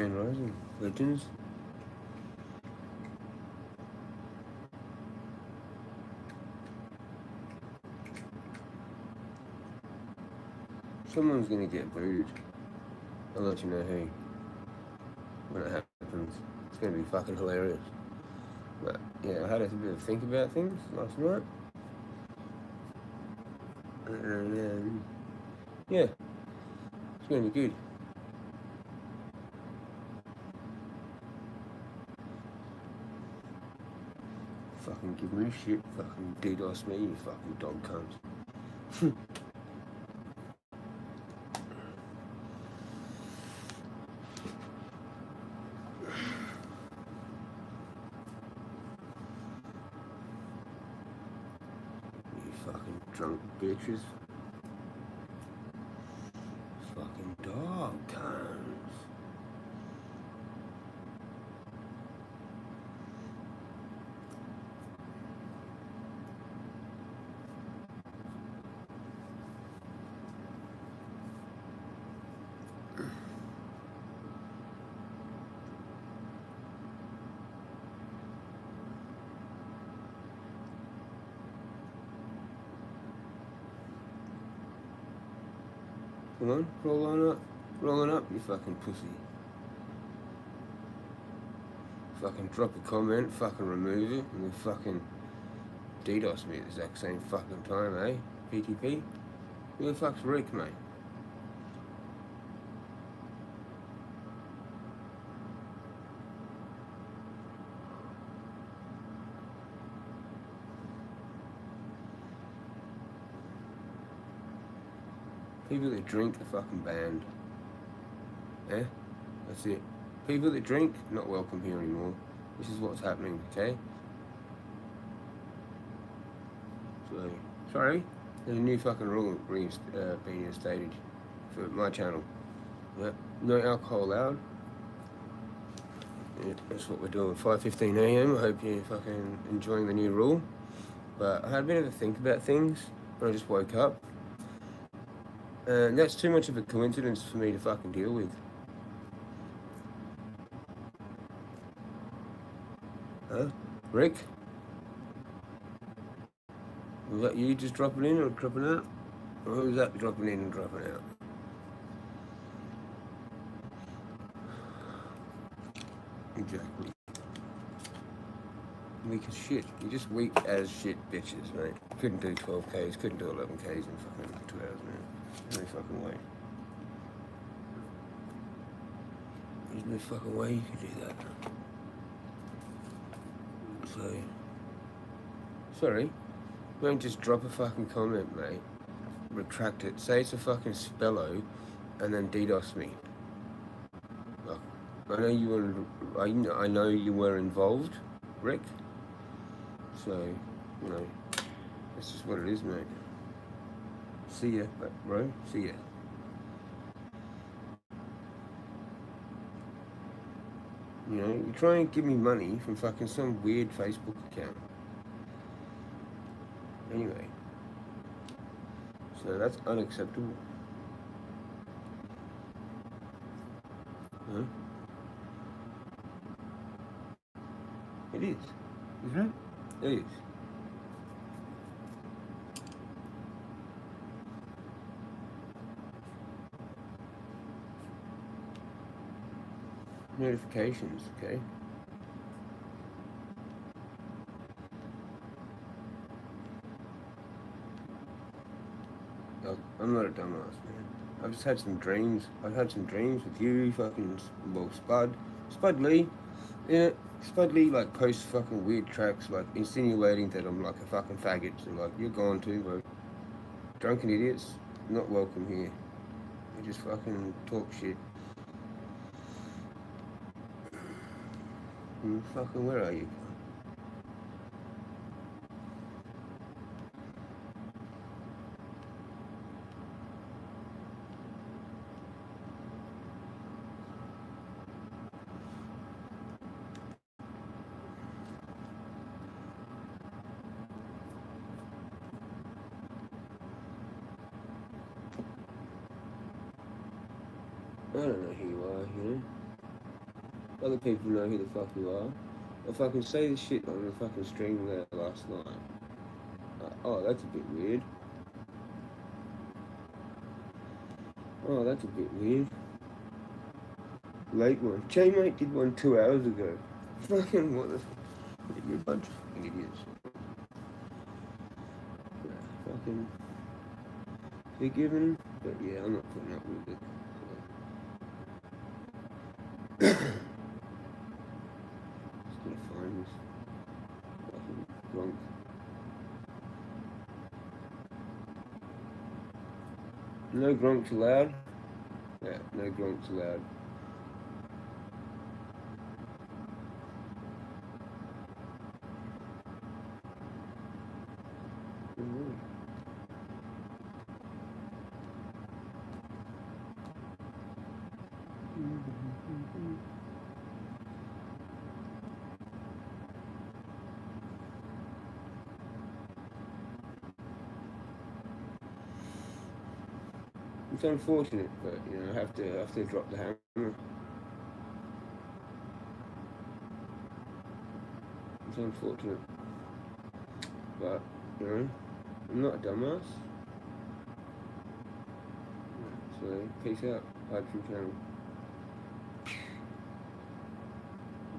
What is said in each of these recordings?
Grand Rising. Legends. Someone's gonna get booed. I'll let you know who. When it happens. It's gonna be fucking hilarious. But yeah, I had a bit of think about things last night. And yeah, it's gonna be good. Fucking give me shit. Fucking DDoS me, you fucking dog cunt. You fucking drunk bitches. Fucking dog cunts. Come on, roll on up, you fucking pussy. Fucking drop a comment, fucking remove it, and then fucking DDoS me at the exact same fucking time, eh? PTP? Who the fuck's Rick, mate? People that drink are fucking banned. Eh? That's it. People that drink, not welcome here anymore. This is what's happening, okay? So, sorry. There's a new fucking rule being instated for my channel. Yep. No alcohol allowed. Yeah, that's what we're doing. 5:15 AM. I hope you're fucking enjoying the new rule. But I had a bit of a think about things when I just woke up. And that's too much of a coincidence for me to fucking deal with. Huh? Rick? Was that you just dropping in or dropping out? Or who was that dropping in and dropping out? Exactly. Weak as shit. You're just weak as shit bitches, mate. Couldn't do 12Ks, couldn't do 11Ks in fucking 2 hours, man. No fucking way. There's no fucking way you could do that. So, sorry. Don't just drop a fucking comment, mate. Retract it. Say it's a fucking spello, and then DDoS me. Like, I know you were. I know you were involved, Rick. So, you know, that's just what it is, mate. See ya, bro. See ya. You know, you try and give me money from fucking some weird Facebook account. Anyway. So that's unacceptable. Huh? It is. Isn't it? It is. Notifications, okay? I'm not a dumbass, man. I've just had some dreams. I've had some dreams with you, fucking, well, Spud Lee. Yeah, Spud Lee, like, posts fucking weird tracks, like, insinuating that I'm, like, a fucking faggot. So, like, you're gone too, bro. Drunken idiots, not welcome here. They just fucking talk shit. Fucking, where are you? I don't know who you are, you know? other people know who the fuck you are. If I can say the shit on the fucking stream there last night. Oh, that's a bit weird. Oh, that's a bit weird. Late one. J-Mate did one 2 hours ago. Fucking what the fuck? You're a bunch of fucking idiots. Yeah, fucking forgiven, but yeah, I'm not putting up with it. So. Just gonna find this fucking drunk. No grunts allowed? Yeah, no grunts allowed. It's unfortunate, but you know, I have to drop the hammer. It's unfortunate, but you know, I'm not a dumbass. So peace out, Hydrogen Channel.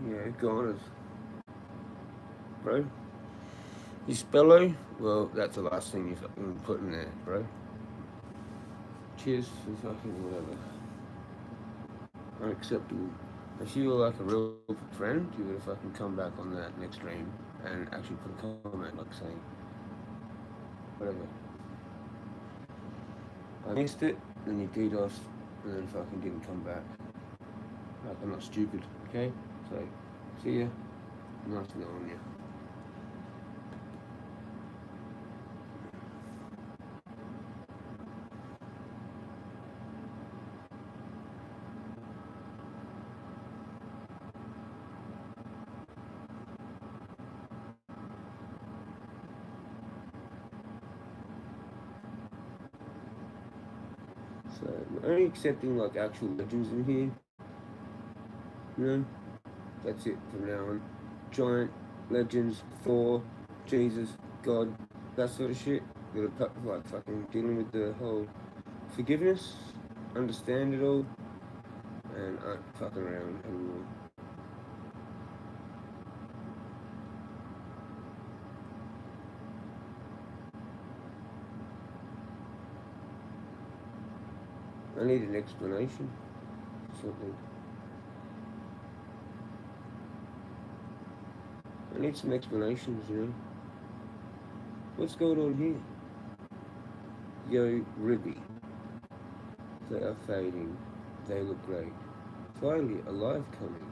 Yeah, goners, bro. You spello? Well, that's the last thing you fucking put in there, bro. Cheers for fucking whatever. Unacceptable. If you were like a real friend, you would have fucking come back on that next stream and actually put a comment like saying, whatever. I missed it, then you DDoS, and then fucking didn't come back. Like, I'm not stupid, okay? So, see ya. Nice knowing you. So, we're only accepting like actual legends in here. You know? That's it from now on. Giant, legends, Thor, Jesus, God, that sort of shit. We're like fucking dealing with the whole forgiveness, understand it all, and aren't fucking around anymore. I need an explanation for something. I need some explanations, you know. What's going on here? Yo, Ribby. They are fading. They look great. Finally, a live coming.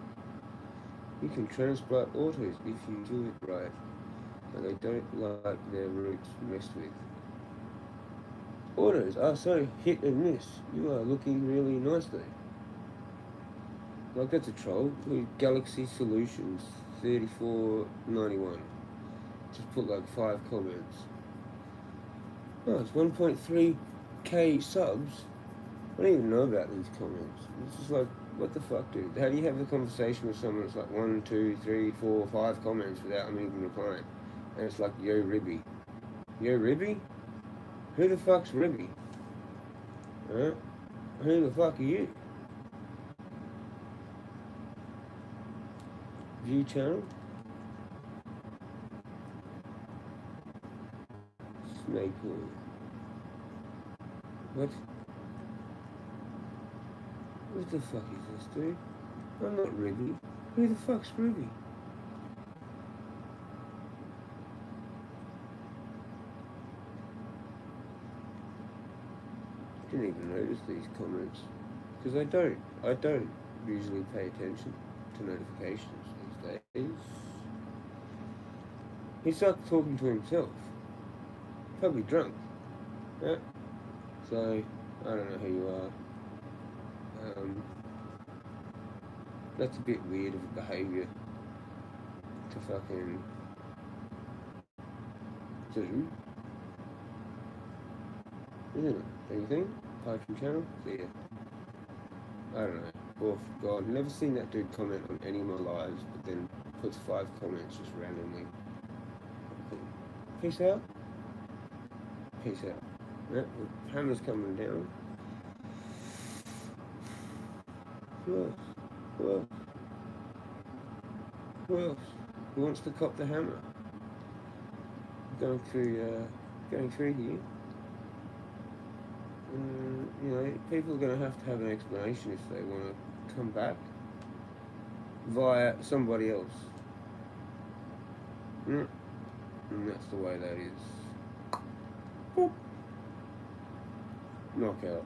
You can transplant autos if you do it right, but they don't like their roots messed with. Autos are so hit and miss. You are looking really nice though. Like that's a troll. Galaxy Solutions 3491. Just put like 5 comments. Oh, it's 1.3k subs. I don't even know about these comments. It's just like, what the fuck, dude? How do you have a conversation with someone that's like 1, 2, 3, 4, 5 comments without them even replying? And it's like, yo, Ribby. Yo, Ribby? Who the fuck's Ribby? Huh? Who the fuck are you? View channel? Snake oil. What? What the fuck is this, dude? I'm not Ribby. Who the fuck's Ribby? I didn't even notice these comments. Because I don't usually pay attention to notifications these days. He started talking to himself. Probably drunk. Yeah? So, I don't know who you are. That's a bit weird of a behaviour to fucking do. Isn't it? Anything? Hydrogen Channel? See ya. I don't know. Oh God, never seen that dude comment on any of my lives, but then puts 5 comments just randomly. Peace out. Peace out. Yeah, the hammer's coming down. Who else? Who else? Who else? Who wants to cop the hammer? Going through here. You know, people are going to have an explanation if they want to come back via somebody else. And that's the way that is. Boop. Knockout.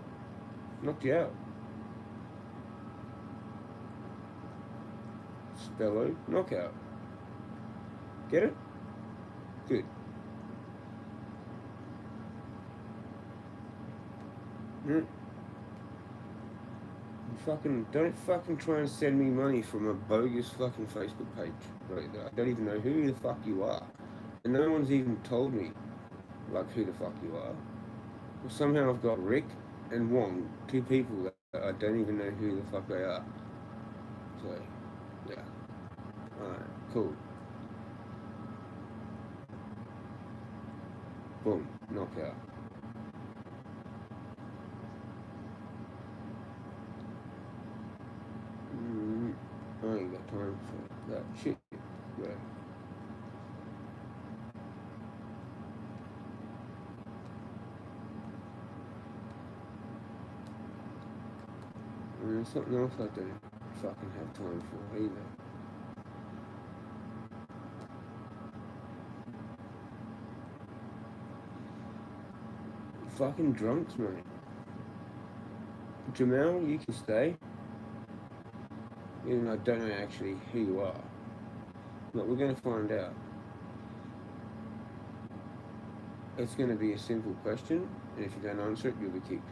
Knocked you out. Spello. Knockout. Get it? Good. Don't fucking try and send me money from a bogus fucking Facebook page. Right? I don't even know who the fuck you are. And no one's even told me, like, who the fuck you are. Well, somehow I've got Rick and Wong, 2 people that I don't even know who the fuck they are. So, yeah. Alright, cool. Boom, knockout. I ain't got time for that shit. Yeah. And there's something else I don't fucking have time for either. Fucking drunks, mate. Jamal, you can stay. Even though I don't know actually who you are. But we're going to find out. It's going to be a simple question, and if you don't answer it, you'll be kicked.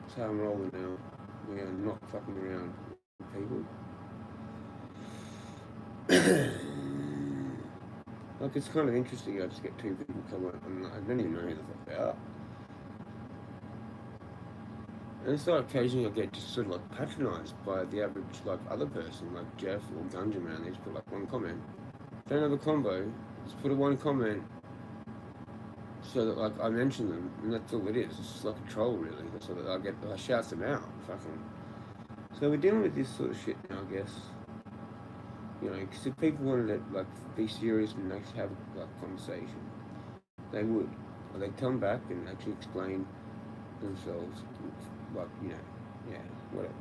That's how I'm rolling now. We're going to not fucking around with people. Like, it's kind of interesting. I just get 2 people come up, and I don't even know who the fuck they are. And it's like occasionally I get just sort of like patronised by the average like other person, like Jeff or Gunja Man. They just put like 1 comment. Don't have a combo. Just put a 1 comment so that like I mention them, and that's all it is. It's just like a troll, really. So that I shout them out, fucking. So we're dealing with this sort of shit now, I guess. You know, because if people wanted to like be serious and actually have like conversation, they would. Or they'd come back and actually explain themselves. Like, you know, yeah, whatever.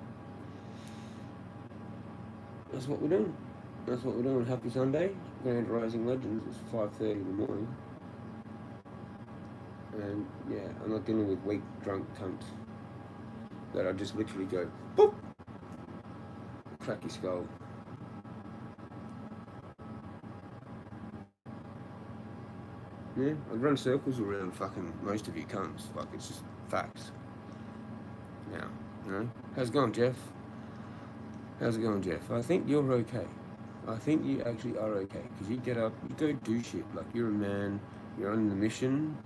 That's what we're doing. That's what we're doing. Happy Sunday. Grand Rising Legends. It's 5:30 in the morning. And yeah, I'm not dealing with weak, drunk cunts that I just literally go, boop, crack your skull. Yeah, I'd run circles around fucking most of you cunts. Like, it's just facts. Now, you know? How's it going, Jeff? How's it going, Jeff? I think you're okay. I think you actually are okay. Because you get up, you go do shit. Like, you're a man, you're on the mission.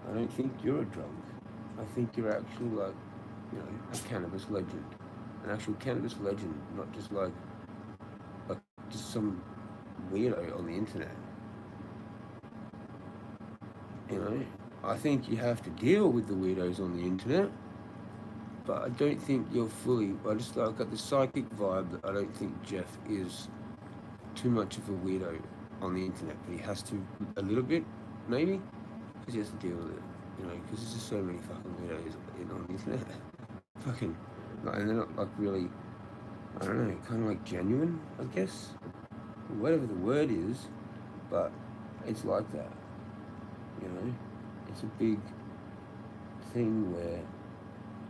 I don't think you're a drunk. I think you're actually, like, you know, a cannabis legend. An actual cannabis legend, not just like just some weirdo on the internet. You know, I think you have to deal with the weirdos on the internet, but I don't think you're fully. I got the psychic vibe that I don't think Jeff is too much of a weirdo on the internet, but he has to a little bit, maybe, because he has to deal with it. You know, because there's just so many fucking weirdos on the internet. Fucking, like, and they're not like really. I don't know, kind of like genuine, I guess. Whatever the word is, but it's like that. You know, it's a big thing where,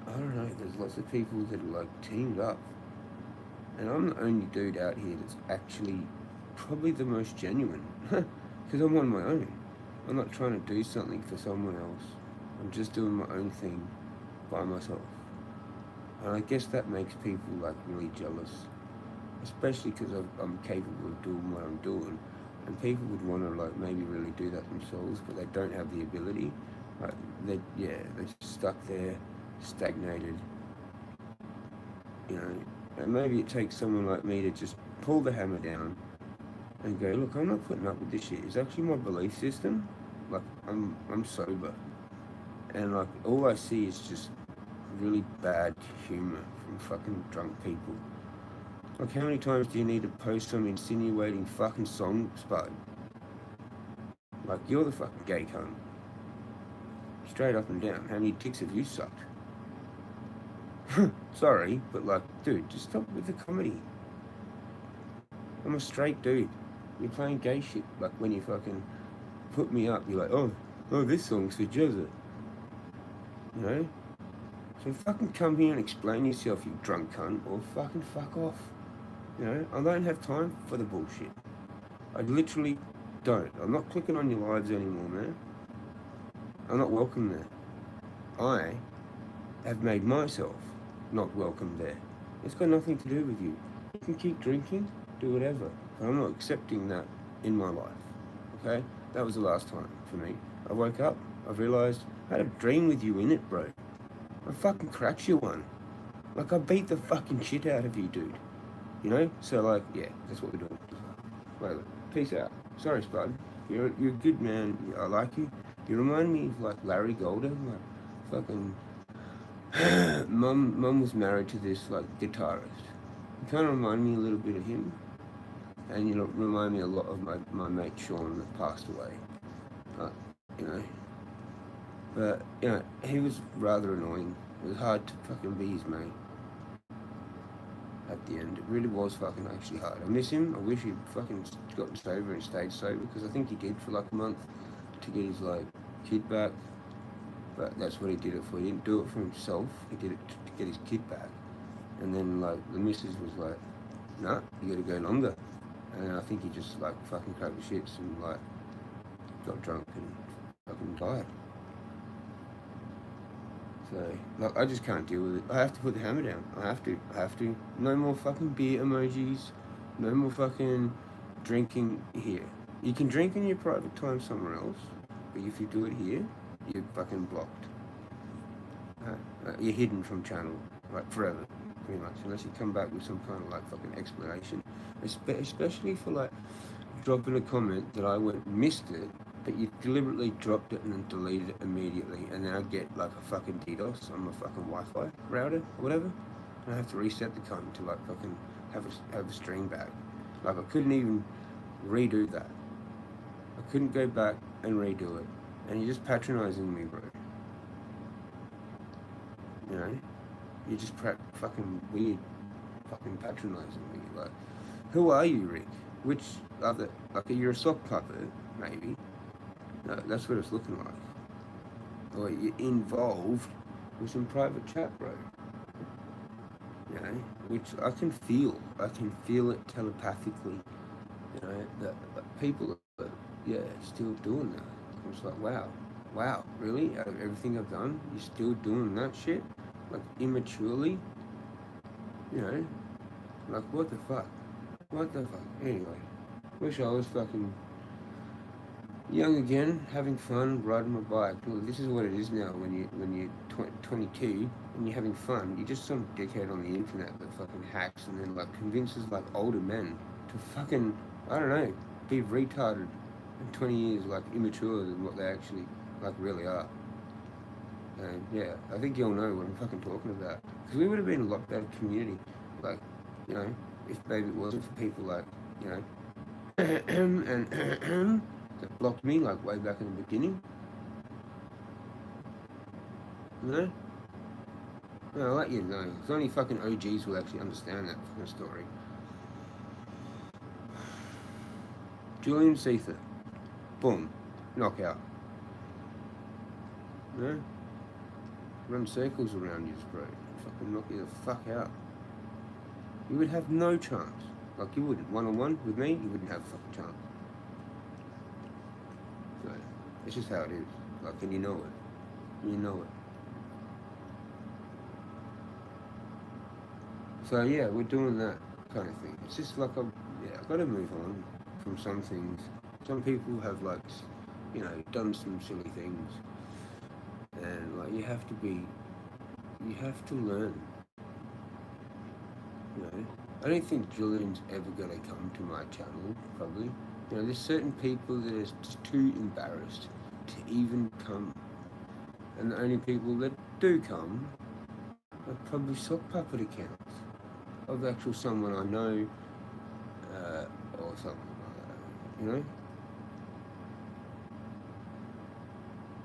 I don't know, there's lots of people that are like teamed up. And I'm the only dude out here that's actually probably the most genuine. Because I'm on my own. I'm not trying to do something for someone else. I'm just doing my own thing by myself. And I guess that makes people like really jealous. Especially because I'm capable of doing what I'm doing. And people would want to like maybe really do that themselves, but they don't have the ability. Like they're just stuck there, stagnated, you know, and maybe it takes someone like me to just pull the hammer down and go, look, I'm not putting up with this shit. It's actually my belief system. Like, I'm sober, and like all I see is just really bad humor from fucking drunk people. Like, how many times do you need to post some insinuating fucking song, Spud? Like, you're the fucking gay cunt. Straight up and down. How many dicks have you sucked? Sorry, but like, dude, just stop with the comedy. I'm a straight dude. You're playing gay shit. Like, when you fucking put me up, you're like, oh, this song's for Jezza. You know? So fucking come here and explain yourself, you drunk cunt, or fucking fuck off. You know? I don't have time for the bullshit. I literally don't. I'm not clicking on your lives anymore, man. I'm not welcome there. I have made myself not welcome there. It's got nothing to do with you. You can keep drinking, do whatever, but I'm not accepting that in my life. Okay? That was the last time for me. I woke up, I realised I had a dream with you in it, bro. I fucking cracked you one. Like, I beat the fucking shit out of you, dude. You know? So, like, yeah, that's what we're doing. Wait, peace out. Sorry, Spud. You're a good man. I like you. You remind me of, like, Larry Golden. Like, fucking... Mum was married to this, like, guitarist. You kind of remind me a little bit of him. And you remind me a lot of my mate Sean that passed away. You know. But, you know, he was rather annoying. It was hard to fucking be his mate at the end. It really was fucking actually hard. I miss him. I wish he'd fucking gotten sober and stayed sober, because I think he did for like a month to get his like kid back. But that's what he did it for. He didn't do it for himself. He did it to get his kid back. And then like the missus was like, nah, you gotta go longer. And I think he just like fucking cracked the shits and like got drunk and fucking died. So, like, I just can't deal with it. I have to put the hammer down. I have to. No more fucking beer emojis. No more fucking drinking here. You can drink in your private time somewhere else, but if you do it here, you're fucking blocked. You're hidden from channel, like, forever, pretty much, unless you come back with some kind of, like, fucking explanation. Especially for, like, dropping a comment that I missed it, but you deliberately dropped it and then deleted it immediately, and then I get like a fucking DDoS on my fucking Wi-Fi router or whatever, and I have to reset the cunt to like fucking have a stream back. Like, I couldn't even redo that. I couldn't go back and redo it, and you're just patronising me, bro. You know, you're just fucking weird, fucking patronising me. Like, who are you, Rick? Which other, like, you're a sock puppet, maybe. No, that's what it's looking like. Or you're involved with some private chat, bro. You know, which I can feel. I can feel it telepathically. You know, that people are, yeah, still doing that. I'm just like, wow, really? Out of everything I've done, you're still doing that shit? Like, immaturely? You know, like, what the fuck? What the fuck? Anyway, wish I was fucking young again, having fun, riding my bike. Well, this is what it is now when you're 22 and you're having fun. You're just some dickhead on the internet that fucking hacks and then like convinces like older men to fucking, I don't know, be retarded in 20 years, like immature than what they actually like really are. And yeah, I think you'll know what I'm fucking talking about. Because we would have been a lot better community, like, you know, if maybe it wasn't for people like, you know, and that blocked me like way back in the beginning. You know? No, I'll let you know. It's only fucking OGs will actually understand that fucking story. Julian Seether. Boom. Knockout. You know? Run circles around you, bro. Fucking knock you the fuck out. You would have no chance. Like, you wouldn't. One-on-one with me, you wouldn't have a fucking chance. So, it's just how it is. Like, and you know it. You know it. So yeah, we're doing that kind of thing. It's just like I've got to move on from some things. Some people have like, you know, done some silly things, and like you have to learn. You know, I don't think Julian's ever gonna come to my channel. Probably. You know, there's certain people that are just too embarrassed to even come, and the only people that do come are probably sock puppet accounts of actual someone I know, or something like that. You know.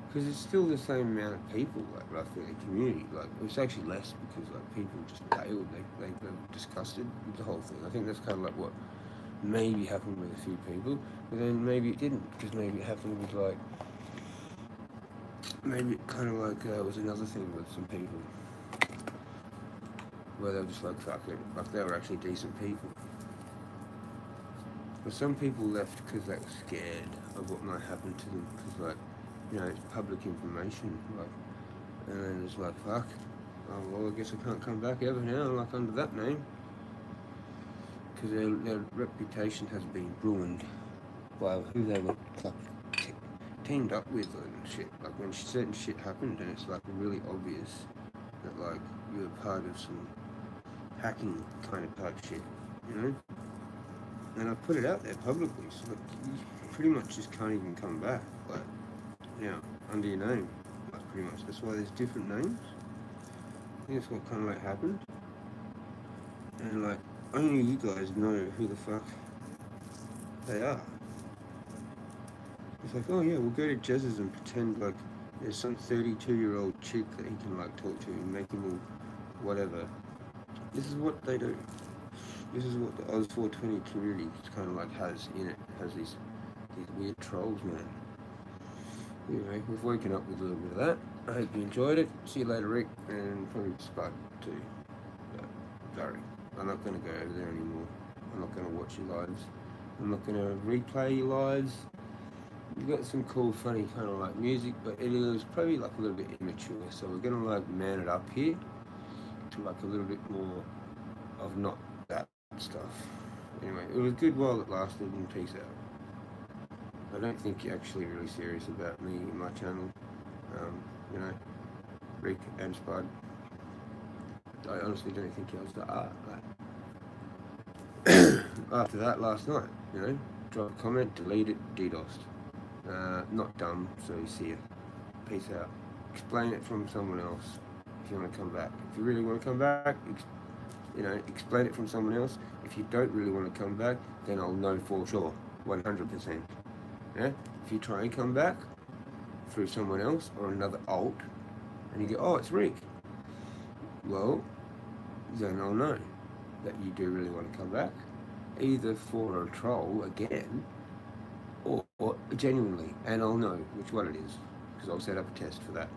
Because it's still the same amount of people, like roughly in the community. Like it's actually less because like people just bailed. They're disgusted with the whole thing. I think that's kind of like what maybe happened with a few people, but then maybe it didn't because maybe it happened with like maybe it kind of like was another thing with some people where they were just like fuck it, like they were actually decent people. But some people left because they were scared of what might happen to them because like. You know, it's public information, like, and then it's like, fuck, oh, well, I guess I can't come back ever now, like, under that name, because their reputation has been ruined by who they were, like, teamed up with and shit, like, when certain shit happened, and it's, like, really obvious that, like, you're part of some hacking kind of type shit, you know, and I put it out there publicly, so, like, you pretty much just can't even come back, like, yeah, under your name. That's pretty much. That's why there's different names. I think that's what kind of like happened. And like, only you guys know who the fuck they are. It's like, oh yeah, we'll go to Jezza's and pretend like there's some 32-year-old chick that he can like talk to and make him all whatever. This is what they do. This is what the Oz 420 community kind of like has in it. It has these weird trolls, man. Anyway, we've woken up with a little bit of that. I hope you enjoyed it. See you later, Rick, and probably Spud too. Sorry, I'm not going to go over there anymore. I'm not going to watch your lives. I'm not going to replay your lives. You've got some cool, funny kind of like music, but it is probably like a little bit immature. So we're going to like man it up here to like a little bit more of not that stuff. Anyway, it was good while it lasted, and peace out. I don't think you're actually really serious about me and my channel. You know, Rick and Spud. I honestly don't think you guys are. Like, after that last night, you know, drop a comment, delete it, DDoSed. Not dumb, so you see it. Peace out. Explain it from someone else if you want to come back. If you really want to come back, you know, explain it from someone else. If you don't really want to come back, then I'll know for sure, 100%. Yeah? If you try and come back through someone else or another alt, and you go, oh, it's Rick. Well, then I'll know that you do really want to come back, either for a troll again, or genuinely, and I'll know which one it is, because I'll set up a test for that.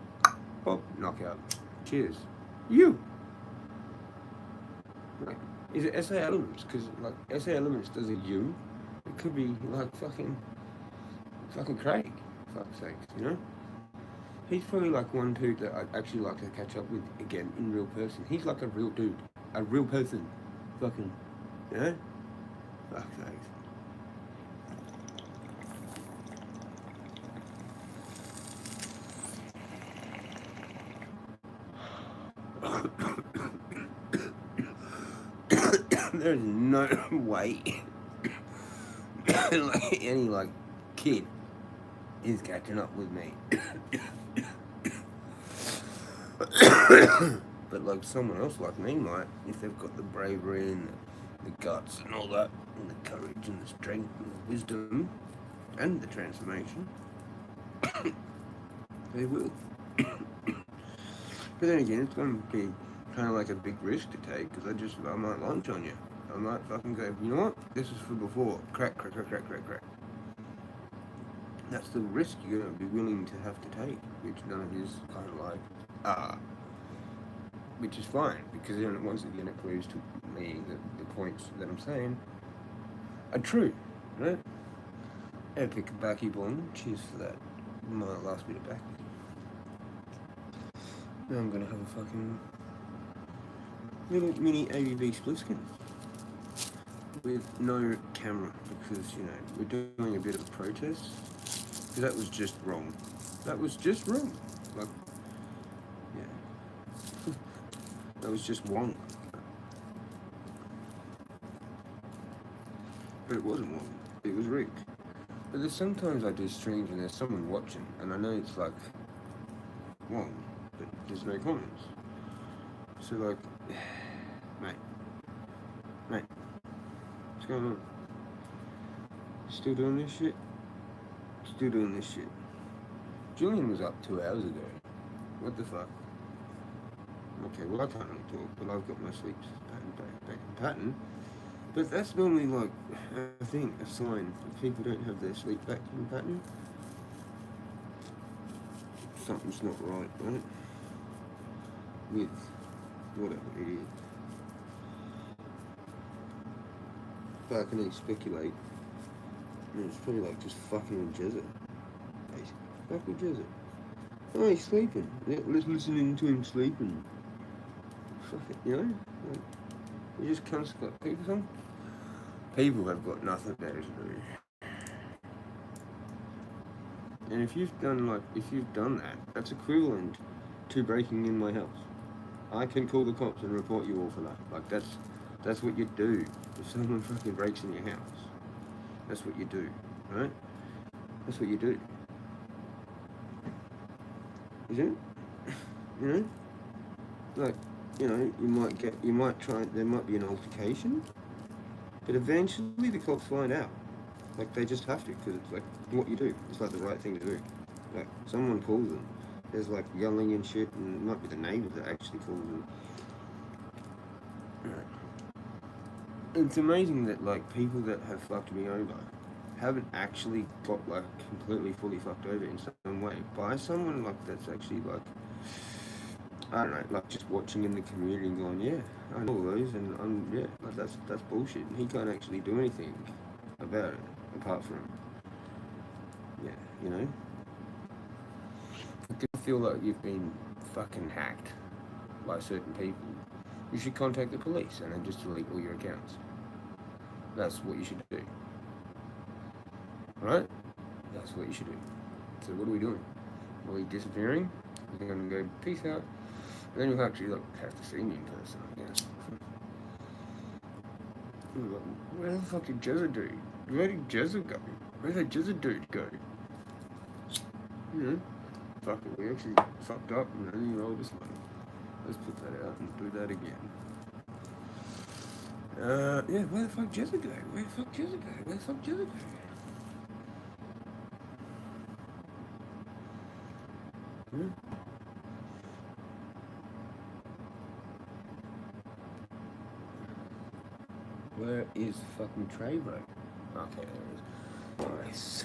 Pop, knockout. Cheers. You. Like, is it SA Elements? Because like SA Elements does a you. It could be like fucking Craig, fuck's sakes, you know? He's probably like one dude that I'd actually like to catch up with again in real person. He's like a real dude, a real person, fucking, you know? Fuck's sakes. There's no way like any like kid is catching up with me. But like someone else like me might, if they've got the bravery and the guts and all that, and the courage and the strength and the wisdom and the transformation, they will. But then again, it's going to be kind of like a big risk to take, because I might launch on you. I might fucking go, you know what, this is for before, crack. That's the risk you're going to be willing to have to take, which none of yous kind of like, which is fine, because then once again it proves to me that the points that I'm saying are true, right? Epic backy bomb, cheers for that, my last bit of back. Now I'm going to have a fucking little mini ABB split skin with no camera, because, you know, we're doing a bit of a protest, because that was just wrong. That was just wrong. Like, yeah. That was just wrong. But it wasn't one. It was Rick. But there's sometimes I do streams and there's someone watching, and I know it's like wrong, but there's no comments. So like, mate, what's going on? Still doing this shit? Still doing this shit. Julian was up 2 hours ago. What the fuck? Okay, well I can't really talk, but I've got my sleep back in pattern. But that's normally like, I think, a sign if people don't have their sleep back in pattern. Something's not right, right? With whatever it is. But I can only speculate. It's probably like just fucking with Jezza. Fuck with Jezza. Oh, he's sleeping. Yeah, let's listening to him sleeping. Fuck it, you know? Like, you just can't stop people. People have got nothing better to do. And if you've done that, that's equivalent to breaking in my house. I can call the cops and report you all for that. Like that's what you do. If someone fucking breaks in your house, that's what you do, right? That's what you do. Isn't it? You know? Like, you know, you might try, there might be an altercation, but eventually the cops find out. Like, they just have to, because it's like what you do. It's like the right thing to do. Like, someone calls them. There's like yelling and shit, and it might be the neighbour that actually calls them. It's amazing that like people that have fucked me over haven't actually got like completely fully fucked over in some way by someone like that's actually like, I don't know, like just watching in the community and going, yeah, I know all those, and yeah, like that's bullshit, and he can't actually do anything about it apart from, yeah, you know. If you feel like you've been fucking hacked by certain people, you should contact the police and then just delete all your accounts. That's what you should do. Right? That's what you should do. So what are we doing? Are we disappearing? We're going to go, peace out. And then you'll actually have to see me in person, I guess. Where the fuck did Jezza do? Where did Jezza go? Where did Jezza dude go? You know? Fuck it, we actually fucked up and then you rolled this money. Let's put that out and do that again. Yeah, where the fuck Jezza go? Where the fuck Jezza go? Where the fuck Jezza go? Hmm? Where is fucking Trevo? Okay, there it is. Nice.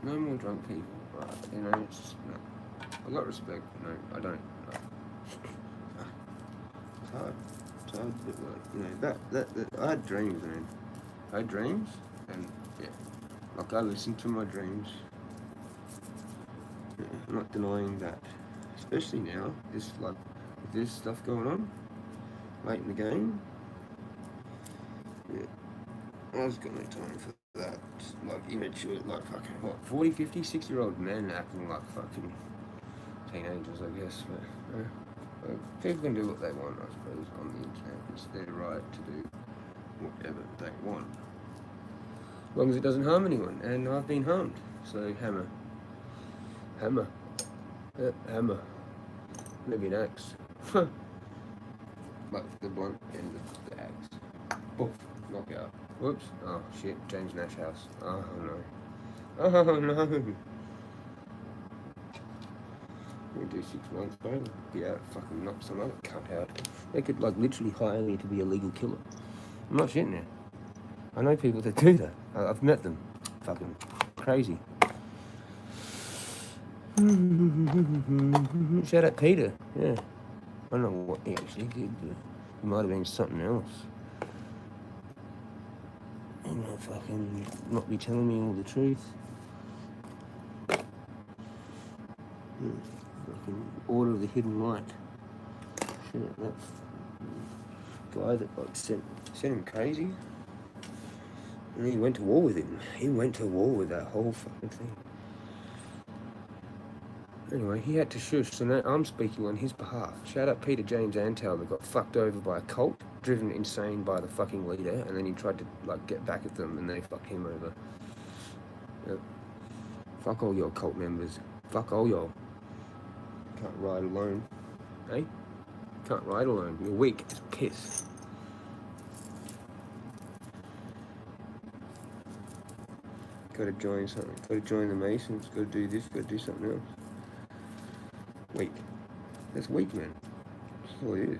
No more drunk people. Right, you know, it's just, no. I got respect, but no, I don't. No. It's hard. It's hard, but like, you know, that I had dreams, man. I had dreams, and yeah, like I listened to my dreams. Yeah, I'm not denying that. Especially now, this like, with this stuff going on, late in the game. Yeah, I've got no time for that. Like immature, like fucking what, 40, 50, 60-year-old men acting like fucking teenagers, I guess. But people can do what they want, I suppose, on the internet. It's their right to do whatever they want, as long as it doesn't harm anyone. And I've been harmed, so hammer, hammer, maybe an axe. Like the blunt end of the axe. Poof, knockout. Whoops. Oh shit, James Nash house. Oh no. Oh no. We do 6 months, bro. Get out, fucking knock some other cunt out. They could like literally hire me to be a legal killer. I'm not shitting there. I know people that do that. I've met them. Fucking crazy. Shout out Peter. Yeah. I don't know what he actually did, but it might have been something else. He might fucking not be telling me all the truth. Fucking Order of the Hidden Light. Shit, that's the guy that like sent him crazy. And he went to war with him. He went to war with that whole fucking thing. Anyway, he had to shush, so now I'm speaking on his behalf. Shout out Peter James Antel that got fucked over by a cult, driven insane by the fucking leader, and then he tried to like get back at them, and they fucked him over. Yep. Fuck all your cult members. Fuck all y'all. Can't ride alone. Eh? Can't ride alone. You're weak as piss. Gotta join something. Gotta join the Masons. Gotta do this. Gotta do something else. Weak. That's weak, man. That's all it is.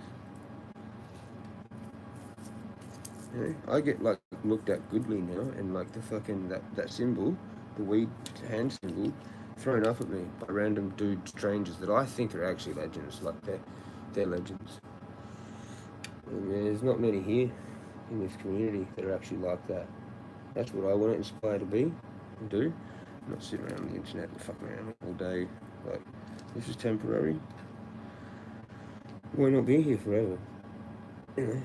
You know, I get like looked at goodly now, and like the fucking that symbol, the weed hand symbol, thrown up at me by random dude strangers that I think are actually legends. Like they're legends. And there's not many here in this community that are actually like that. That's what I want to aspire to be and do. Not sit around on the internet and fuck around all day. Like, this is temporary. Why not be here forever? You know?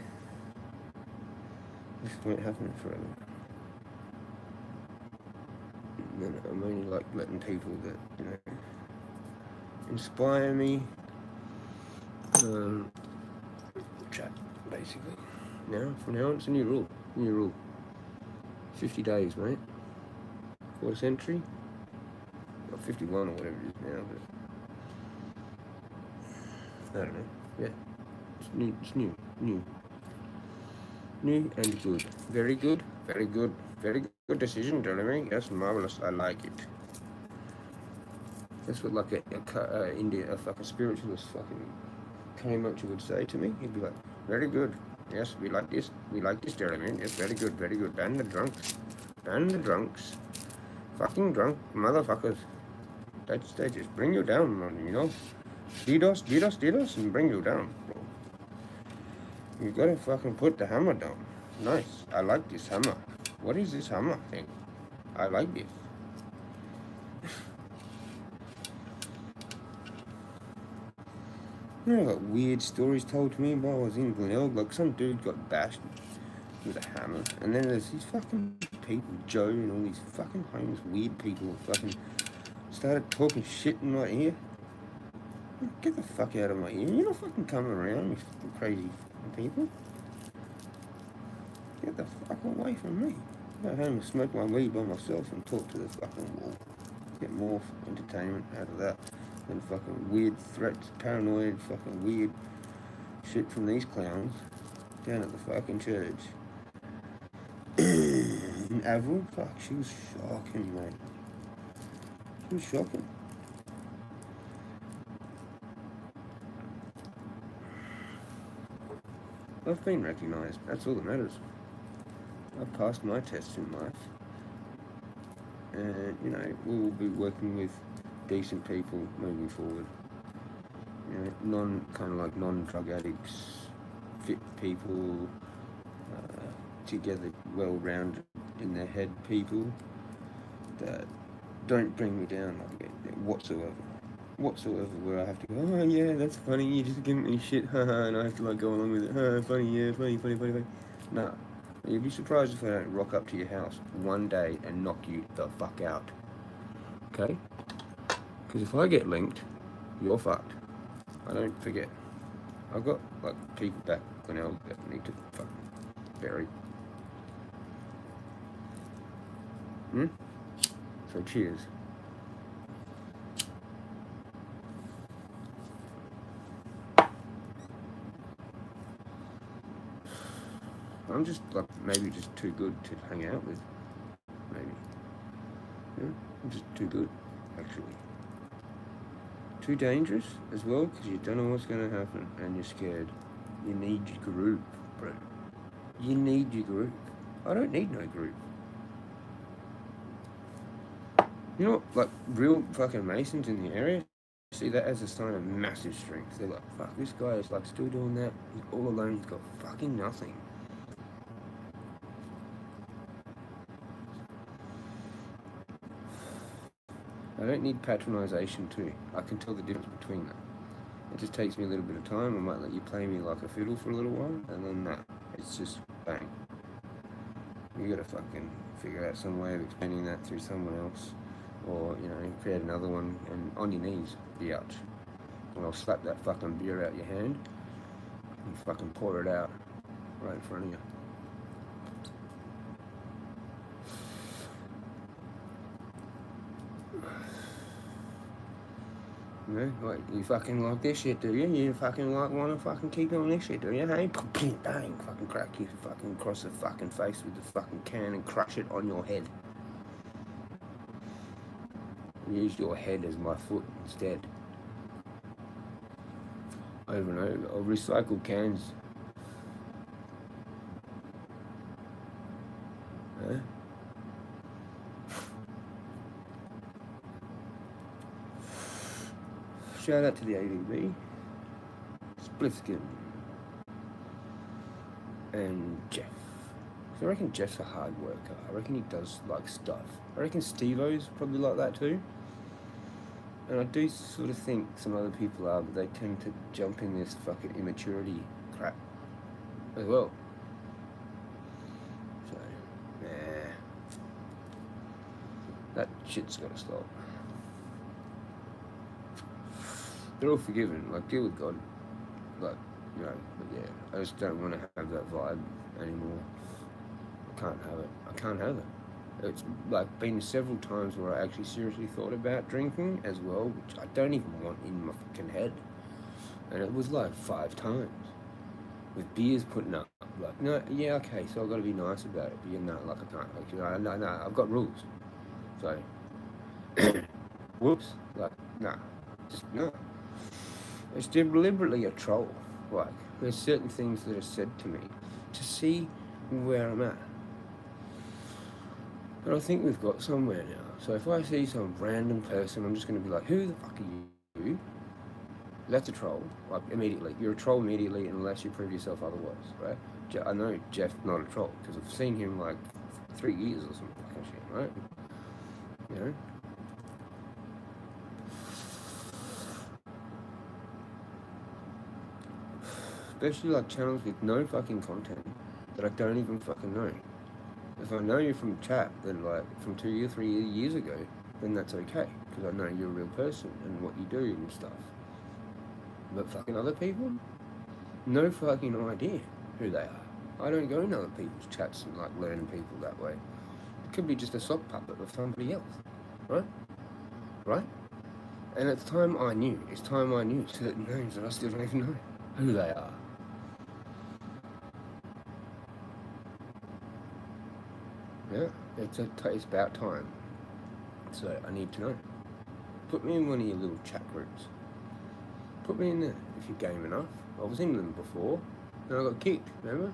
This won't happen forever. No, I'm only like letting people that, you know, inspire me, chat, basically. From now on, it's a new rule. New rule. 50 days, mate. Quarter century. Or 51 or whatever it is now, but I don't know. Yeah. It's new. New and good. Very good. Very good. Very good decision, Jeremy. Yes, marvelous. I like it. That's what like a fucking spiritualist fucking Kane would say to me. He'd be like, very good. Yes, we like this. We like this, Jeremy. Yes, very good. Very good. Ban the drunks. Ban the drunks. Fucking drunk motherfuckers. They just bring you down, man, you know. DDoS, and bring you down, bro. You gotta fucking put the hammer down. Nice. I like this hammer. What is this hammer thing? I like this. You know, I got weird stories told to me while I was in Glenelg. Like, some dude got bashed with a hammer. And then there's these fucking people, Joe and all these fucking homeless weird people who fucking started talking shit in my ear. Get the fuck out of my ear. You're not fucking coming around, you fucking crazy people. Get the fuck away from me. Go home and smoke my weed by myself and talk to the fucking wall. Get more entertainment out of that than fucking weird threats, paranoid, fucking weird shit from these clowns down at the fucking church. In Avril, fuck, she was shocking, mate. She was shocking. I've been recognised. That's all that matters. I've passed my tests in life. And, you know, we will be working with decent people moving forward. You know, non-drug addicts, fit people, together, well-rounded in their head people that don't bring me down whatsoever, where I have to go, oh yeah, that's funny, you just giving me shit, haha, and I have to like go along with it, funny, yeah, funny. Nah, you'd be surprised if I don't rock up to your house one day and knock you the fuck out, okay? Because if I get linked, you're fucked. I don't forget. I've got like people back when I need to fucking bury. So cheers. I'm just like maybe just too good to hang out with. Maybe. Yeah, I'm just too good, actually. Too dangerous as well, because you don't know what's going to happen and you're scared. You need your group, bro. You need your group. I don't need no group. You know, like real fucking Masons in the area see that as a sign of massive strength. They're like, fuck, this guy is like still doing that. He's all alone. He's got fucking nothing. I don't need patronisation too. I can tell the difference between that. It just takes me a little bit of time. I might let you play me like a fiddle for a little while, and then nah, it's just bang. You gotta fucking figure out some way of explaining that through someone else. Or, you know, create another one and on your knees, biatch. And I'll slap that fucking beer out your hand and fucking pour it out right in front of you. You know, like, you fucking like this shit, do you? You fucking like want to fucking keep on this shit, do you? Hey, bang, fucking crack you fucking across the fucking face with the fucking can and crush it on your head. Use your head as my foot instead. Over and over. I'll recycle cans. Huh? Shout out to the ADB, Splitskin, and Jeff. So I reckon Jeff's a hard worker. I reckon he does like stuff. I reckon Steve-O's probably like that too. And I do sort of think some other people are, but they tend to jump in this fucking immaturity crap as well. So, nah. That shit's gotta stop. They're all forgiven, like, deal with God. Like, you know, but yeah, I just don't want to have that vibe anymore. I can't have it. I can't have it. It's like been several times where I actually seriously thought about drinking as well, which I don't even want in my fucking head. And it was like 5 times. With beers putting up. Like, no, yeah, okay, so I've got to be nice about it. But yeah, no, like I can't. Like, you know, no, I've got rules. So, whoops. Like, nah. Just, no. It's deliberately a troll. Like, there's certain things that are said to me to see where I'm at. But I think we've got somewhere now. So if I see some random person, I'm just going to be like, who the fuck are you? That's a troll. Like, immediately. You're a troll immediately unless you prove yourself otherwise, right? I know Jeff's not a troll because I've seen him like 3 years or some fucking shit, right? You know? Especially like channels with no fucking content that I don't even fucking know. If I know you from chat, then like from 2 or 3 years ago, then that's okay because I know you're a real person and what you do and stuff. But fucking other people, no fucking idea who they are. I don't go in other people's chats and like learning people that way. It could be just a sock puppet of somebody else, right? Right? And it's time I knew. It's time I knew certain names that I still don't even know who they are. Yeah, it's about time. So I need to know. Put me in one of your little chat groups. Put me in there if you're game enough. I was in them before, and I got kicked, remember?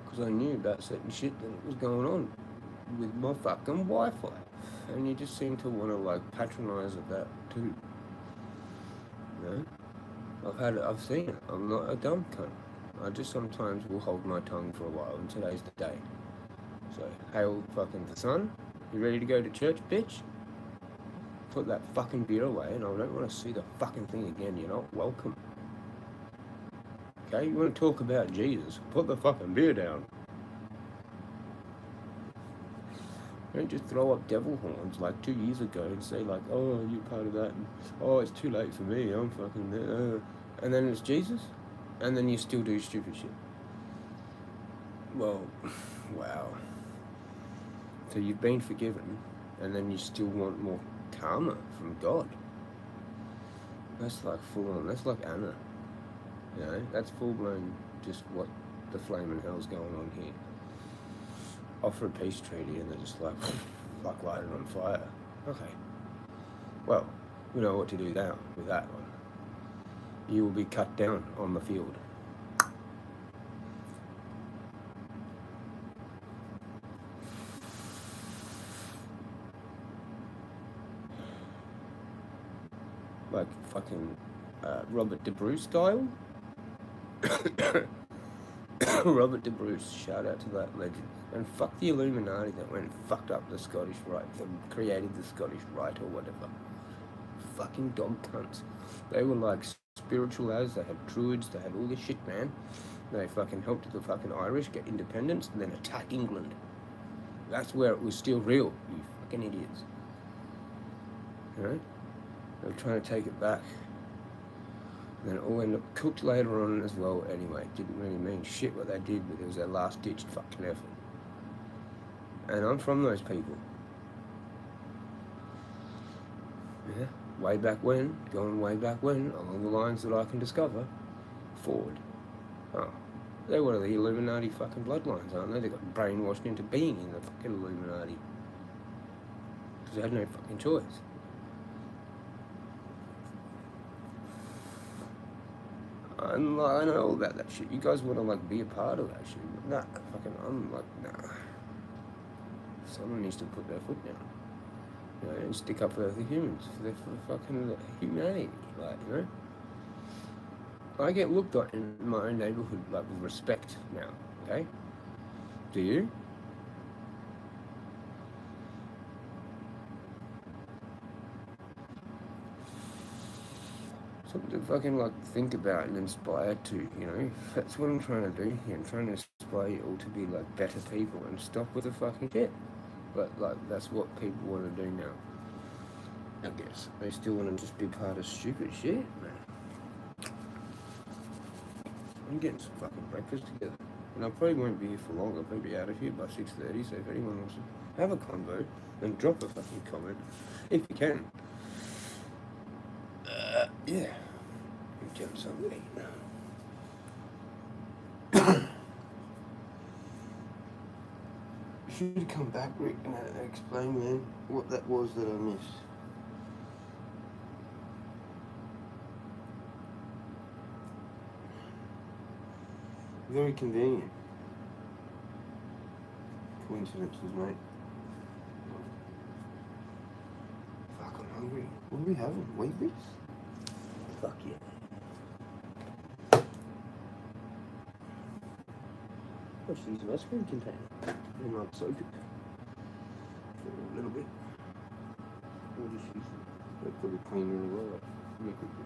Because I knew about certain shit that was going on with my fucking Wi-Fi. And you just seem to want to like patronise at that too. You know? I've seen it. I'm not a dumb cunt. I just sometimes will hold my tongue for a while, and today's the day. So, hail fucking the sun. You ready to go to church, bitch? Put that fucking beer away, and I don't want to see the fucking thing again. You're not welcome. Okay, you want to talk about Jesus? Put the fucking beer down. Don't just throw up devil horns like 2 years ago and say like, oh, you're part of that, and oh, it's too late for me, I'm fucking there. And then it's Jesus, and then you still do stupid shit. Well, wow. So you've been forgiven, and then you still want more karma from God. That's like full on, that's like Anna. You know, that's full blown just what the flaming hell's going on here. Offer a peace treaty and they're just like light it on fire. Okay. Well, we know what to do now with that one. You will be cut down on the field. Like fucking Robert De Bruce style. Robert De Bruce, shout out to that legend. And fuck the Illuminati that went and fucked up the Scottish Rite, that created the Scottish Rite or whatever. Fucking dog cunts. They were like spiritual as, they had druids, they had all this shit, man. They fucking helped the fucking Irish get independence and then attack England. that's where it was still real, you fucking idiots. You know? They were trying to take it back. And then it all ended up cooked later on as well anyway. It didn't really mean shit what they did, but it was their last ditched fucking effort. And I'm from those people. Yeah, way back when, going way back when, along the lines that I can discover, forward. Oh, they're one of the Illuminati fucking bloodlines, aren't they? They got brainwashed into being in the fucking Illuminati. Because they had no fucking choice. I know all about that shit. You guys want to like be a part of that shit. But nah, fucking, I'm like, nah. Someone needs to put their foot down. You know, and stick up for the humans, for fucking humanity, like, you know. I get looked at in my own neighbourhood like with respect now, okay? Do you? Something to fucking like think about and inspire to, you know? That's what I'm trying to do here. I'm trying to inspire you all to be like better people and stop with the fucking shit. But like that's what people want to do now. I guess they still want to just be part of stupid shit, man. I'm getting some fucking breakfast together, and I probably won't be here for long. I'll probably be out of here by 6:30. So if anyone wants to have a convo, then drop a fucking comment if you can. Yeah, get something to eat now. Should have come back, Rick, and explain, man, what that was that I missed. Very convenient. Coincidences, mate. Fuck, I'm hungry. What are we having? Wheat bix? Fuck yeah. Let's use an ice cream container. And I'll soak it for a little bit. We'll just use it. They'll probably clean really well. Make it good.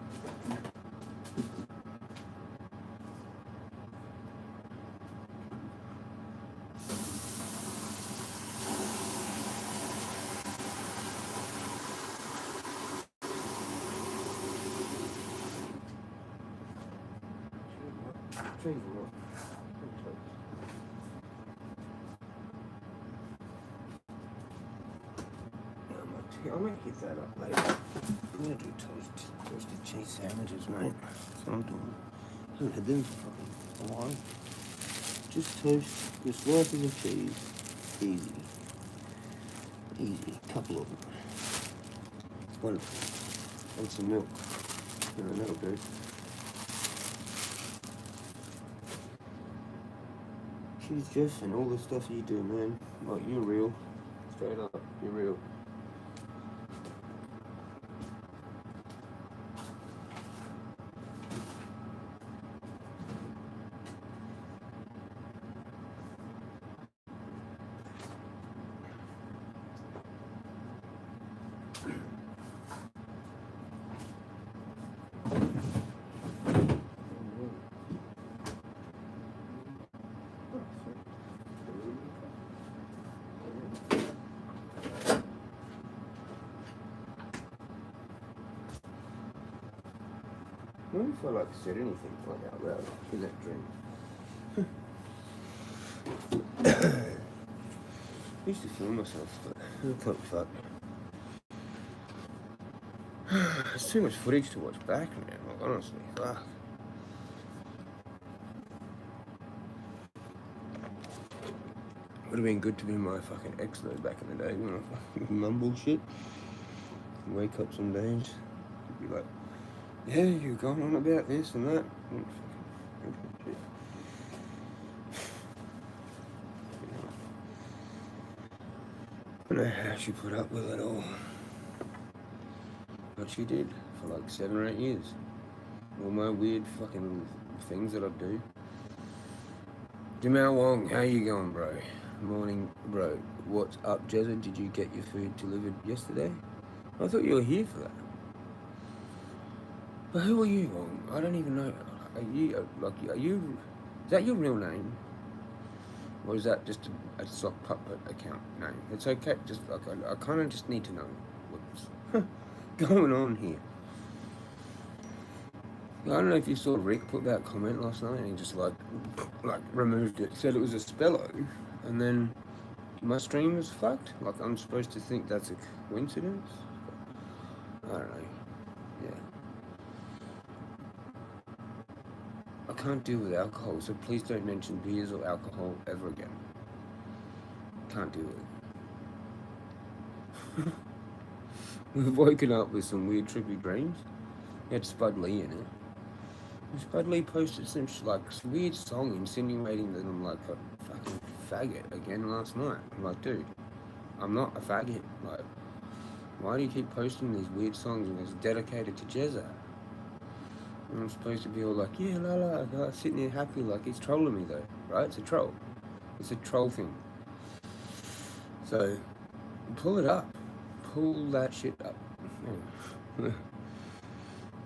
I might get that up later. I'm gonna do toasted cheese sandwiches, mate. That's what I'm doing. I haven't had them for fucking a while. Just toast, just slices of cheese. Easy. Easy. Couple of them. One and some milk. That'll do. Cheers, Jeff, and all the stuff you do, man. Like, you're real. Straight up, you're real. I wonder if I like said anything like out loud in that dream. I used to film myself, but I thought, fuck. There's too much footage to watch back, man. Like, honestly, fuck. Would have been good to be my fucking ex though back in the day when I fucking mumble shit. Wake up some days, be like, yeah, you're going on about this and that. I don't know how she put up with it all. But she did for like 7 or 8 years. All my weird fucking things that I do. Jamal Wong, how you going, bro? Morning, bro. What's up, Jezza? Did you get your food delivered yesterday? I thought you were here for that. But who are you, Wong? I don't even know. Are you, is that your real name? Or is that just a sock puppet account? No, it's okay. Just like I kind of just need to know what's going on here. I don't know if you saw Rick put that comment last night and he just like removed it. Said it was a spello, and then my stream was fucked. Like I'm supposed to think that's a coincidence. I don't know. Yeah. I can't deal with alcohol, so please don't mention beers or alcohol ever again. Can't deal with it. We've woken up with some weird trippy dreams. It had Spud Lee in it. Spud Lee posted some weird song insinuating that I'm like a fucking faggot again last night. I'm like, dude, I'm not a faggot. Like, why do you keep posting these weird songs and it's dedicated to Jezza? And I'm supposed to be all like, yeah, la, sitting there happy like he's trolling me though, right? It's a troll. It's a troll thing. So, pull it up. Pull that shit up.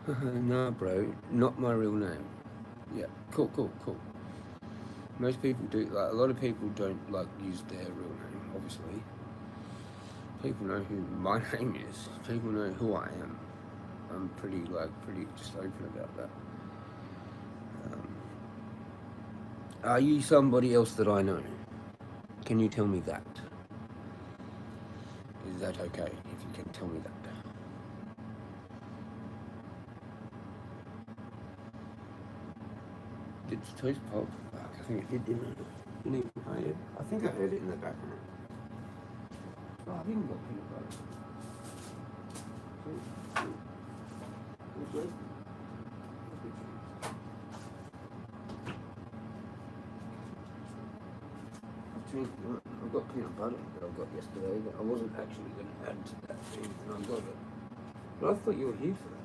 Nah, bro, not my real name. Yeah, cool. Most people do, like, a lot of people don't, like, use their real name, obviously. People know who my name is. People know who I am. I'm pretty just open about that. Are you somebody else that I know? Can you tell me that? Is that okay if you can tell me that? Did Toast pop? I think it did, didn't it? Didn't even hide it. I think I heard it in the background. Oh, I didn't got peanut butter. I've got peanut butter that I got yesterday that I wasn't actually going to add to that cheese, and I got it. But I thought you were here for that.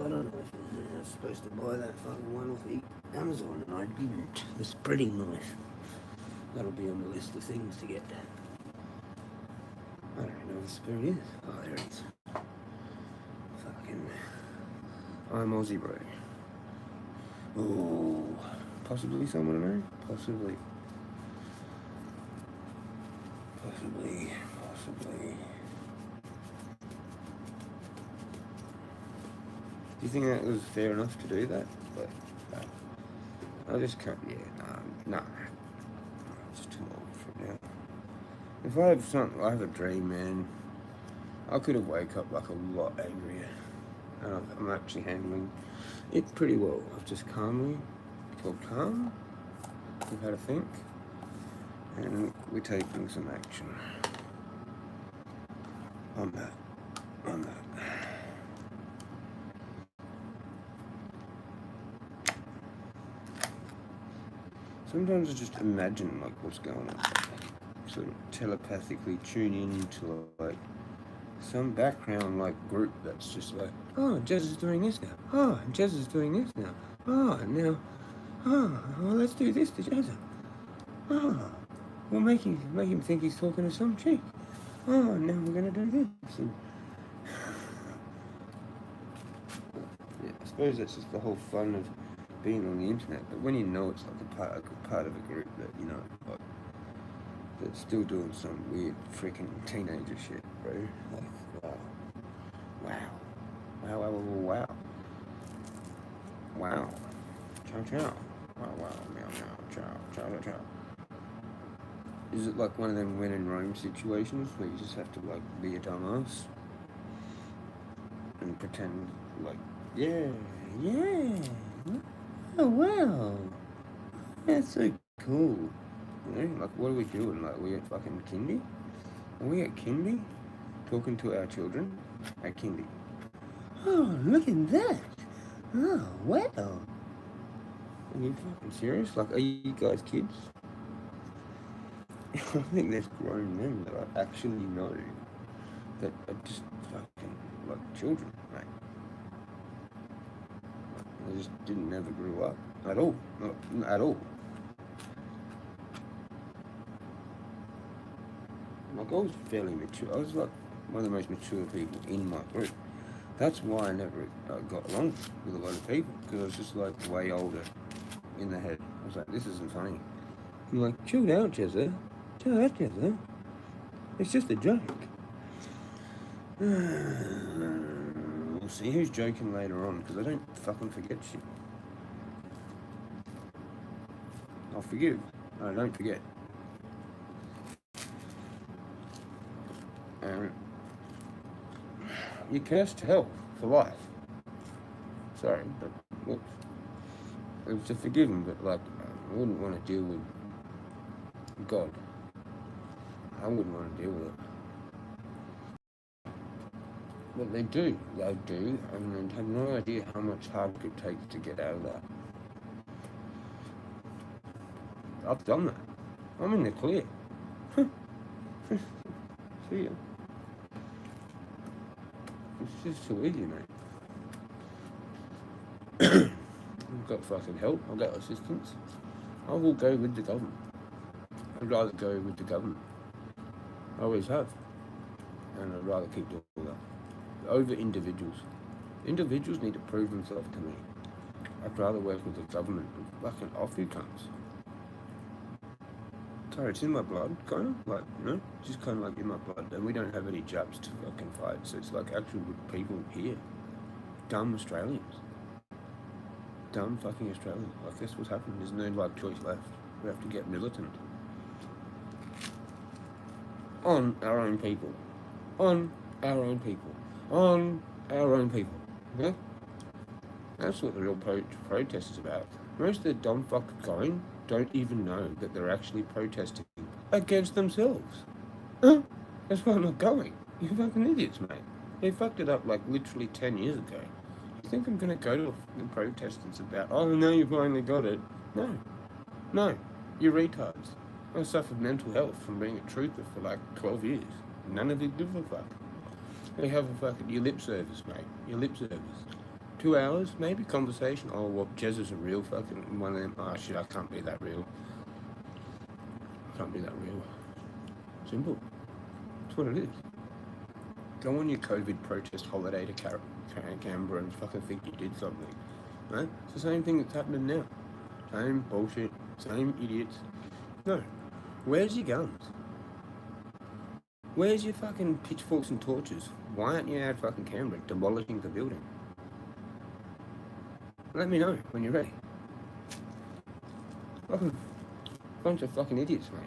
I was supposed to buy that fucking one off Amazon and I didn't. The spreading knife. That'll be on the list of things to get. I don't know where the spirit is. Oh, there it is. Fucking. I'm Aussie, bro. Ooh. Possibly someone I know? Possibly. Do you think that was fair enough to do that? But, I just can't, nah. It's too old for now. If I have a dream, man, I could have woke up like a lot angrier. And I'm actually handling it pretty well. I've just calm. We've had a think. And we're taking some action on that. Sometimes I just imagine like what's going on. Sort of telepathically tune in to like some background like group that's just like, oh, Jezza's doing this now. Oh, and Jezza's doing this now. Oh, and now, well, let's do this to Jezza. Oh, we'll make him think he's talking to some chick. Oh, now we're gonna do this. And yeah, I suppose that's just the whole fun of being on the internet. But when you know it's like a part of a group that, you know, like, that's still doing some weird freaking teenager shit, bro. Like, wow. Chow. Wow, meow, chow. Is it like one of them when in Rome situations where you just have to like be a dumbass and pretend like, yeah, oh wow, that's so cool. You know, like what are we doing? Like we at fucking kindy? Are we at kindy? Talking to our children at kindy. Oh, look at that. Oh, wow. Are you fucking serious? Like, are you guys kids? I think there's grown men that I actually know that are just fucking like children, mate. I just never grew up at all. Not at all. Like, I was fairly mature. I was like one of the most mature people in my group. That's why I never got along with a lot of people, because I was just like way older in the head. I was like, this isn't funny. I'm like, chill out, Jezza. Chill out, Jezza. It's just a joke. We'll see who's joking later on, because I don't fucking forget shit. I'll forgive. I don't forget. You're cursed to hell for life. Sorry, but whoops. It was to forgive him, but like, I wouldn't want to deal with God. I wouldn't want to deal with it. But they do, and they have no idea how much hardship it takes to get out of that. I've done that. I'm in the clear. See ya. It's just too easy, mate. I've got fucking help, I've got assistance. I will go with the government. I'd rather go with the government. I always have. And I'd rather keep doing that. Over individuals. Individuals need to prove themselves to me. I'd rather work with the government. Fucking off you cunts. Sorry, it's in my blood, kind of, like, you know, just kind of like in my blood, and we don't have any jabs to fucking fight, so it's like actual good people here. Dumb Australians. Dumb fucking Australians. Like, that's what's happening. There's no, like, choice left. We have to get militant. On our own people. On our own people. On our own people. Okay? That's what the real protest is about. Most of the dumb fuckers going don't even know that they're actually protesting against themselves. Huh? That's why I'm not going. You fucking idiots, mate. They fucked it up like literally 10 years ago. You think I'm gonna go to a protest that's about, oh no, you finally got it? No. No. You're retards. I suffered mental health from being a truther for like 12 years. None of it give a fuck. They have a fucking, your lip service, mate. Your lip service. 2 hours, maybe, conversation. Oh, well, Jezza's a real fucking one of them. Oh, shit, I can't be that real. I can't be that real. Simple. That's what it is. Go on your COVID protest holiday to Canberra and fucking think you did something. Right? It's the same thing that's happening now. Same bullshit. Same idiots. No. Where's your guns? Where's your fucking pitchforks and torches? Why aren't you out fucking Canberra demolishing the building? Let me know when you're ready. Fucking bunch of fucking idiots, mate.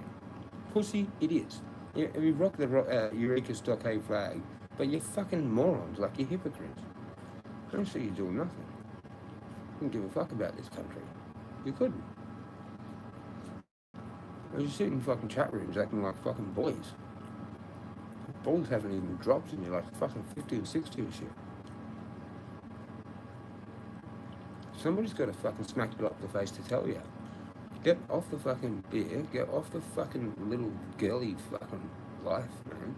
Pussy idiots. You rock the Eureka Stockade flag, but you're fucking morons, like you're hypocrites. I don't see you doing nothing. You don't give a fuck about this country. You couldn't. You sit in fucking chat rooms acting like fucking boys. Balls haven't even dropped and you're like fucking 50 and 60 and shit. Somebody's got to fucking smack you up the face to tell you. Get off the fucking beer. Get off the fucking little girly fucking life, man.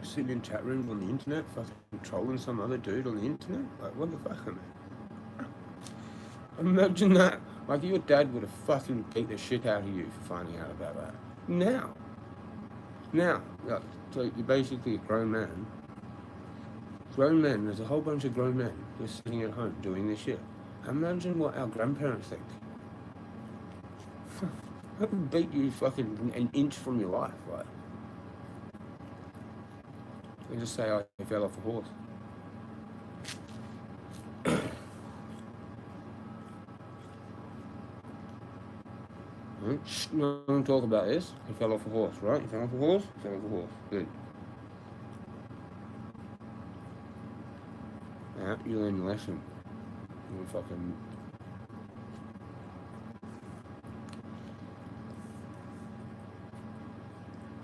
Sitting in chat rooms on the internet, fucking trolling some other dude on the internet. Like, what the fuck, man? Imagine that. Like, your dad would have fucking beat the shit out of you for finding out about that. Now, like, so you're basically a grown man. Grown men, there's a whole bunch of grown men just sitting at home doing this shit. Imagine what our grandparents think. I would beat you fucking an inch from your life, right? They just say, oh, you fell off a horse. Shh, no one talk about this. You fell off a horse, right? You fell off a horse? You fell off a horse. Good. You learn your lesson. You fucking...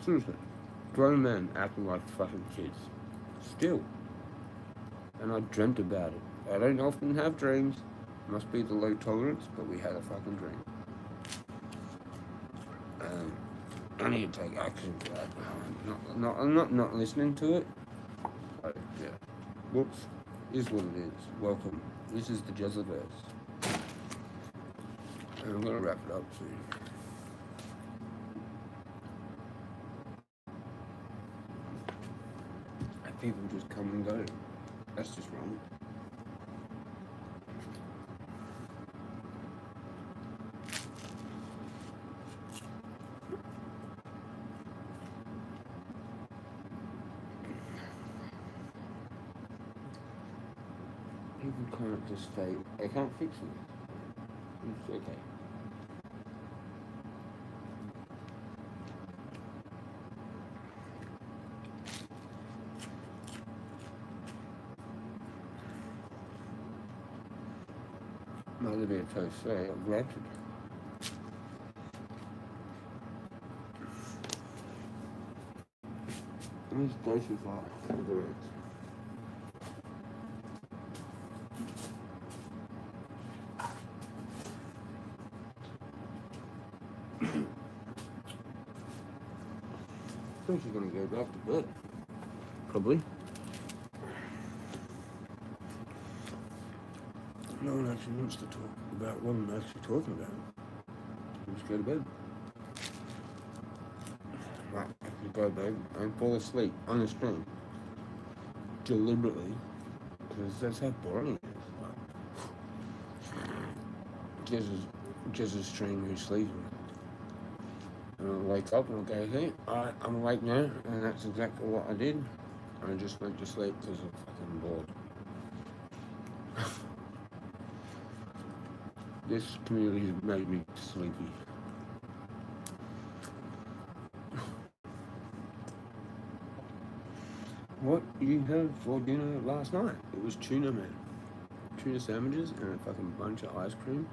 Seriously. Grown men acting like fucking kids. Still. And I dreamt about it. I don't often have dreams. Must be the low tolerance, but we had a fucking dream. I need to take action for that. I'm not listening to it. Yeah. Whoops. Is what it is. Welcome. This is the Jezza verse. And I'm gonna wrap it up soon. And people just come and go. That's just wrong. People can't just say, they can't fix it. It's okay. Might have been a toast today, I'm granted. These dishes are good. I think she's gonna go back to bed. Probably. No one actually wants to talk about what I'm actually talking about. Just go to bed. Right, I can go to bed and fall asleep on the stream. Deliberately. Because that's how boring it is. Just a stream who's sleeping. And I'll wake up and I'll go, hey, alright, I'm awake now, and that's exactly what I did. I just went to sleep because I'm fucking bored. This community has made me sleepy. What you had for dinner last night? It was tuna, man. Tuna sandwiches and a fucking bunch of ice cream.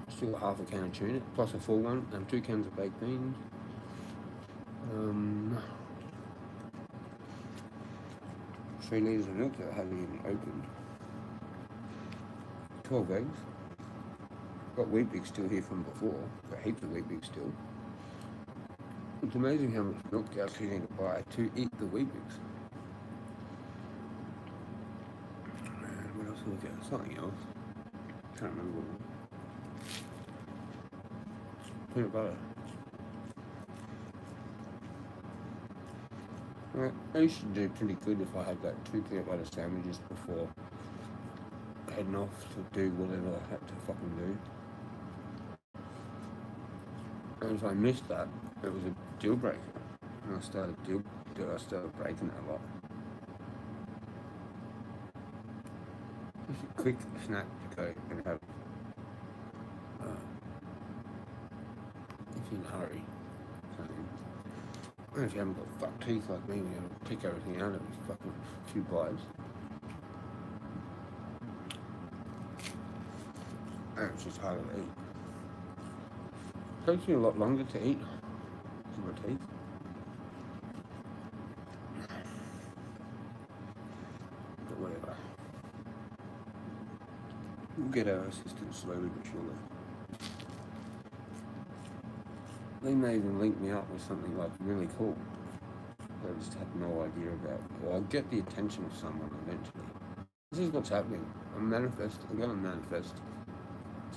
Still half a can of tuna, plus a full one, and 2 cans of baked beans. 3 litres of milk that I haven't even opened. 12 eggs. Got Weet-Bix still here from before. Got heaps of Weet-Bix still. It's amazing how much milk you actually need to buy to eat the Weet-Bix. And what else did we get? Something else. Can't remember what it was. Peanut butter. Well, I used to do pretty good if I had that 2 peanut butter sandwiches before heading off to do whatever I had to fucking do. And if I missed that, it was a deal breaker. And I started breaking it a lot. Just a quick snack to go and have if you're in a hurry. And if you haven't got fucked teeth like me, you have to pick everything out of a fucking few bites. And it's just harder to eat. It takes me a lot longer to eat with my teeth. But whatever. We'll get our assistance slowly but surely. They may even link me up with something like really cool that I just had no idea about. Or I'll get the attention of someone eventually. This is what's happening. I'm gonna manifest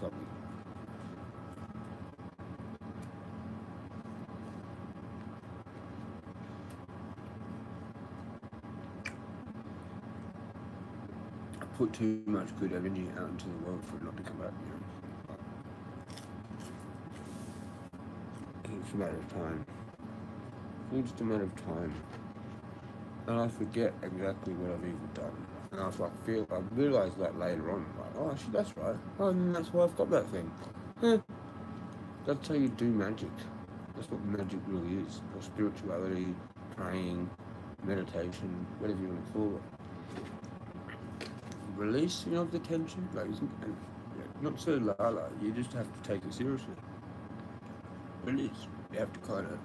something. I put too much good energy out into the world for it not to come back, you know. It's a matter of time. It's just a matter of time. And I forget exactly what I've even done. And I realised that later on. Like, oh, actually, that's right. Oh, and that's why I've got that thing. That's how you do magic. That's what magic really is. Or spirituality, praying, meditation, whatever you want to call it. Releasing of the tension, and not so la-la. You just have to take it seriously. It is. You have to kind of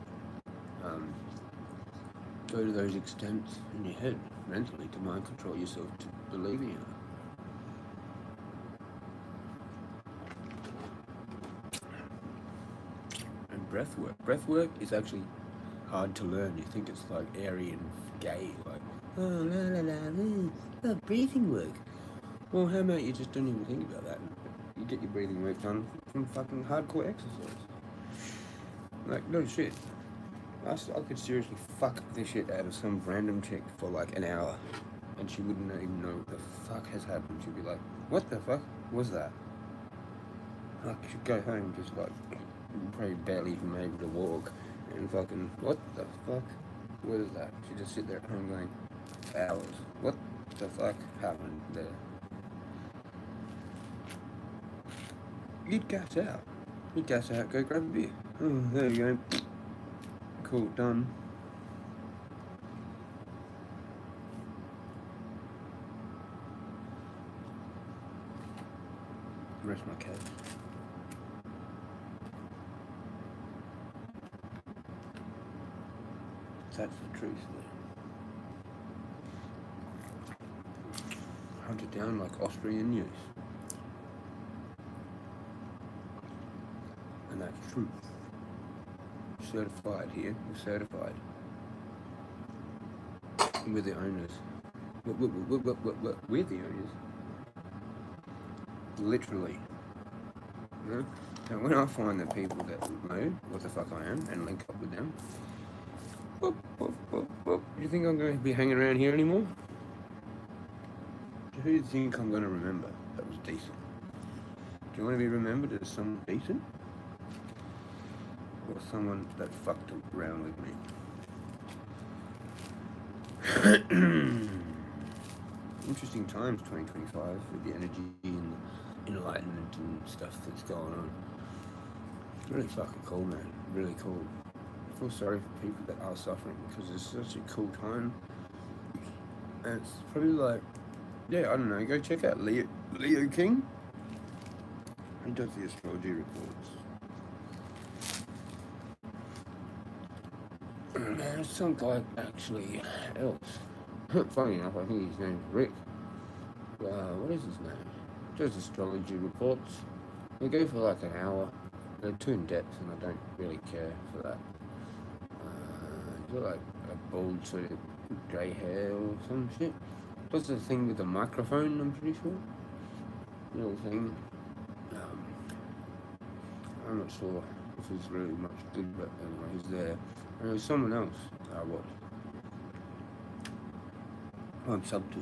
go to those extents in your head mentally to mind control yourself to believing in it. And breath work. Breath work is actually hard to learn. You think it's like airy and gay, like, oh, la la la, breathing work. Well, how about you just don't even think about that? You get your breathing work done from fucking hardcore exercise. Like, no shit. I could seriously fuck the shit out of some random chick for like an hour, and she wouldn't even know what the fuck has happened. She'd be like, what the fuck was that? Like, she'd go home just like, probably barely even able to walk, and fucking, what the fuck was that? She'd just sit there at home going, hours. What the fuck happened there? You'd gas out. You'd gas out, go grab a beer. Oh, there you go. Cool, done. Rest my case. That's the truth there. Hunted down like Austrian news. And that's truth. Certified here. We're certified. We're the owners. We're the owners. Literally. You know? And when I find the people that know what the fuck I am and link up with them, boop, boop, boop, boop. Do you think I'm going to be hanging around here anymore? Who do you think I'm going to remember that was decent? Do you want to be remembered as someone decent? Or someone that fucked around with me? Interesting times, 2025, with the energy and the enlightenment and stuff that's going on. Really fucking cool, man. Really cool. I feel sorry for people that are suffering because it's such a cool time. And it's probably like, yeah, I don't know, go check out Leo King. He does the astrology reports. There's some guy actually else. Funny enough, I think his name's Rick. What is his name? Does astrology reports. They go for like an hour. They're too in depth, and I don't really care for that. He's got like a bald sort of grey hair or some shit. Does the thing with the microphone, I'm pretty sure. Little thing. I'm not sure if he's really much good, but anyway, he's there. And there's someone else I watch. I'm sub to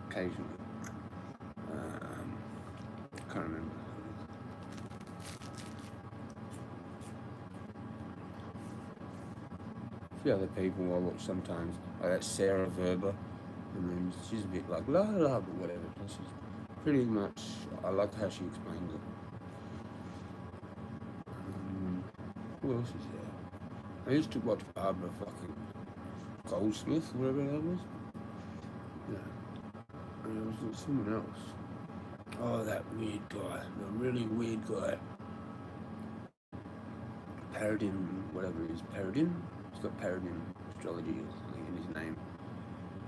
occasionally. Can't remember. A few other people I watch sometimes, like that Sarah Verber, and then she's a bit like la la la, but whatever. She's pretty much, I like how she explains it. Who else is there? I used to watch Barbara fucking Goldsmith, whatever that was. Yeah. And there was someone else. Oh, that weird guy. The really weird guy. Paradin, whatever it is. Paradin? He's got Paradin astrology or something in his name.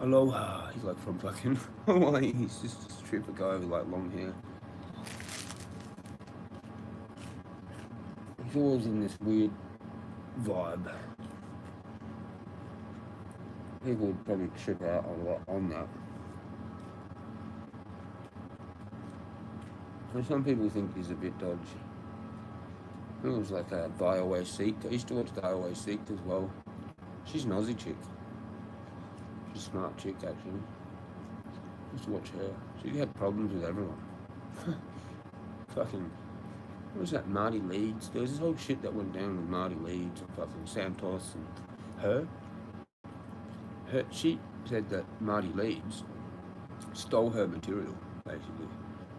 Aloha. He's like from fucking Hawaii. He's just a stripper guy with like long hair. He's always in this weird vibe. People would probably trip out a lot on that. And some people think he's a bit dodgy. It was like a Viaway Seek. I used to watch the Viaway Seek as well. She's an Aussie chick. She's a smart chick, actually. I used to watch her. She had problems with everyone. Fucking, what was that, Marty Leeds? There was this whole shit that went down with Marty Leeds and fucking Santos and her. She said that Marty Leeds stole her material, basically.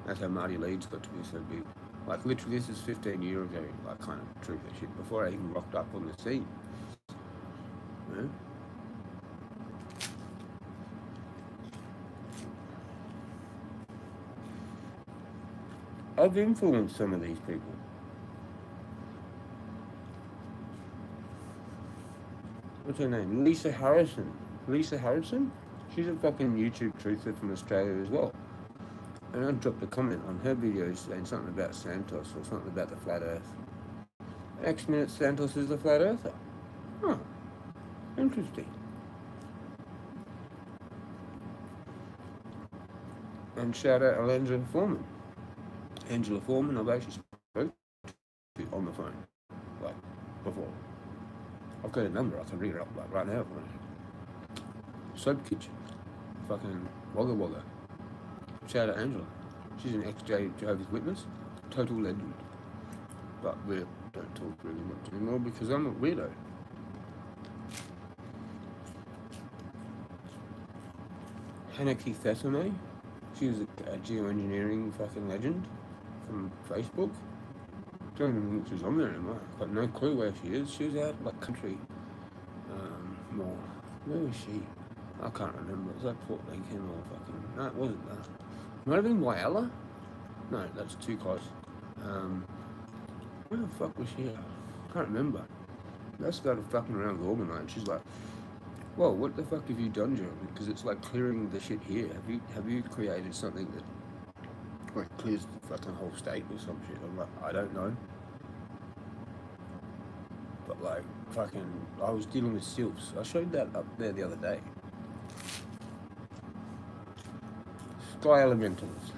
That's how Marty Leeds got to be so big. Like, literally, this is 15 years ago, like, kind of truth that shit, before I even rocked up on the scene. You know? I've influenced some of these people. What's her name? Lisa Harrison. Lisa Harrison? She's a fucking YouTube truther from Australia as well. And I dropped a comment on her video saying something about Santos or something about the flat earth. Next minute, Santos is the flat earther. Huh. interesting. And shout out Angela Foreman. Angela Foreman, I've actually spoken to on the phone, like, before. I've got a number, I can read it up, like, right now. Soap Kitchen. Fucking Wagga Wagga. Shout out Angela. She's an ex-Jehovah's Witness. Total legend. But we don't talk really much anymore because I'm a weirdo. Hannah Keith Thesame. She was a geoengineering fucking legend from Facebook. Don't even think she's on there anymore. I've got no clue where she is. She was out like country. More. Where was she? I can't remember. It was like Port Lincoln or fucking. No, it wasn't that. Might have been Whyalla? No, that's too close. Where the fuck was she at? I can't remember. I started fucking around with Orgonite. She's like, whoa, what the fuck have you done, Jeremy? Because it's like clearing the shit here. Have you created something that like clears the fucking whole state or some shit? I'm like, I don't know. But like, fucking, I was dealing with sylphs. I showed that up there the other day. Sky Elementals.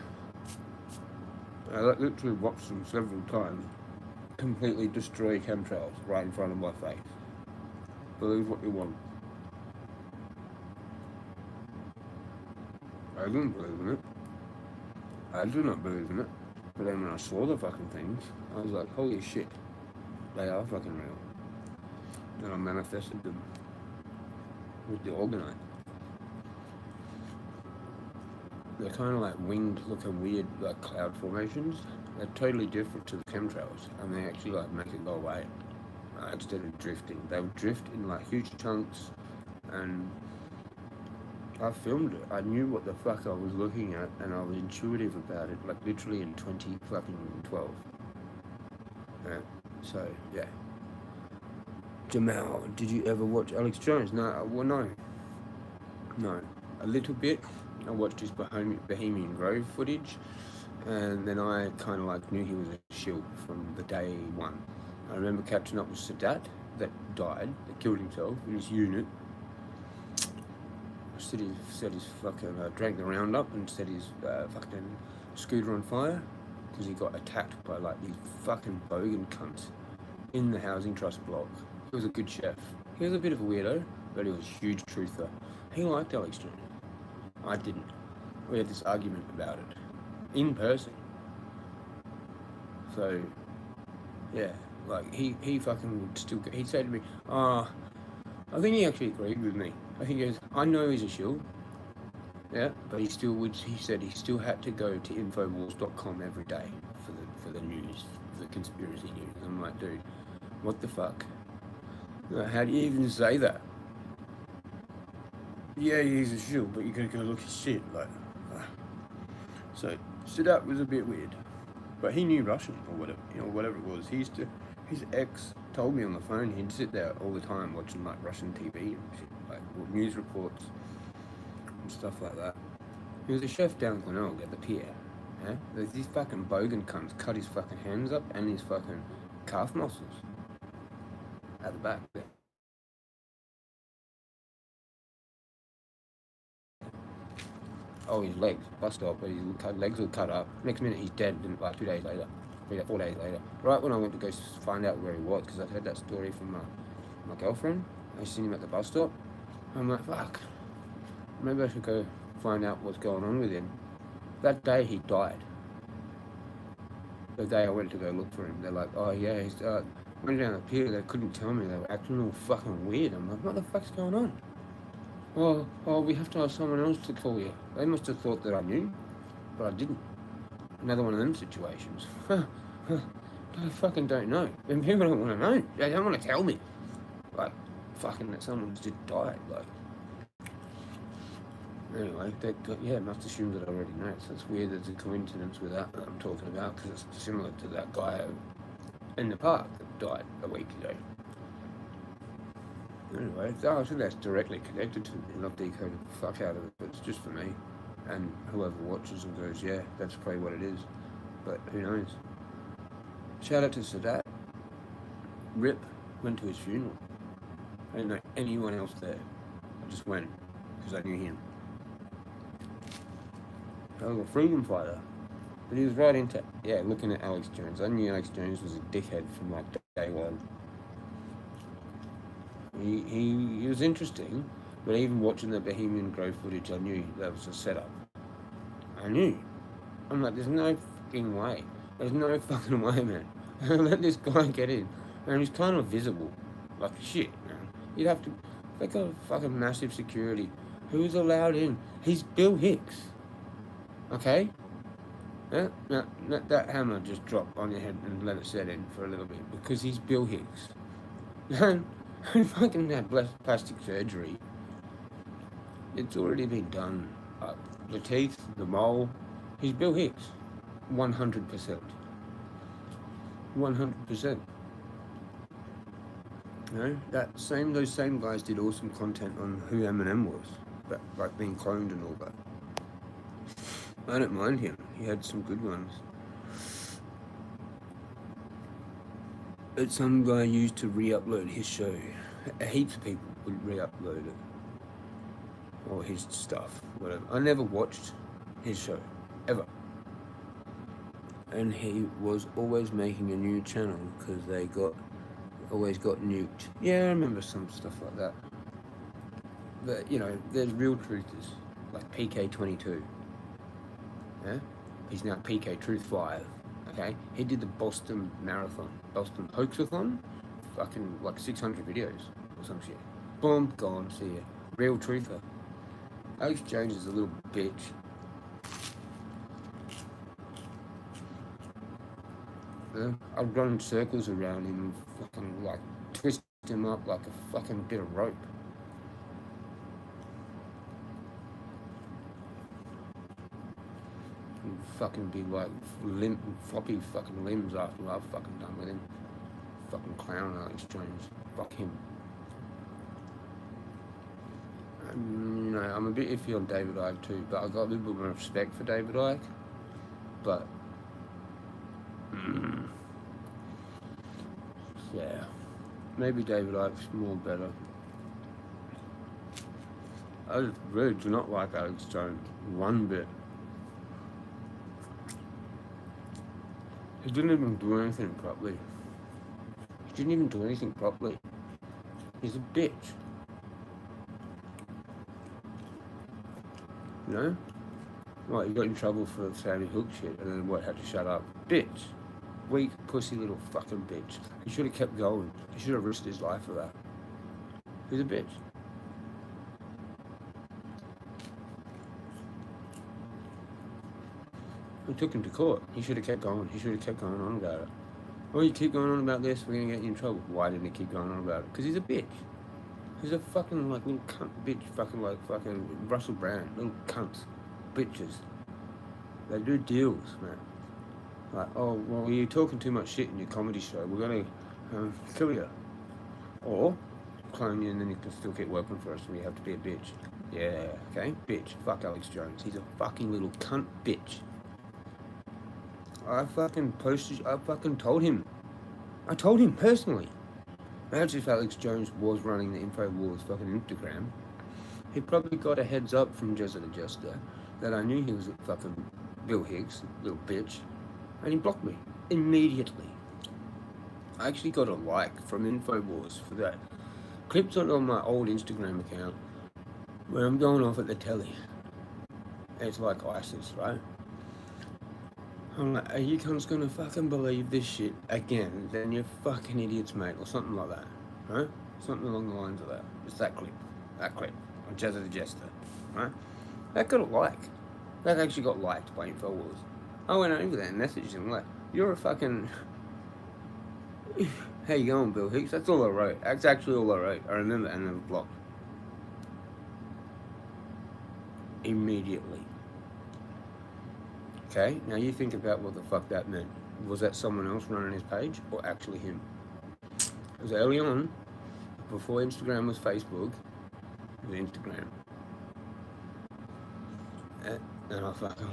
I literally watched them several times completely destroy chemtrails right in front of my face. Believe what you want. I didn't believe in it. I do not believe in it. But then when I saw the fucking things, I was like, holy shit, they are fucking real. And I manifested them with the Orgonite. They're kind of like winged, looking weird, like cloud formations. They're totally different to the chemtrails, and they actually like make it go away instead of drifting. They would drift in like huge chunks, and I filmed it. I knew what the fuck I was looking at, and I was intuitive about it, like literally in 2012. Yeah. So yeah. Jamal, did you ever watch Alex Jones? No. Well, no. No. A little bit. I watched his Bohemian Grove footage, and then I kind of like knew he was a shill from the day one. I remember catching up with Sadat, that died, that killed himself in his unit. Set his fucking, drank the Roundup and set his fucking scooter on fire because he got attacked by like these fucking bogan cunts in the housing trust block. He was a good chef. He was a bit of a weirdo, but he was a huge truther. He liked Alex Jones. I didn't. We had this argument about it in person. So yeah, like he fucking would still. He'd say to me, I think he actually agreed with me. I think he goes, I know he's a shill. Yeah, but he still would. He said he still had to go to Infowars.com every day for the news, for the conspiracy news. I'm like, dude, what the fuck? How do you even say that? Yeah, he's a shill, but you gotta go look at shit, like. So, Sadat was a bit weird, but he knew Russian or whatever, whatever it was. His ex told me on the phone he'd sit there all the time watching like Russian TV and shit, like news reports and stuff like that. He was a chef down Glenelg at the pier. Yeah, there's these fucking bogan cunts cut his fucking hands up and his fucking calf muscles at the back there. Oh, his legs, bus stop, but his legs all cut up. Next minute he's dead, like 2 days later, 4 days later. Right when I went to go find out where he was, because I'd heard that story from my girlfriend. I seen him at the bus stop. I'm like, fuck, maybe I should go find out what's going on with him. That day he died. The day I went to go look for him, they're like, oh yeah, he's went down the pier, they couldn't tell me, they were acting all fucking weird. I'm like, what the fuck's going on? Oh, we have to ask someone else to call you. They must have thought that I knew, but I didn't. Another one of them situations. I fucking don't know. And people don't want to know. They don't want to tell me. Like, fucking that someone just died. Like, anyway, it must assume that I already know. So it's weird there's a coincidence with that I'm talking about, because it's similar to that guy in the park that died a week ago. Anyway, I think that's directly connected to me, not decoded the fuck out of it, but it's just for me. And whoever watches and goes, yeah, that's probably what it is. But who knows? Shout out to Sadat. Rip went to his funeral. I didn't know anyone else there. I just went because I knew him. I was a freedom fighter. But he was right into, looking at Alex Jones. I knew Alex Jones was a dickhead from like day one. He was interesting, but even watching the Bohemian Grove footage, I knew that was a setup. I knew. I'm like, there's no fucking way. There's no fucking way, man. Let this guy get in. And he's kind of visible. Like shit, man. You'd have to, they got fucking massive security. Who's allowed in? He's Bill Hicks. Okay? Yeah? Now, that hammer just dropped on your head and let it set in for a little bit because he's Bill Hicks. And he fucking had plastic surgery. It's already been done. The teeth, the mole. He's Bill Hicks. 100%. 100%. You know, those same guys did awesome content on who Eminem was, like being cloned and all that. I don't mind him. He had some good ones. But some guy used to re-upload his show. Heaps of people would re-upload it. Or his stuff, whatever. I never watched his show, ever. And he was always making a new channel because they always got nuked. Yeah, I remember some stuff like that. But, you know, there's real truthers, like PK22. Yeah? He's now PK Truth 5. Okay? He did the Boston Marathon, Boston Hoaxathon, fucking like 600 videos or some shit. Boom, gone, see ya. Real truther. Alex Jones is a little bitch. Yeah? I'd run circles around him and fucking like twist him up like a fucking bit of rope. And fucking be like floppy fucking limbs after I've fucking done with him. Fucking clown Alex Jones. Fuck him. You know, I'm a bit iffy on David Icke too, but I got a little bit more respect for David Icke. But yeah, maybe David Icke's more better. I just really do not like Alex Jones one bit. He didn't even do anything properly. He's a bitch. You know? What, he got in trouble for Sandy Hook shit and then what, had to shut up? Bitch. Weak, pussy little fucking bitch. He should have kept going. He should have risked his life for that. He's a bitch. He took him to court. He should have kept going. He should have kept going on about it. Oh, you keep going on about this, we're going to get you in trouble. Why didn't he keep going on about it? Because he's a bitch. He's a fucking, like, little cunt bitch, fucking, like, fucking Russell Brand. Little cunts. Bitches. They do deals, man. Like, oh, well, you're talking too much shit in your comedy show. We're going to kill you. Or clone you and then you can still keep working for us and you have to be a bitch. Yeah, okay? Bitch. Fuck Alex Jones. He's a fucking little cunt bitch. I fucking told him. I told him personally. Imagine if Alex Jones was running the InfoWars fucking Instagram. He probably got a heads up from Jezza that I knew he was a fucking Bill Hicks, little bitch. And he blocked me. Immediately. I actually got a like from InfoWars for that. Clips on my old Instagram account where I'm going off at the telly. It's like ISIS, right? I'm like, are you cunts gonna fucking believe this shit again? Then you're fucking idiots, mate, or something like that, right? Something along the lines of that. It's that clip on Jezza the Jester, right? That got a like. That actually got liked by InfoWars. I went over there and messaged him like, you're a fucking... How you going, Bill Hicks? That's all I wrote. That's actually all I wrote. I remember, and then blocked. Immediately. Okay, now you think about what the fuck that meant. Was that someone else running his page or actually him? It was early on, before Instagram was Facebook, it was Instagram. And I fucking,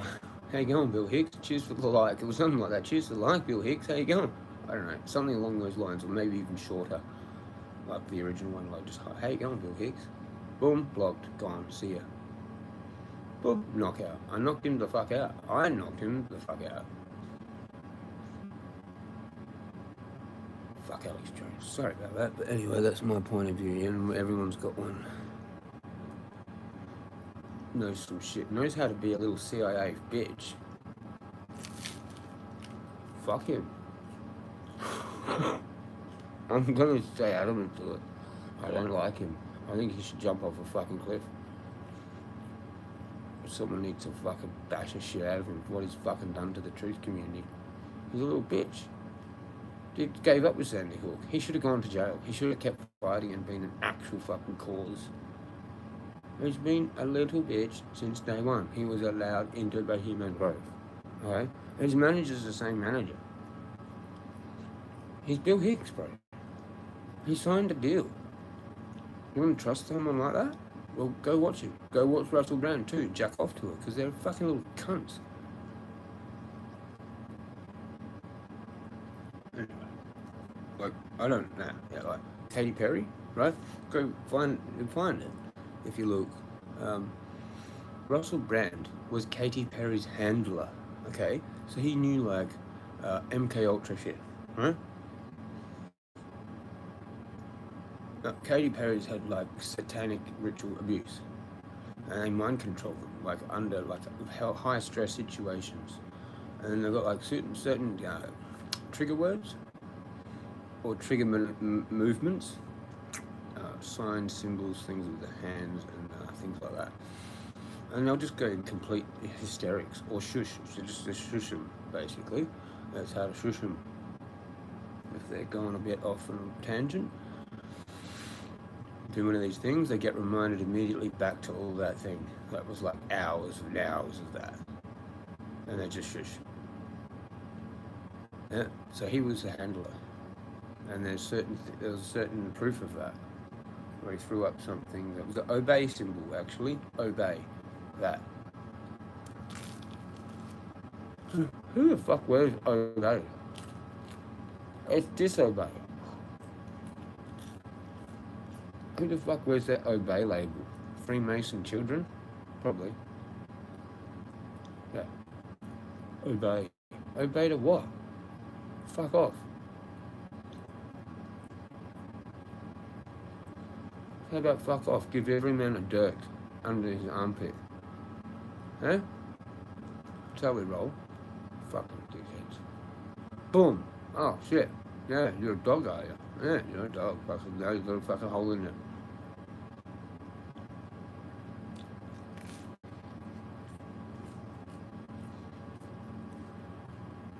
how you going, Bill Hicks? Cheers for the like. It was something like that. Cheers for the like, Bill Hicks. How you going? I don't know, something along those lines, or maybe even shorter. like the original one, like just, hey, go on, Bill Hicks. Boom, blocked, gone, see ya. Boom, knockout. I knocked him the fuck out. I knocked him the fuck out. Fuck Alex Jones. Sorry about that, but anyway, that's my point of view, and everyone's got one. Knows some shit. Knows how to be a little CIA bitch. Fuck him. I'm gonna stay adamant to it. I don't like him. I think he should jump off a fucking cliff. Someone needs to fucking bash the shit out of him for what he's fucking done to the truth community. He's a little bitch. Dude gave up with Sandy Hook. He should have gone to jail. He should have kept fighting and been an actual fucking cause. He's been a little bitch since day one. He was allowed into Bohemian Grove. Alright? His manager's the same manager. He's Bill Hicks, bro. He signed a deal. You want to trust someone like that? Well, go watch him. Go watch Russell Brand too. Jack off to it, because they're fucking little cunts. Anyway, like, I don't know. Yeah, like Katy Perry, right? Go find it. If you look, Russell Brand was Katy Perry's handler. Okay, so he knew like MK Ultra shit, right? Katy Perry's had like satanic ritual abuse, and they mind control them like under like high stress situations, and then they've got like certain trigger words or trigger movements, signs, symbols, things with the hands and things like that, and they'll just go in complete hysterics or shush, so just to shush them basically. That's how to shush them if they're going a bit off on a tangent. Do one of these things, they get reminded immediately back to all that thing. That was like hours and hours of that. And they just shush. Yeah, so he was a handler. And there was certain proof of that. Where he threw up something that was the obey symbol, actually. Obey. That. Who the fuck wears obey? It's disobey. Who the fuck wears that obey label? Freemason children? Probably. Yeah. Obey. Obey to what? Fuck off. How about fuck off? Give every man a dirt under his armpit. Huh? That's how we roll. Fucking dickheads. Boom. Oh shit. Yeah, you're a dog, are you? Yeah, you're a dog. Fucking now you've got a fucking hole in it.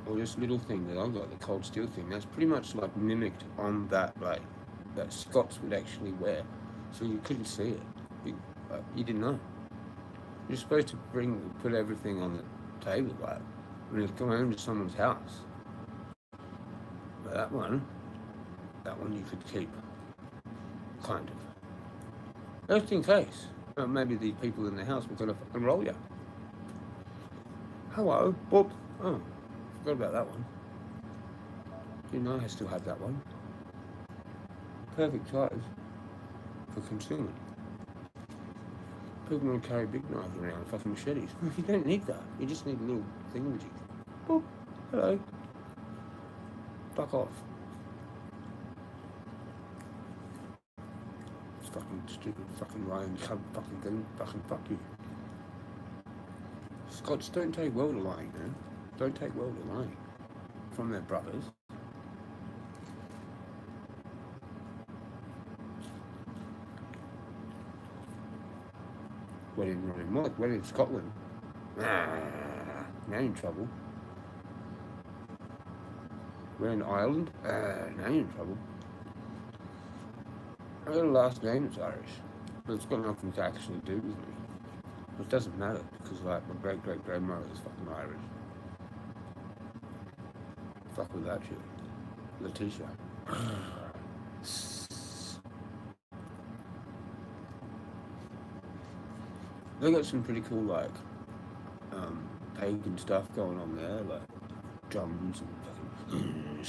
Or this little thing that I've got, the cold steel thing, that's pretty much like mimicked on that, like, that Scots would actually wear. So you couldn't see it. You didn't know. You're supposed to put everything on the table, like, when you come home to someone's house. But that one you could keep. Kind of. Just in case. Maybe the people in the house were going to fucking roll you. Hello, boop. Oh. Forgot about that one. Didn't know I still had that one. Perfect size for concealment. People want to carry big knives around, fucking machetes. You don't need that. You just need a little thingamajig. Boop. Hello. Fuck off. It's fucking stupid fucking lying cunt fucking thing. Fucking fuck you. Scots don't take well to lying, man. Don't take well to lying from their brothers. We're in Scotland. Now you're in trouble. We're in Ireland. Now you're in trouble. I got a last name that's Irish, but it's got nothing to actually do with me. It doesn't matter because like my great-great-grandmother is fucking Irish. Fuck with that shit. Letitia. They got some pretty cool like pagan stuff going on there, like drums and fucking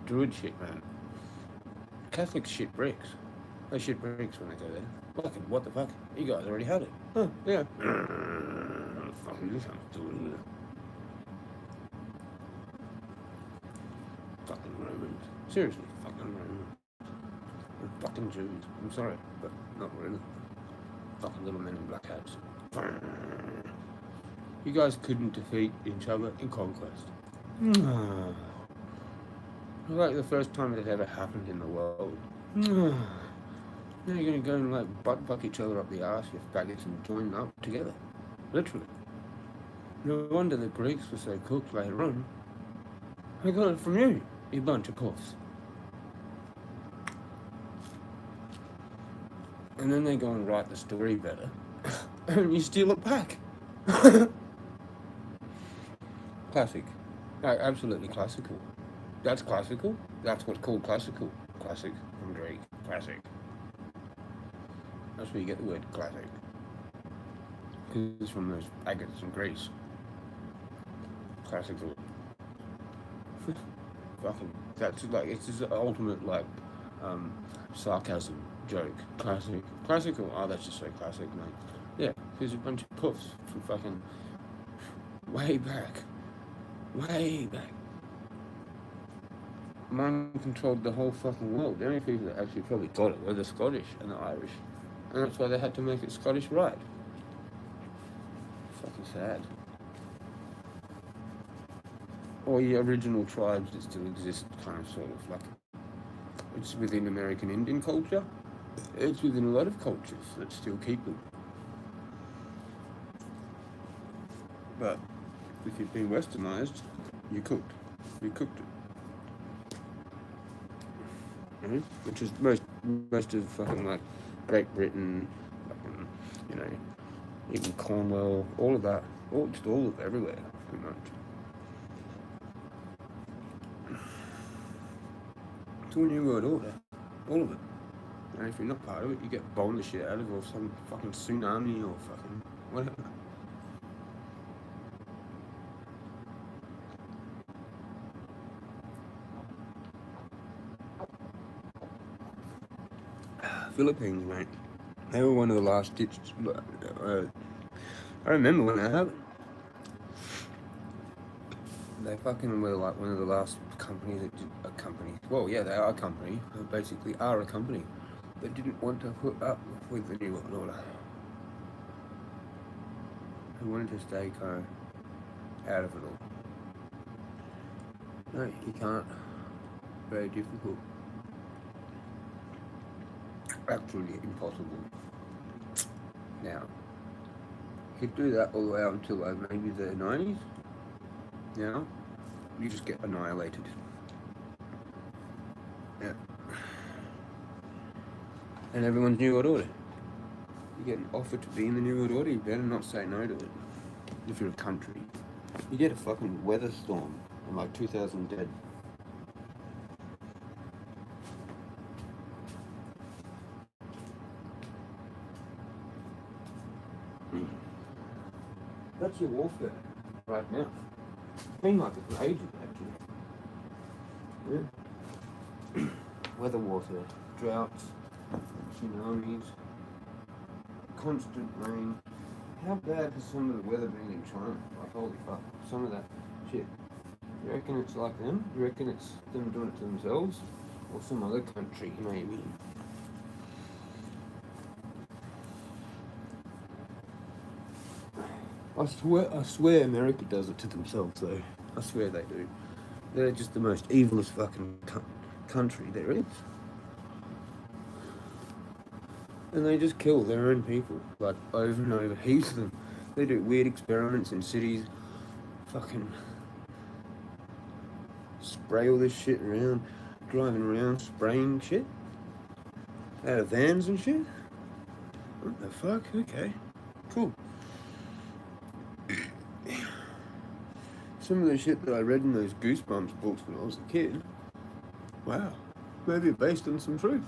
Druid shit, man. Catholics shit bricks. They shit bricks when they go there. Fucking, what the fuck? You guys already had it. Huh, yeah. Fucking this sounds doing it. Fucking Romans. Seriously, fucking Romans. And fucking Jews. I'm sorry, but not really. Fucking little men in black hats. You guys couldn't defeat each other in conquest. Like the first time it had ever happened in the world. Now you're gonna go and like butt fuck each other up the arse, you faggots, and join up together. Literally. No wonder the Greeks were so cooked later on. I got it from you, you bunch of puffs. And then they go and write the story better, and you steal it back. Classic. Like, absolutely classical. That's classical. That's what's called classical. Classic from Greek. Classic. That's where you get the word classic. Because it's from those agates in Greece. Classical. Fucking. That's like, it's just the ultimate, like, sarcasm joke. Classic. Classical. Oh, that's just so classic, mate. Yeah, there's a bunch of puffs from fucking way back. Way back. Mind controlled the whole fucking world. The only people that actually probably got it were the Scottish and the Irish. And that's why they had to make it Scottish right. Fucking sad. Or the original tribes that still exist, kind of, sort of, like, it's within American Indian culture. It's within a lot of cultures that still keep them. But if you've been westernized, you cooked. You cooked it. Mm-hmm. Which is most of fucking like Great Britain, fucking, you know, even Cornwall, all of that, just all of everywhere, pretty much. It's all New World Order, all of it. And if you're not part of it, you get blown the shit out of, or some fucking tsunami, or fucking whatever. Philippines, mate. They were one of the last ditch. I remember when that happened. They fucking were like one of the last companies that did a company. Well, yeah, they are a company. They basically are a company that didn't want to put up with the New World Order. They wanted to stay kind of out of it all. No, you can't. Very difficult. Actually impossible. Now, you could do that all the way up until maybe the 90s. Now, you just get annihilated. Yeah. And everyone's New World Order. You get an offer to be in the New World Order, you better not say no to it. If you're a country. You get a fucking weather storm and like 2,000 dead. That's your warfare right now. It's been like it for ages, actually. Yeah. Weather warfare, droughts, tsunamis, constant rain. How bad has some of the weather been in China? Like, holy fuck, some of that shit. You reckon it's like them? You reckon it's them doing it to themselves? Or some other country, maybe? I swear America does it to themselves, though. I swear they do. They're just the most evilest fucking country there is. And they just kill their own people, like, over and over, heaps of them. They do weird experiments in cities, fucking spray all this shit around, driving around, spraying shit out of vans and shit. What the fuck? Okay, cool. Some of the shit that I read in those Goosebumps books when I was a kid, wow, maybe based on some truth.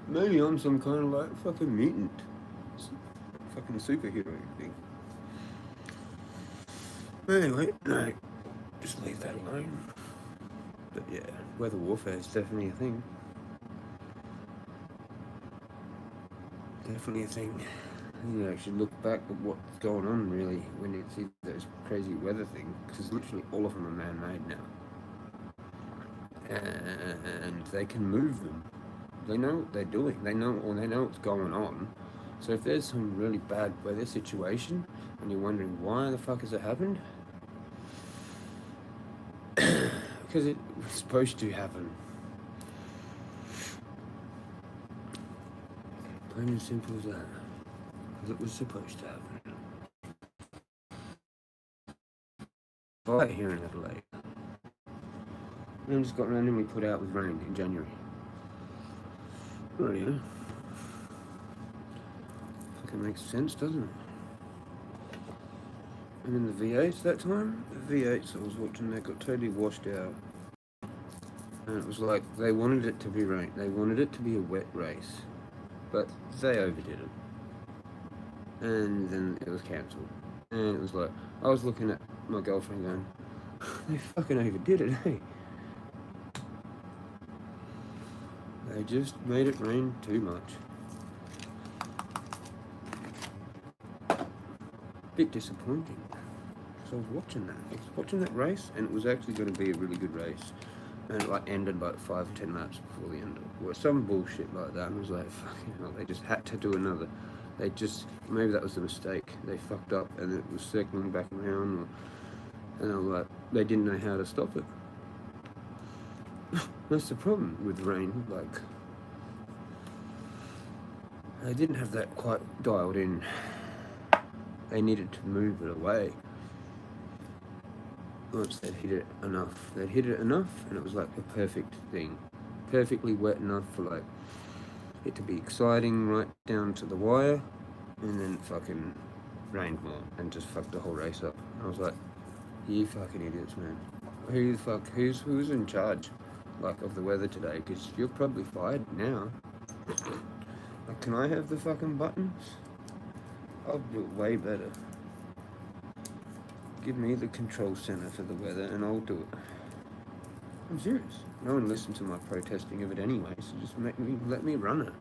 Maybe I'm some kind of like fucking mutant, fucking superhero thing. Anyway, no, just leave that alone. But yeah, weather warfare is definitely a thing. Definitely a thing. You actually look back at what's going on really when you see those crazy weather things, because literally all of them are man-made now. And they can move them. They know what they're doing. They know what's going on. So if there's some really bad weather situation and you're wondering why the fuck has it happened, because it was supposed to happen. Plain and simple as that. Because it was supposed to happen. Fire here in Adelaide. And just got randomly put out with rain in January. Oh yeah. Fucking makes sense, doesn't it? And in the V8s that time, the V8s I was watching, they got totally washed out. And it was like, they wanted it to be rain. They wanted it to be a wet race. But they overdid it. And then it was cancelled. And it was like, I was looking at my girlfriend going, they fucking overdid it, hey? They just made it rain too much. Bit disappointing. So I was watching that race, and it was actually going to be a really good race. And it like ended like 5 or 10 laps before the end. Or some bullshit like that. And I was like, fucking hell, they just had to do another. Maybe that was the mistake. They fucked up and it was circling back around. And I was like, they didn't know how to stop it. That's the problem with rain. Like, they didn't have that quite dialed in. They needed to move it away. Once they'd hit it enough. They'd hit it enough and it was like a perfect thing. Perfectly wet enough for like it to be exciting right down to the wire, and then fucking rained more and just fucked the whole race up. I was like, you fucking idiots, man. Who's in charge, like, of the weather today? Because you're probably fired now. Like, can I have the fucking buttons? I'll do it way better. Give me the control center for the weather and I'll do it. I'm serious. No one listened to my protesting of it anyway, so just let me run it.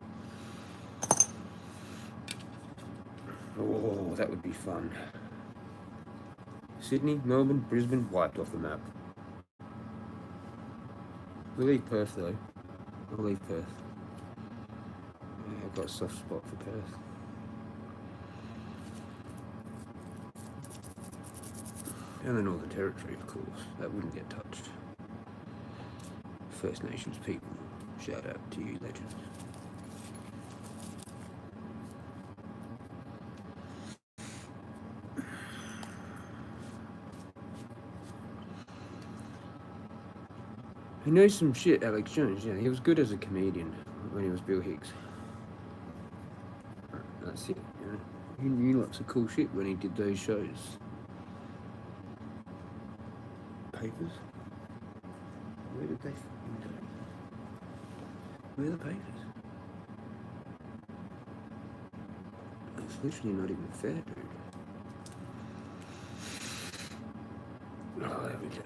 Oh, that would be fun. Sydney, Melbourne, Brisbane wiped off the map. We'll leave Perth though. I'll leave Perth. Yeah, I've got a soft spot for Perth. And the Northern Territory, of course. That wouldn't get touched. First Nations people, shout out to you legends. He knows some shit, Alex Jones. Yeah, he was good as a comedian when he was Bill Hicks. That's it, you know. He knew lots of cool shit when he did those shows. Papers? Where did they fucking go? Where are the papers? It's literally not even fair, dude. Oh, there we go.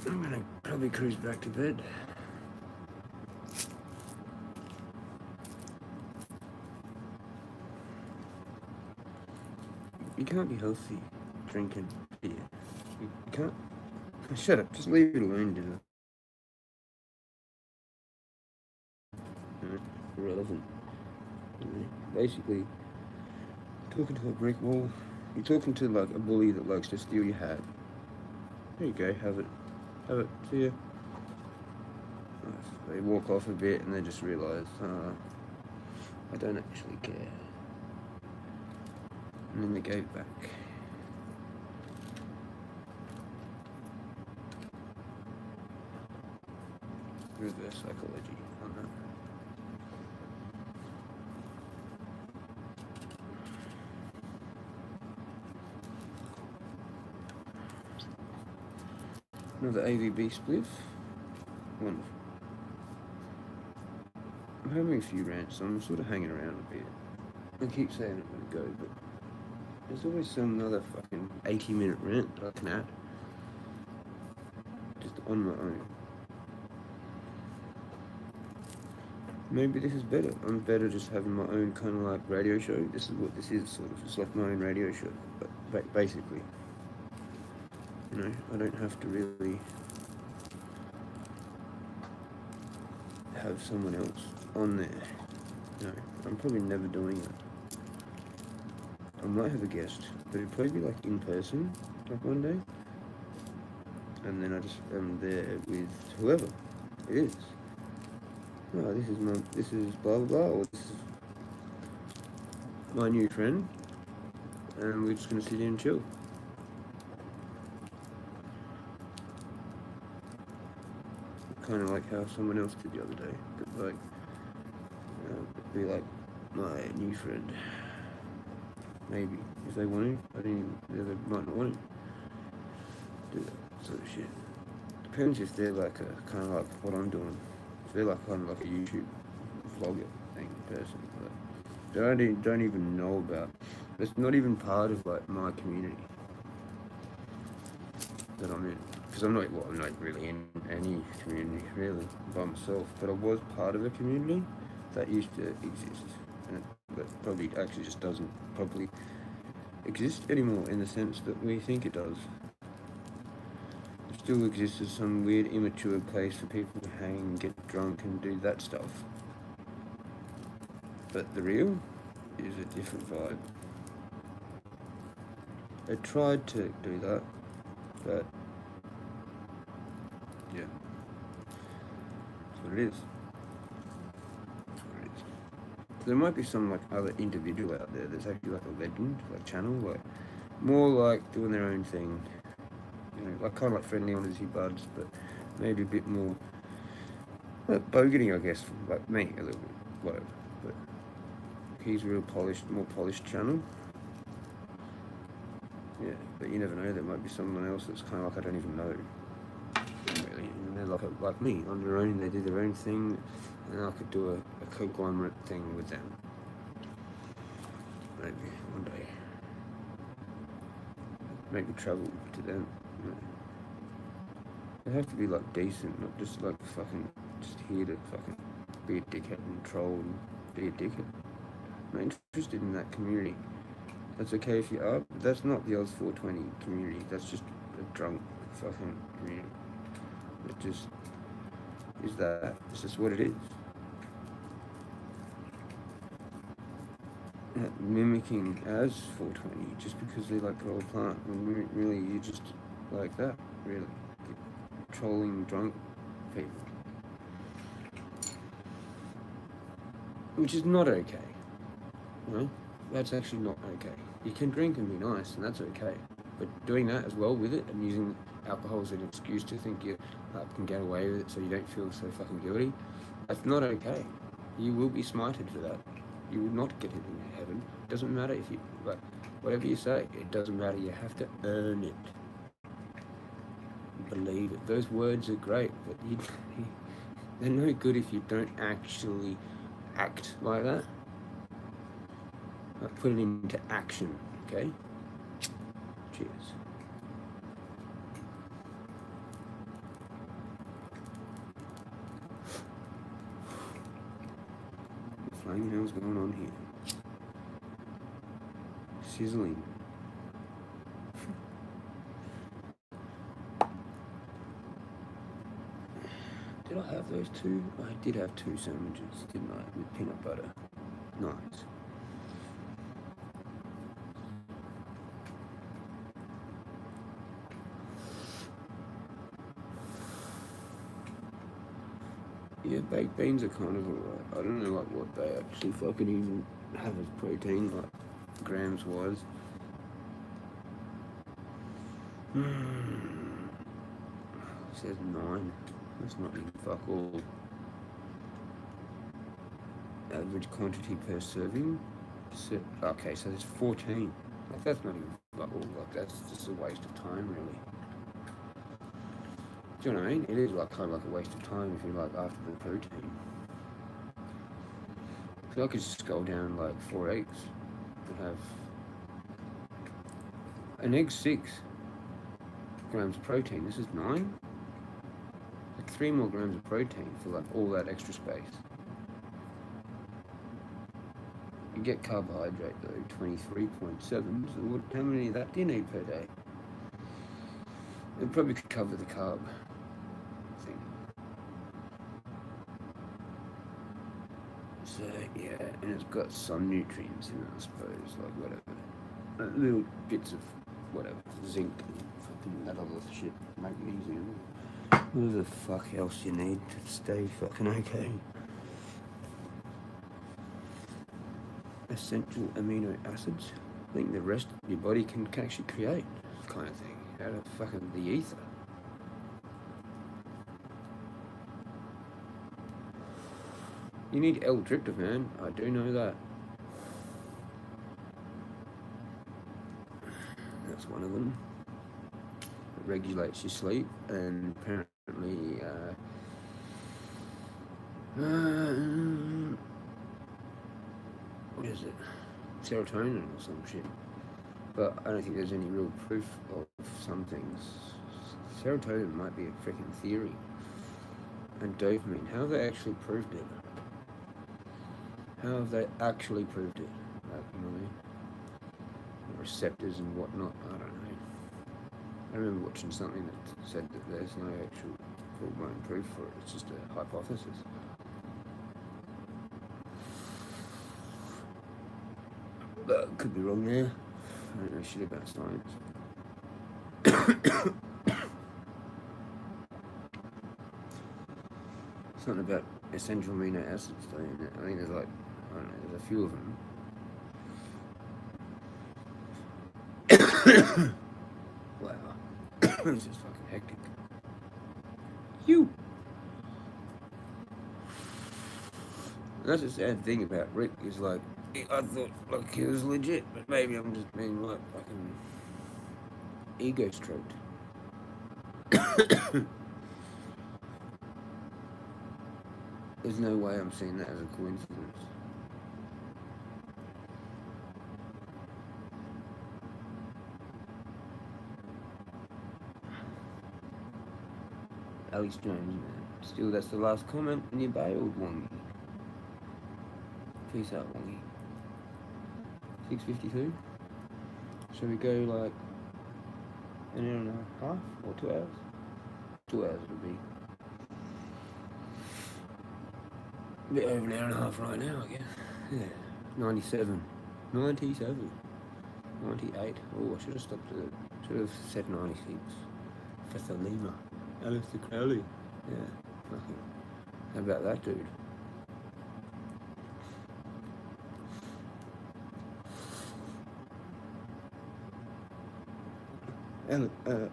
I'm gonna probably cruise back to bed. You can't be healthy drinking beer. You can't. Shut up, just leave it alone, dinner. Irrelevant. Basically, talking to a brick wall. You're talking to like a bully that likes to steal your hat. There you go, have it. Have it, see ya. They walk off a bit and they just realise, I don't actually care. And then they go back. Reverse psychology on that. Another AVB spliff. Wonderful. I'm having a few rants, so I'm sort of hanging around a bit. I keep saying I'm going to go, but There's always some other fucking 80-minute rant that I can add. Just on my own. Maybe this is better. I'm better just having my own kind of like radio show. This is what this is, sort of. It's like my own radio show, but basically. You know, I don't have to really have someone else on there. No, I'm probably never doing it. I might have a guest, but it'd probably be like in person, like one day. And then I just am there with whoever it is. Oh, this is blah blah blah, or this is my new friend, and we're just gonna sit here and chill. Kind of like how someone else did the other day, but like, be like my new friend. Maybe if they want to, they might not want to do that sort of shit. Depends if they're like a kind of like what I'm doing. If they're like kind of like a YouTube vlogger thing person, but I don't even know about. It's not even part of like my community that I'm in, because I'm not really in any community really by myself. But I was part of a community that used to exist, and that probably actually just doesn't probably exist anymore in the sense that we think it does. It still exists as some weird immature place for people to hang and get drunk and do that stuff. But the real is a different vibe. I tried to do that, but yeah, that's what it is. That's what it is. There might be some like other individual out there that's actually like a legend, like channel, like more like doing their own thing. You know, like kind of like friendly on as he buds, but maybe a bit more like bogaty, I guess, like me a little bit, whatever. But he's real polished, more polished channel. Yeah, but you never know. There might be someone else that's kind of like I don't even know. Really, and they're like me on their own. They do their own thing, and I could do a conglomerate thing with them. Maybe one day. Maybe travel to them. You know. They have to be like decent, not just like fucking just here to fucking be a dickhead and troll and be a dickhead. I'm not interested in that community. That's okay if you are, but that's not the Oz 420 community. That's just a drunk fucking community. It just is that. It's just what it is. Mimicking as 420 just because they like roll plant, when really you're just like that, really. Trolling drunk people. Which is not okay. You know? That's actually not okay. You can drink and be nice, and that's okay. But doing that as well with it and using alcohol as an excuse to think you can get away with it so you don't feel so fucking guilty, that's not okay. You will be smited for that. You will not get it in heaven. It doesn't matter if you, like, whatever you say, it doesn't matter. You have to earn it. Believe it. Those words are great, but they're no good if you don't actually act like that. Put it into action, okay? Cheers. What flaming hell's going on here? Sizzling. Did I have those two? I did have 2 sandwiches, didn't I? With peanut butter. Nice. Yeah, baked beans are kind of alright. I don't know like what they actually fucking even have as protein, like grams wise. It says 9. That's not even fuck all. Average quantity per serving. Okay, so there's 14. Like that's not even fuck all. Like that's just a waste of time, really. Do you know what I mean? It is like kind of like a waste of time if you like after the protein. So I could just go down like 4 eggs and have An egg 6 grams of protein. This is 9. Like 3 more grams of protein for like all that extra space. You get carbohydrate though, 23.7. So how many of that do you need per day? It probably could cover the carb thing. So yeah, and it's got some nutrients in it, I suppose, like whatever, little bits of whatever, zinc and fucking that other shit, magnesium, whatever the fuck else you need to stay fucking okay. Essential amino acids. I think the rest of your body can actually create, kind of thing, out of fucking the ether. You need L-tryptophan, I do know that. That's one of them. It regulates your sleep, and apparently what is it? Serotonin or some shit. But I don't think there's any real proof of some things. Serotonin might be a freaking theory. And dopamine, how have they actually proved it? How have they actually proved it? Like, you know what I mean? Receptors and whatnot, I don't know. I remember watching something that said that there's no actual full-blown proof for it, it's just a hypothesis. But could be wrong there. I don't know shit about science. Something about essential amino acids though, in it. I think there's like, I don't know, there's a few of them. Wow. It's just fucking hectic. That's the sad thing about Rick, is like, I thought like he was legit, but maybe I'm just being like fucking ego stroked. There's no way I'm seeing that as a coincidence. Alex Jones, man. Still, that's the last comment, and you bailed, Wongy. Peace out, Wongy. 6:52. Shall we go like an hour and a half or 2 hours? 2 hours it'll be. A bit over an hour and a half right now, I guess. Yeah. 97. 97. 98. Oh, I should have stopped at it. Should have said 96. Professor Lima. Alistair Crowley. Yeah. Fucking. How about that, dude?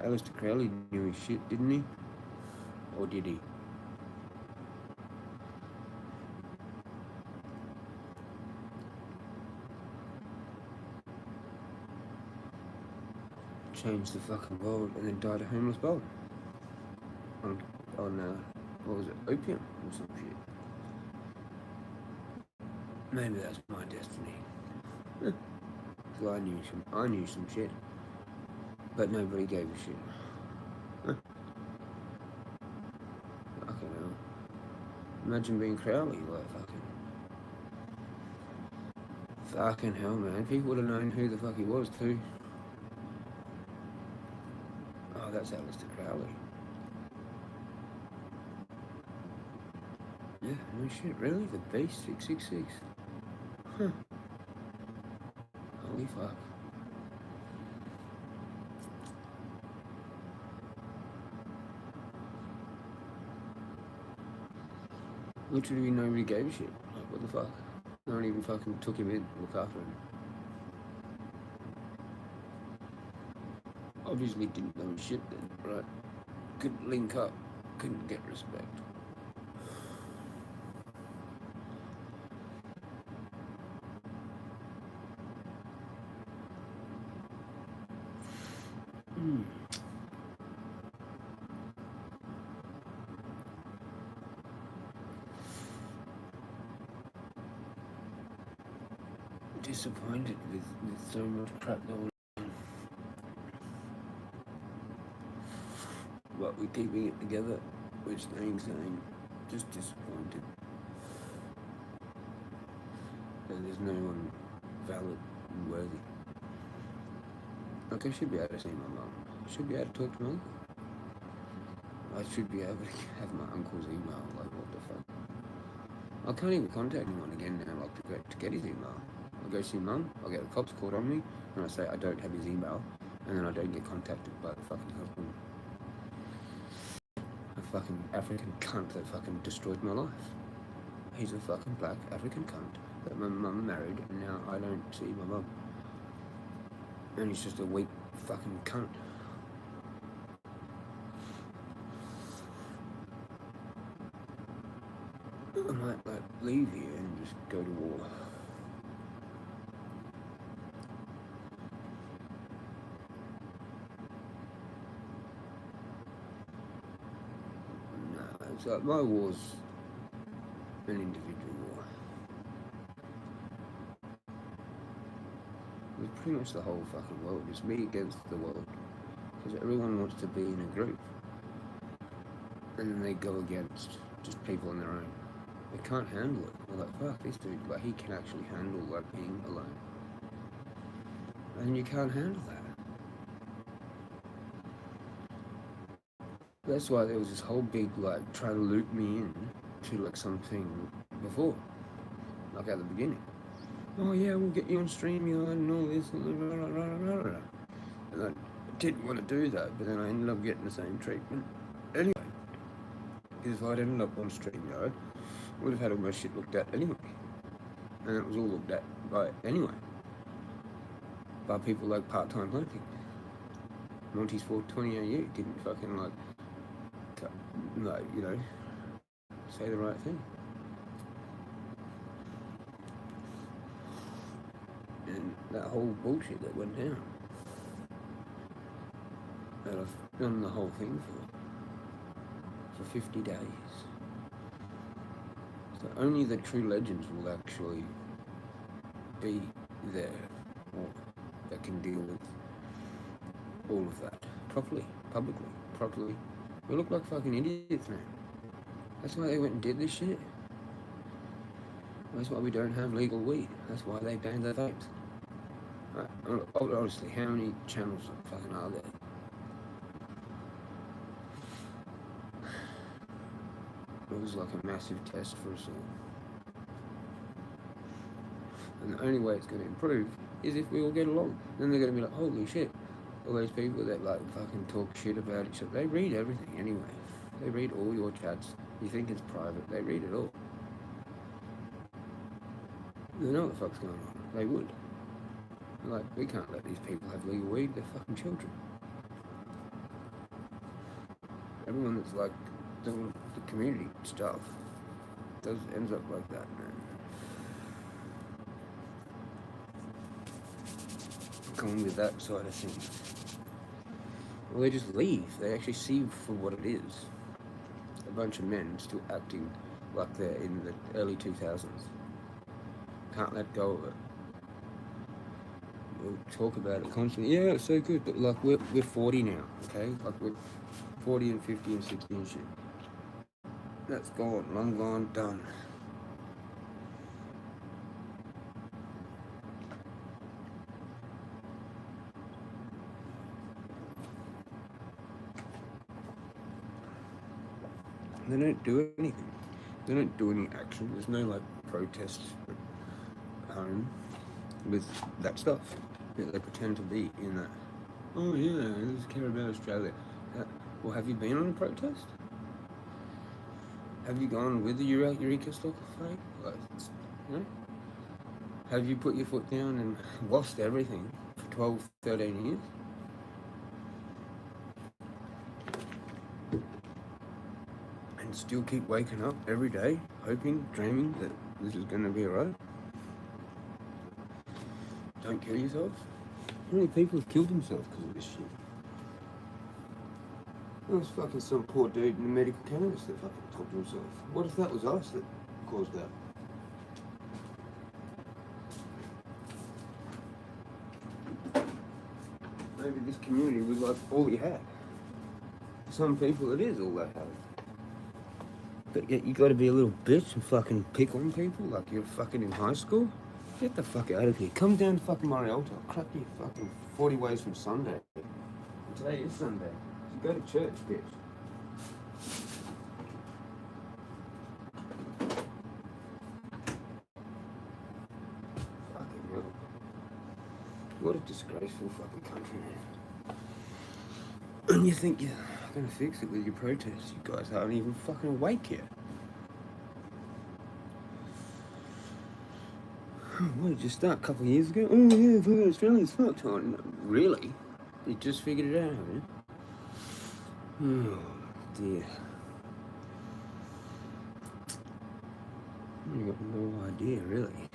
Alistair Crowley knew his shit, didn't he? Or did he? Changed the fucking world and then died a homeless bum. On what was it, opium or some shit. Maybe that's my destiny. So I knew some shit, but nobody gave a shit. Fucking hell. Imagine being Crowley, like fucking hell, man. People would have known who the fuck he was too. Oh, that's Alistair Crowley. Yeah, no shit, really? The Beast 666. Huh. Holy fuck. Literally nobody gave a shit. Like, what the fuck? No one even fucking took him in, look after him. Obviously didn't know shit then, right? Couldn't link up, couldn't get respect. Disappointed with so much crap going on. but we're keeping it together. We're staying sane. Just disappointed. And there's no one valid and worthy. Like, I should be able to see my mum. I should be able to talk to my uncle. I should be able to have my uncle's email. Like, what the fuck? I can't even contact anyone again now, like, to get his email. I go see mum, I get the cops called on me, and I say I don't have his email, and then I don't get contacted by the fucking husband. A fucking African cunt that fucking destroyed my life. He's a fucking black African cunt that my mum married, and now I don't see my mum. And he's just a weak fucking cunt. I might, like, leave here and just go to war. No, it's like, my war's an individual war. It's pretty much the whole fucking world. It's me against the world. Because everyone wants to be in a group. And then they go against just people on their own. They can't handle it. They're like, fuck, this dude, like, he can actually handle, like, being alone. And you can't handle that. That's why there was this whole big, like, trying to loop me in to, like, something before. Like, at the beginning. Oh, yeah, we'll get you on StreamYard and all this, and I didn't want to do that, but then I ended up getting the same treatment. Anyway, because if I'd ended up on StreamYard, I would have had all my shit looked at anyway. And it was all looked at by anyway. By people like Part-Time Planting. Monty's 420 AU didn't fucking, like, you know, say the right thing. And that whole bullshit that went down, that I've done the whole thing for 50 days. So only the true legends will actually be there, or that can deal with all of that properly, publicly, properly. We look like fucking idiots now. That's why they went and did this shit. That's why we don't have legal weed. That's why they banned the vapes. Right. Honestly, how many channels fucking are there? It was like a massive test for us all. And the only way it's going to improve is if we all get along. Then they're going to be like, holy shit. All those people that, like, fucking talk shit about each other, they read everything anyway. They read all your chats. You think it's private, they read it all. They know what the fuck's going on. They would. Like, we can't let these people have legal weed. They're fucking children. Everyone that's, like, doing the community stuff ends up like that, man. Going with that side of things. Well, they just leave. They actually see for what it is. A bunch of men still acting like they're in the early 2000s. Can't let go of it. We'll talk about it constantly. Yeah, it's so good, but, like, we're 40 now, okay? Like, we're 40 and 50 and 60 and shit. That's gone, long gone, done. They don't do anything. They don't do any action. There's no, like, protests at home with that stuff. Yeah, they pretend to be in that. Oh yeah, I just care about Australia. Well, have you been on a protest? Have you gone with the Eureka stock flag? Like, you know? Have you put your foot down and lost everything for 12, 13 years? And still keep waking up every day, hoping, dreaming that this is going to be alright? Don't kill yourself. How many people have killed themselves because of this shit? There was fucking some poor dude in the medical cannabis that fucking took himself. What if that was us that caused that? Maybe this community was like all we had. Some people it is all they have. But yet you gotta be a little bitch and fucking pick on people like you're fucking in high school? Get the fuck out of here. Come down to fucking Marialta. I'll crap you fucking 40 ways from Sunday. Today is Sunday. So go to church, bitch. Fucking hell. What a disgraceful fucking country, man. And you think you're gonna fix it with your protests. You guys aren't even fucking awake yet. What did you start a couple of years ago? Oh yeah, fucking Australia's fucked. Oh, no, really? You just figured it out, haven't you? Oh dear. You got no idea, really.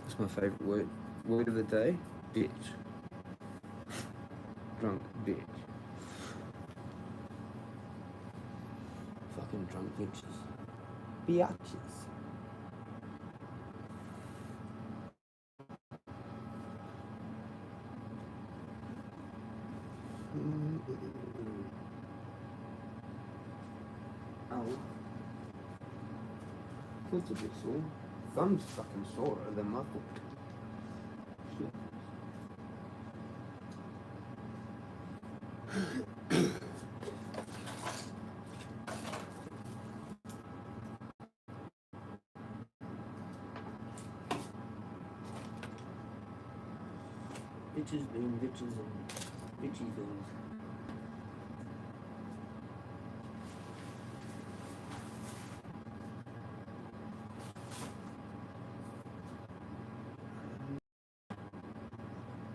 That's my favourite word. Word of the day? Bitch. Drunk bitch. Fucking drunk bitches. Biatches. Ow. That's a bit sore. Thumb's fucking sore than my foot. Shit. Bitches being bitches and bitchy things.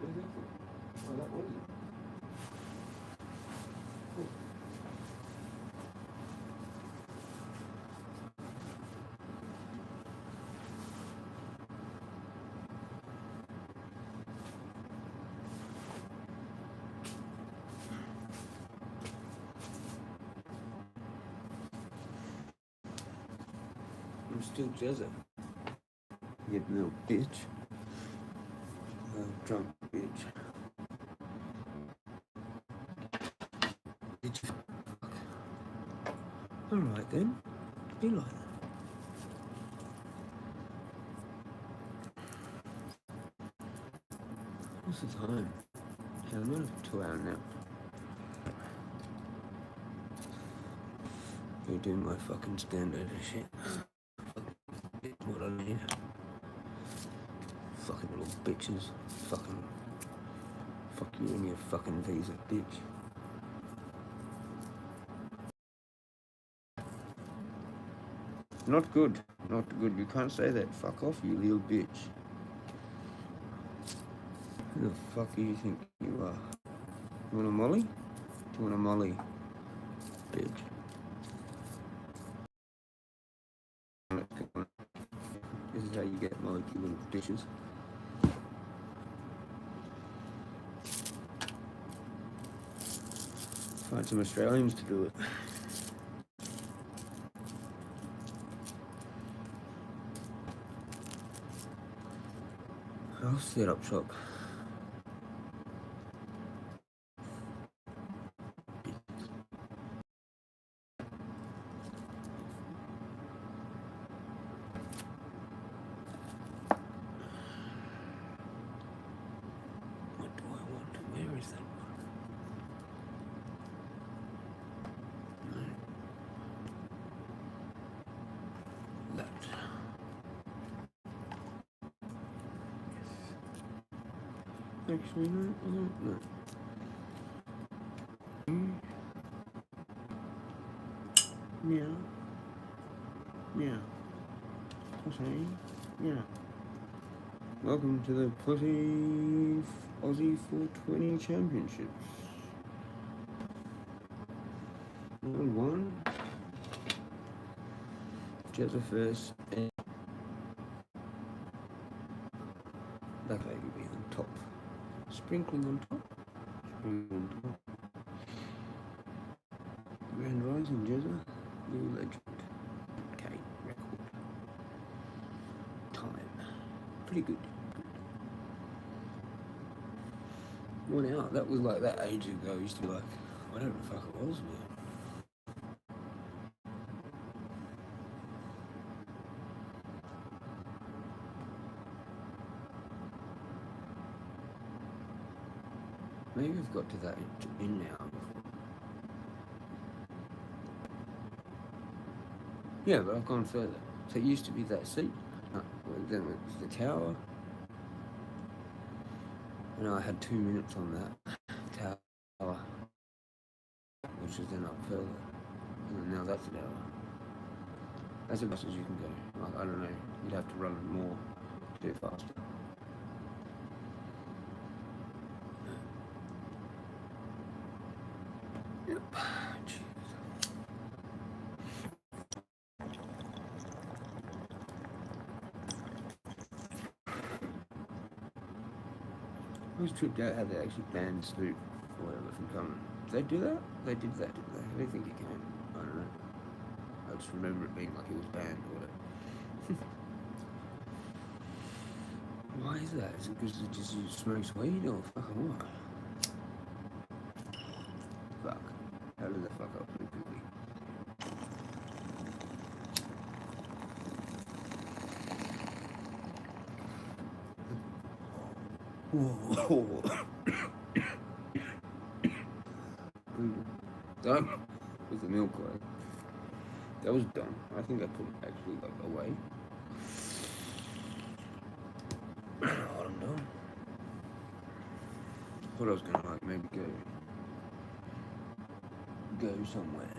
What is that for? Oh, that was it. Cool. I'm still Jezza. You little bitch. Drunk bitch. Did you? Alright then. Be like that. What's the time? Yeah, I'm on a 2 hour nap. You're doing my fucking standard shit. What I need. Fucking little bitches. Fucking. Fuck you and your fucking visa, bitch. Not good. Not good. You can't say that. Fuck off, you little bitch. Who the fuck do you think you are? You want a molly? Do you want a molly? Bitch. This is how you get molly, you little bitches. Find some Australians to do it. I'll set up shop. What do I want? Where is that one? No. That. Yes. Actually, no, I don't know. Meow. Meow. Pussy. Meow. Welcome to the Pussy Aussie 420 Championships. Round 1. Jezza first and that lady be on top. Sprinkling on top. Sprinkling on top. Grand Rising Jezza, new legend. Okay, record. pretty good. Went out. That was like that ages ago. I used to be like, I don't know what the fuck it was, man. Maybe we've got to that in now. Yeah, but I've gone further. So it used to be that seat. Then it was the tower. And I had 2 minutes on that tower, which is then up further. And now that's an hour. That's as much as you can go. Like, I don't know. You'd have to run more to do it faster. Yep. I was tripped out how they actually banned Snoop or whatever from coming. Did they do that? They did that, didn't they? I don't think he came. I don't know. I just remember it being like he was banned or whatever. Why is that? Is it because he just smokes weed or fucking what? Fuck. How did that fuck up so quickly? Whoa. Done with the milk way. That was done. I think I put it actually like away. I don't know. Thought I was gonna like maybe go somewhere.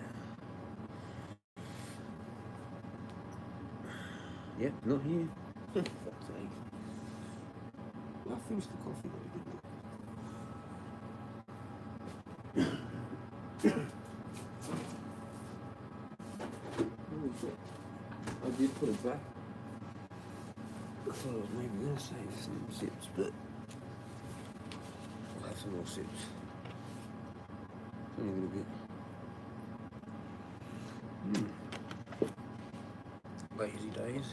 Yep, not here. Fuck's sake. I finished the coffee though, didn't I? Holy shit. I did put it back. I thought I was maybe going to save some sips, but I'll have some more sips. Only a little bit. Lazy days.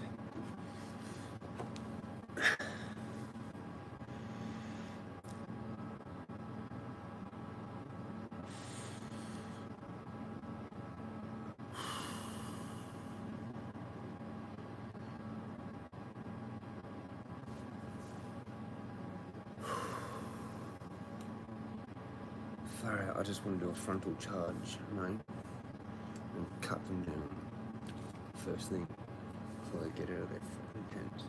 Far out, I just want to do a frontal charge, right? And cut them down first thing before they get out of their fucking tents.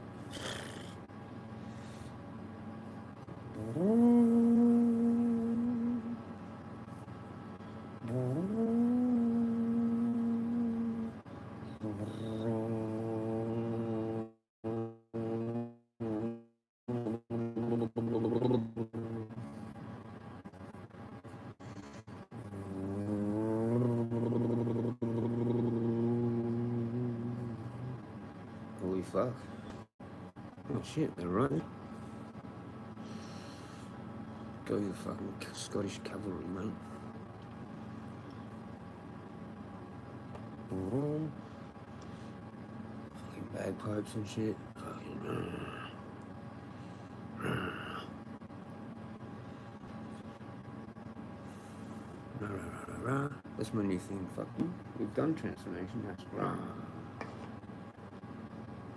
Holy fuck. Oh shit, they're running. Go the fucking Scottish cavalry, mate. Fucking bagpipes and shit. Fucking. That's my new thing, fuck you. We've done transformation, that's rah.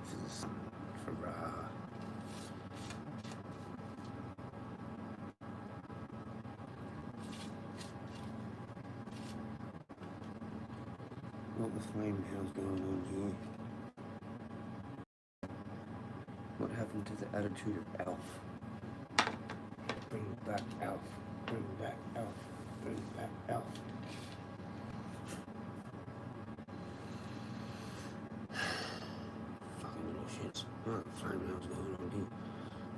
This is for rah. What the flame hell's going on here? What happened to the attitude of Alf? Bring back Alf. Bring back Alf. Bring back Alf. Fucking little shits. What the flame hell's going on here?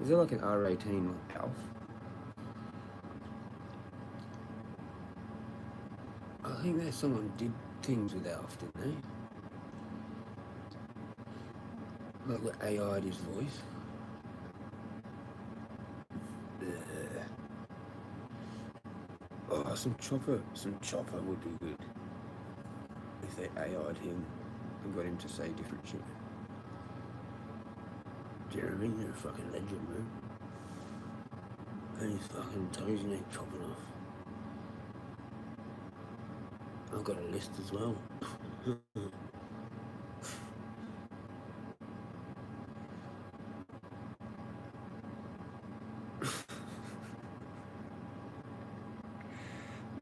Is there like an R18 with Alf? I think that someone did things with Alf, didn't they? Like what AI'd his voice. Oh, some chopper would be good. If they AI'd him and got him to say different shit. Do you know what I mean? You're a fucking legend, man. And his fucking toes neck chopping off. I've got a list as well.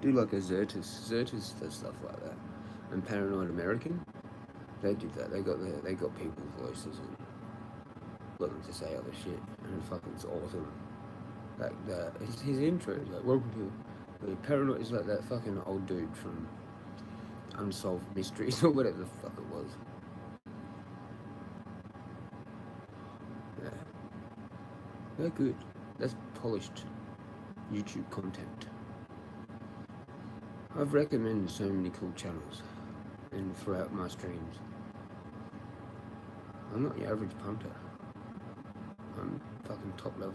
Do like a Zertis does stuff like that. And Paranoid American, they did that. They got people's voices and got them to say other shit, and it's awesome. Like his intro is like, welcome to Paranoid is like that fucking old dude from Unsolved Mysteries or whatever the fuck it was. Yeah, they're good. That's polished YouTube content. I've recommended so many cool channels and throughout my streams. I'm not your average punter. I'm fucking top level.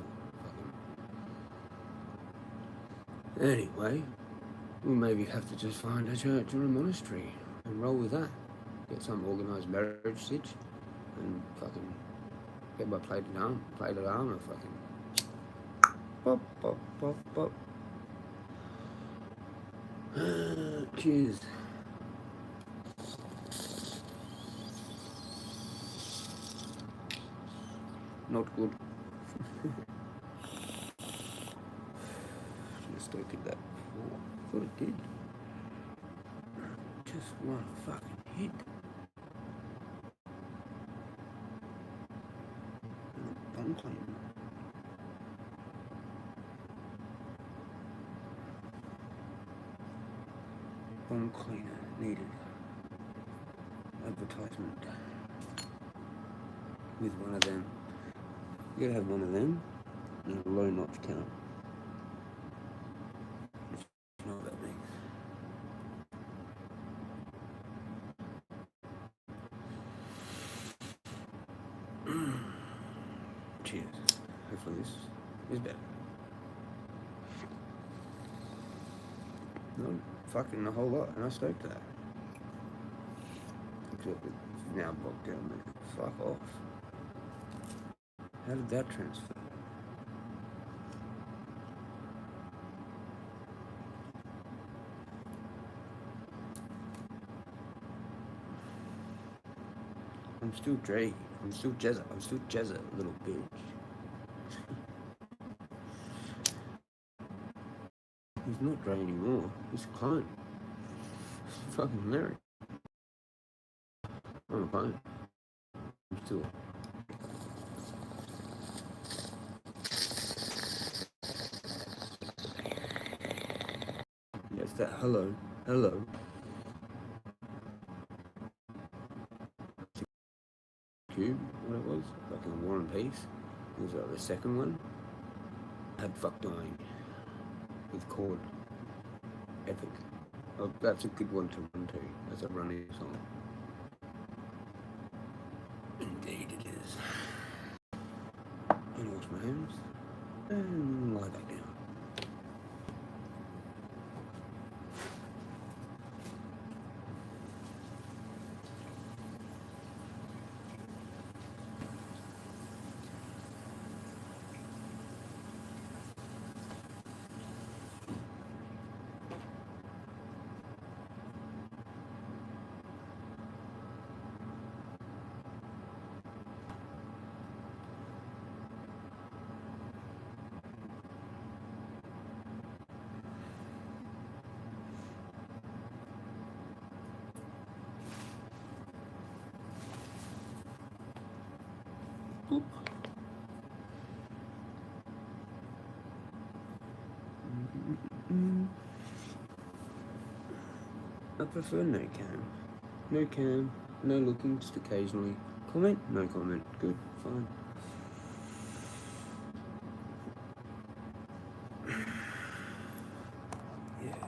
Anyway, we'll maybe have to just find a church or a monastery and roll with that. Get some organised marriage stitch and fucking get my plated armour fucking pop, pop, pop, pop. Cheers. Not good. Just don't think that before. I thought it did. Just one fucking hit. Bun clean. Bun cleaner needed. Advertisement. With one of them. You gotta have one of them and a low notch counter. You know what that means. Cheers. Hopefully this is better. No, fucking a whole lot, and I stoked that. Except it's now bogged down, man. Fuck off. How did that transfer? I'm still Drake. I'm still Jezza. Little bitch. He's not Dre anymore. He's a clone. He's fucking married. I'm a clone. I'm still. Yes, that hello. Cube, what it was? Fucking War and Peace. It was the second one. Had fuck dying. With chord. Epic. Oh, that's a good one to run to. That's a running song. Indeed it is. I'm gonna wash my hands and lie back down. Boop. I prefer no cam. No cam, no looking, just occasionally. Comment? No comment. Good, fine. Yeah.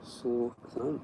Sore thumb.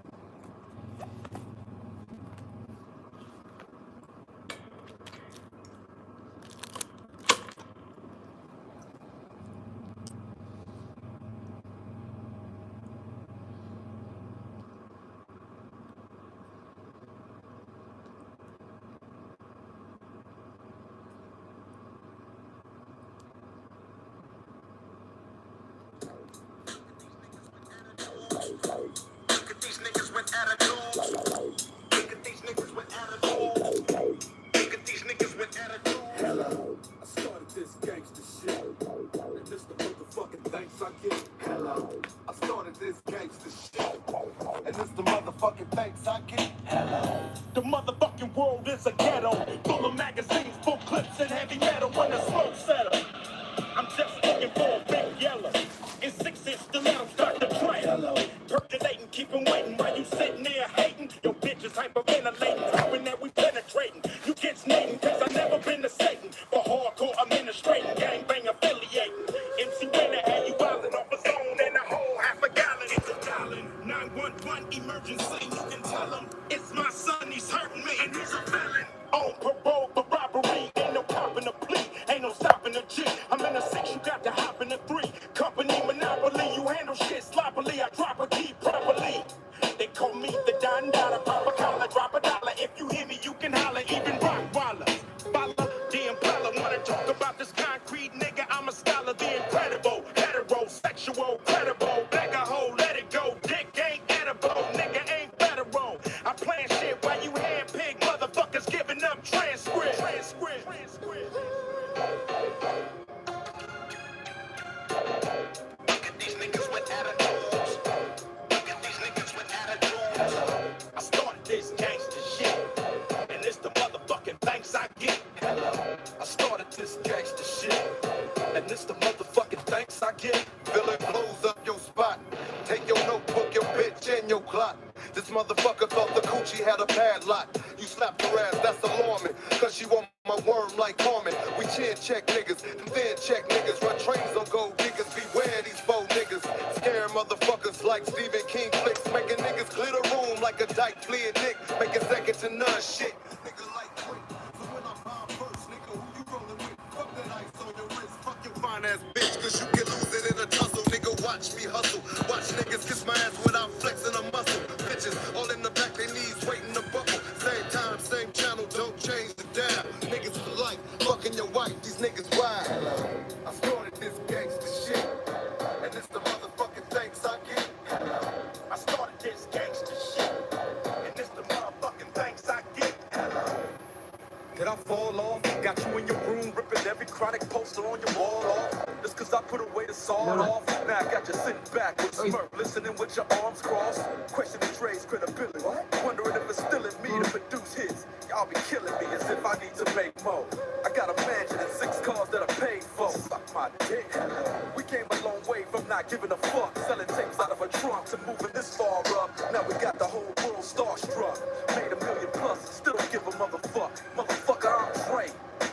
attitudes. Look at these niggas with attitudes. Look at these niggas with attitudes. Hello, I started this gangster shit, and this the motherfucking thanks I get. Hello, I started this gangster shit, and this the motherfucking thanks I get. Hello, the motherfucking world is a ghetto, full of magazines, full clips, and heavy metal. When the smoke settle, I'm just looking for a big yellow. In 6-inch stilettos, start to train. Hello, percolating, keep 'em waiting while you sitting there hating. Your bitch is hyperventilating, hoping that we penetrating. You get snating, cause I never been to Satan. For hardcore administrating, gangbang affiliating. MC Winner had you wildin' off a zone and a whole half a gallon. It's a dialing 911 emergency. You can tell him it's my son, he's hurting me, and he's a felon. On parole for robbery, ain't no copping a plea, ain't no stopping the G. I'm in a 6, you got to hop in a 3. Company monopoly, you handle shit sloppily. I drop a key properly. They call me the Don Dollar, pop a collar, drop a dollar. If you hear me, you can holler, even rock wallers. Follow the impala, wanna talk about this concrete nigga? I'm a scholar, the incredible, heterosexual, credible. Black a hole, let it go, dick ain't edible, nigga ain't federal. I plan shit while you handpick motherfuckers giving up transcript. Look at these niggas with attitudes. Look at these niggas with attitudes. I started this gangster shit, and it's the motherfucking thanks I get. I started this gangster shit, and it's the motherfucking thanks I get. Villain blows up your spot. Take your notebook, your bitch, and your clock. This motherfucker thought the coochie had a padlock. You slapped her ass, that's alarming. Cause she want my worm like Carmen. We chin check niggas, and then check niggas. Run trains on gold diggers, beware these faux niggas. Scare motherfuckers like Stephen King flicks. Making niggas clear the room like a dyke flea dick. Making second to none shit. Nigga like quick. So when I bomb first, nigga, who you rolling with? Fuck that ice on your wrist. Fuck your fine ass bitch, cause you can lose it in a tussle. Nigga, watch me hustle. Watch niggas kiss my ass without flexing a muscle. Bitches all in the back, they knees waiting to buckle. Same time, same channel, don't change the dial. Niggas for life, fucking your wife, these niggas wild. I started this gangster shit, and it's the motherfucking thanks I get. I started this gangster shit, and it's the motherfucking thanks I get. Did I fall off? Got you in your room, ripping every chronic poster on your wall off. Just cause I put away the sawed off. Now I got you sitting back with a smirk, listening with your arms crossed. Questioning Dre's credibility. Wondering if it's still in me to produce hits. Y'all be killing me as if I need to make more. I got a mansion and 6 cars that I paid for. Suck my dick. We came a long way from not giving a fuck. Selling tapes out of a trunk to moving this far up. Now we got the whole world starstruck. Made $1 million plus, still don't give a motherfuck. Motherfucker, I'm Dre.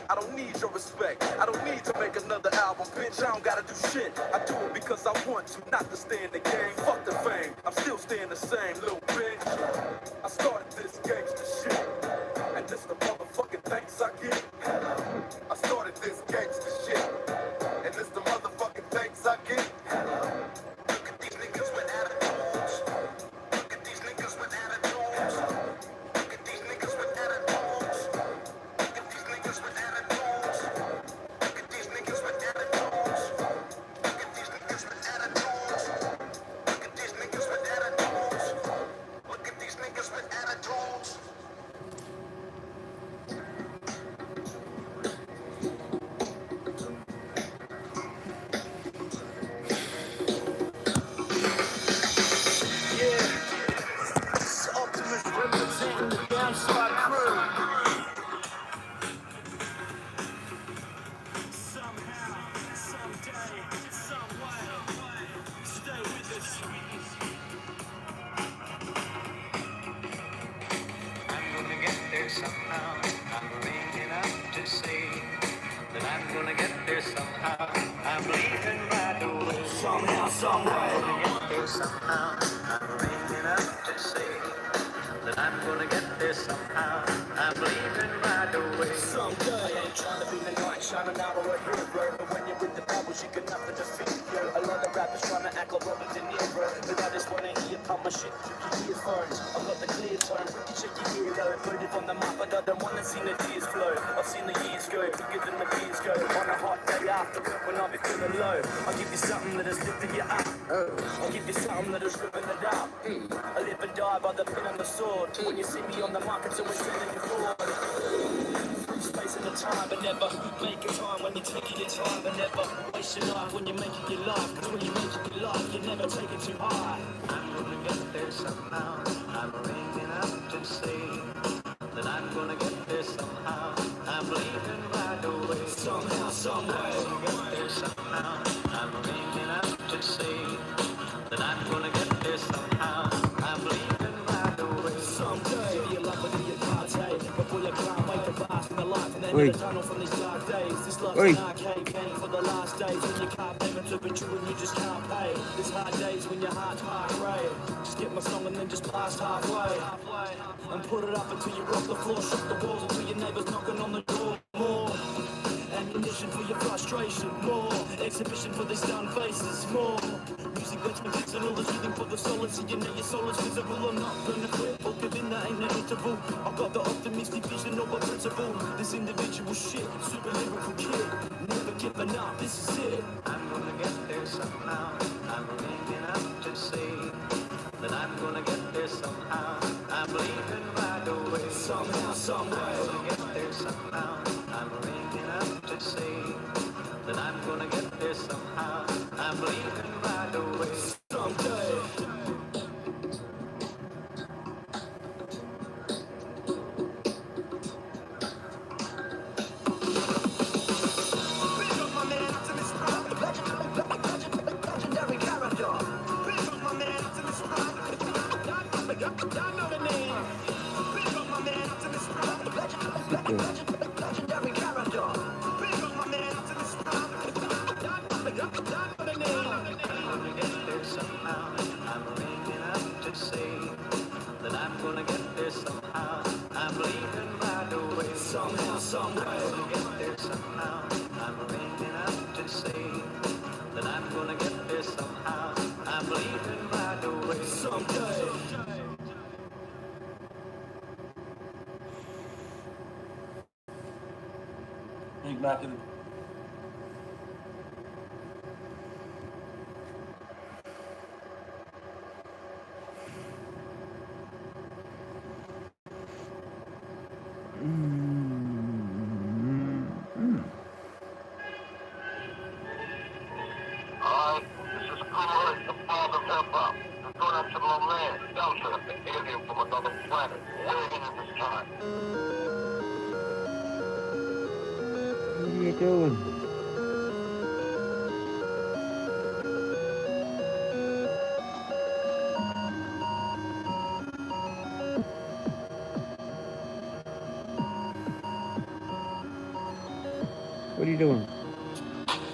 I don't need your respect. I don't need to make another album, bitch. I don't gotta do shit. I do it because I want to, not to stay in the game. Fuck the fame. I'm still staying the same, little bitch. I started this gangster shit, and this the motherfucking thanks I get. I started this gangster shit, and it's the motherfucking thanks I get. Look at these niggas with attitudes. Look at these niggas with attitudes. Look at these niggas with attitudes. Look at these niggas with attitudes. Look at these niggas with attitudes. Look at these niggas with attitudes. Look at these niggas with attitudes. Look at these niggas with attitudes. Somehow, I'm ringing up to say that I'm gonna get there somehow. I'm leaving right away. Somehow, somewhere. I'm gonna get there somehow. I'm ringing up to say that I'm gonna get there somehow. I'm leaving right away. Someday I ain't trying to be the knight shining out of a hero, but when you're with the devils, you got nothing to fear. A lot of rappers trying to act like Robert De Niro, but I just wanna hear my shit, keep your earphones. I've got the clear tone, check your ear low, put it on the map, but I don't wanna see the tears flow. I've seen the years go, quicker than the years go. On a hot day after work when I'll be feeling low, I'll give you something that has lifted you up. I'll give you something that has ripping it up. I live and die by the pen and the sword. When you see me on the mark, it's always telling you forward. Through space and the time, but never make a time when you're taking your time, but never waste your life when you're making your life. Cause when you're making your life, you never take it too high. I'm gonna get there somehow. I'm ringing up to say that I'm gonna get there somehow. I'm leaving right away. Somehow, some way. I'm gonna get there somehow. I'm ringing up to say that I'm gonna get there somehow. I'm leaving right away. Someday, you love it in your party. Before you can't wait to bask in the light and then Oi. the tunnel from these dark days. This love's Oi. an arcade game for the last days when you can't pay to be true and you just can't pay. There's hard days when your heart's heart rate. Just get my song and then just blast halfway. And put it up until you rock the floor, shook the walls until your neighbours knocking on the door. More ammunition for your frustration, more exhibition for these stunned faces, more music that's medicinal, is healing for the soul, so you know your soul is visible. I'm not gonna quit, because then there ain't no interval. I've got the optimistic vision of a principle. This individual shit, super lyrical kid, never giving up, this is it. I'm gonna get there somehow. I'm ringing up to say that I'm gonna get there somehow. I'm leaving right away. Somehow, some way. I'm gonna get there somehow. I'm ringing up to say that I'm gonna get there somehow. I'm leaving right away. Someday. Legendary character. Y'all know the name. Legendary character. I'm gonna get there somehow. I'm ringing up to say that I'm gonna get there somehow. I'm leaving right away. Somehow, some way. I'm gonna get there somehow. I'm ringing up to say that I'm gonna get there somehow. I'm leaving right away. Someday. Big Mac and Alright, this is Chronic, the father of hip-hop. Return up to my man, Delta, the alien from another planet, waiting in this time. What are you doing? What are you doing?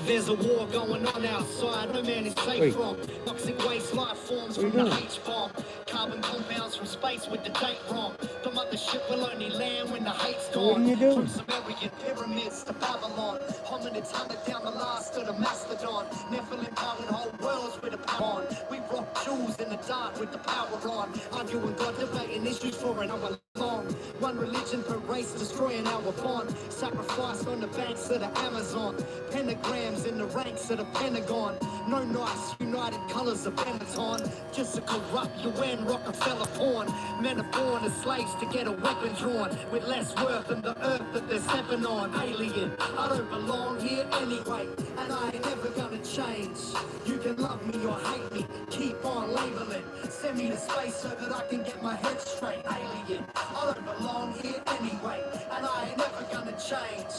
There's a war going on outside, no man is safe Wait. from toxic waste life forms What are from you the doing? H-bomb, carbon compounds from space with the date wrong. The mothership will only land when the hate's What gone. are you doing? From Sumerian pyramids to Babylon, hominids hunted down the last of the mastodon. Nephilim powered whole worlds with a power on. We rock jewels in the dark with the power on. Arguing God, debating issues for an hour long. One religion per race, destroying our bond. Sacrifice on the banks of the Amazon. Pentagrams in the ranks of the Pentagon. No nice united colors of Benetton. Just a corrupt UN Rockefeller pawn. Men are born as slaves to get a weapon drawn. With less worth than the earth that they're stepping on. Alien, I don't belong here anyway. And I ain't never gonna change. You can love me or hate me. Keep on labeling. Send me to space so that I can get my head straight. Alien, I don't belong here anyway. And I ain't never gonna change.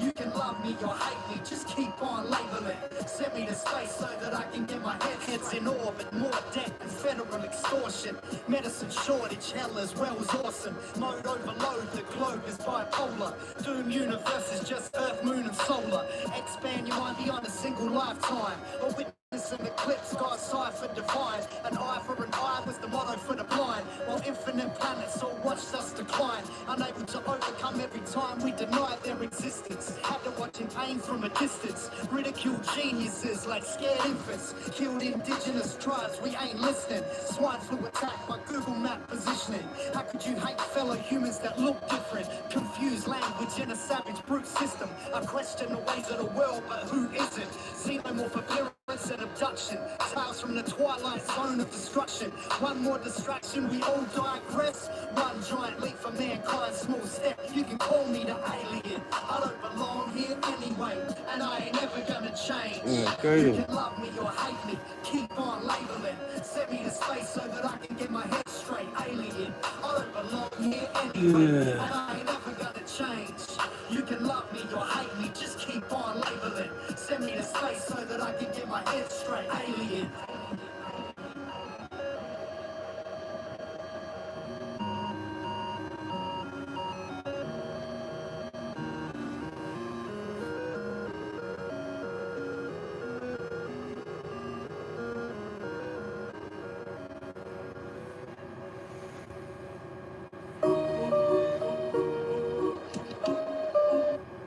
You can love me or hate me. Just keep on labeling. Send me to space so that I can get my heads in orbit. More debt and federal extortion. Medicine shortage, hell as well as awesome. Mode overload, the globe is bipolar. Doom universe is just Earth, Moon and Solar. Expand your mind beyond a single lifetime. A witness an eclipse, God's cipher divine. An eye for an eye was the motto for the blind. While infinite planets all watched us decline. Unable to overcome every time we denied their existence. Had to watch an flame from a distance. Ridicule geniuses like scared infants. Killed indigenous tribes, we ain't listening. Swine flu attack by Google map positioning. How could you hate fellow humans that look different? Confused language in a savage brute system. I question the ways of the world, but who isn't? Xenomorph appearance and abduction. Tales from the twilight zone of destruction. One more distraction, we all digress. One giant leap for mankind, small step. You can call me the alien. I don't belong here anyway, and I ain't ever gonna change. You can love me or hate me, keep on labeling. Send me to space so that I can get my head straight. Alien, I don't belong here anyway, and I ain't ever gonna change. You can love me or hate me, just keep on labeling. Send me to space so that I can get my head straight. Alien.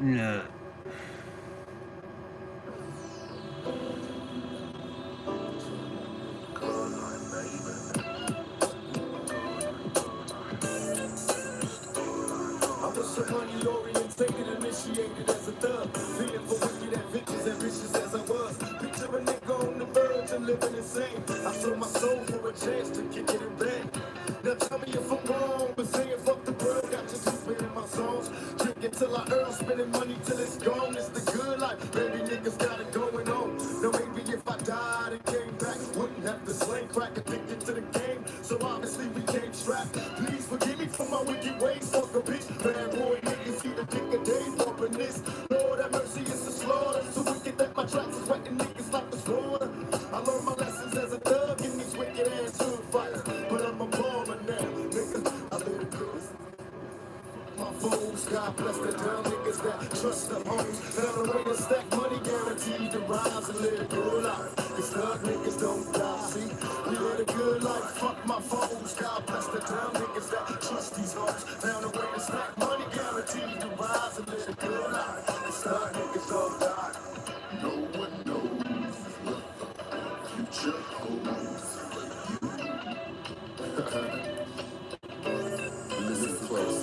No. I was so money orientated, initiated as a thug. Feeling for wicked adventures, ambitious as I was. Picture a nigga on the verge of living insane. I sold my soul for a chance to kick it in bed. Now tell me if I'm wrong, but saying fuck the world, got you sleeping in my songs. Drinking till I earn, spending money till it's gone. It's the good life, baby niggas got it going on. Now maybe if I died and came back, wouldn't have to slang crack, addicted to the game. So obviously we came strapped. Please forgive me for my wicked ways, fuck a bitch. Bad boy niggas see the dick of day bumping this. Lord have mercy, it's a slaughter. So wicked that my tracks is wetting niggas like the slaughter. I learned my lessons as a thug in these wicked ass hood fights. But I'm a baller now, nigga. I let it go. My foes, God bless the dumb niggas that trust the hoes. Found a way to stack money, guaranteed to rise and live a good life. Cause thug niggas don't die, see? We live a good life, fuck my foes. God bless the dumb niggas that trust these hoes. Found a way to stack money, guaranteed to rise and live a good life. Cause thug niggas don't die. No one knows what the future holds. Listen close.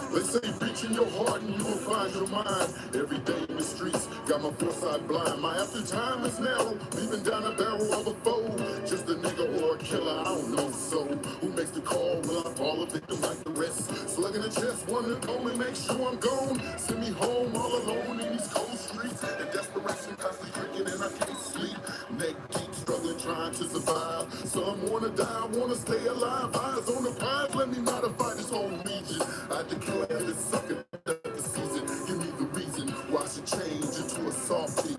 They say reach in your heart and you will find your mind. Every day in the streets, got my foresight blind. My after time is narrow, leaving down the barrel of a foe. Just a nigga or a killer, I don't know. So who makes the call? Will I fall a victim like the rest? Slugging the chest, one to go and make sure I'm gone. Send me home all alone in these cold streets. In desperation, constantly drinking and I can't sleep. Neck deep, struggling, trying to survive. Some wanna die, wanna stay alive. Eyes on the prize, let me modify this whole region. I declare this sucker the season. Give me the reason why I should change into a softie.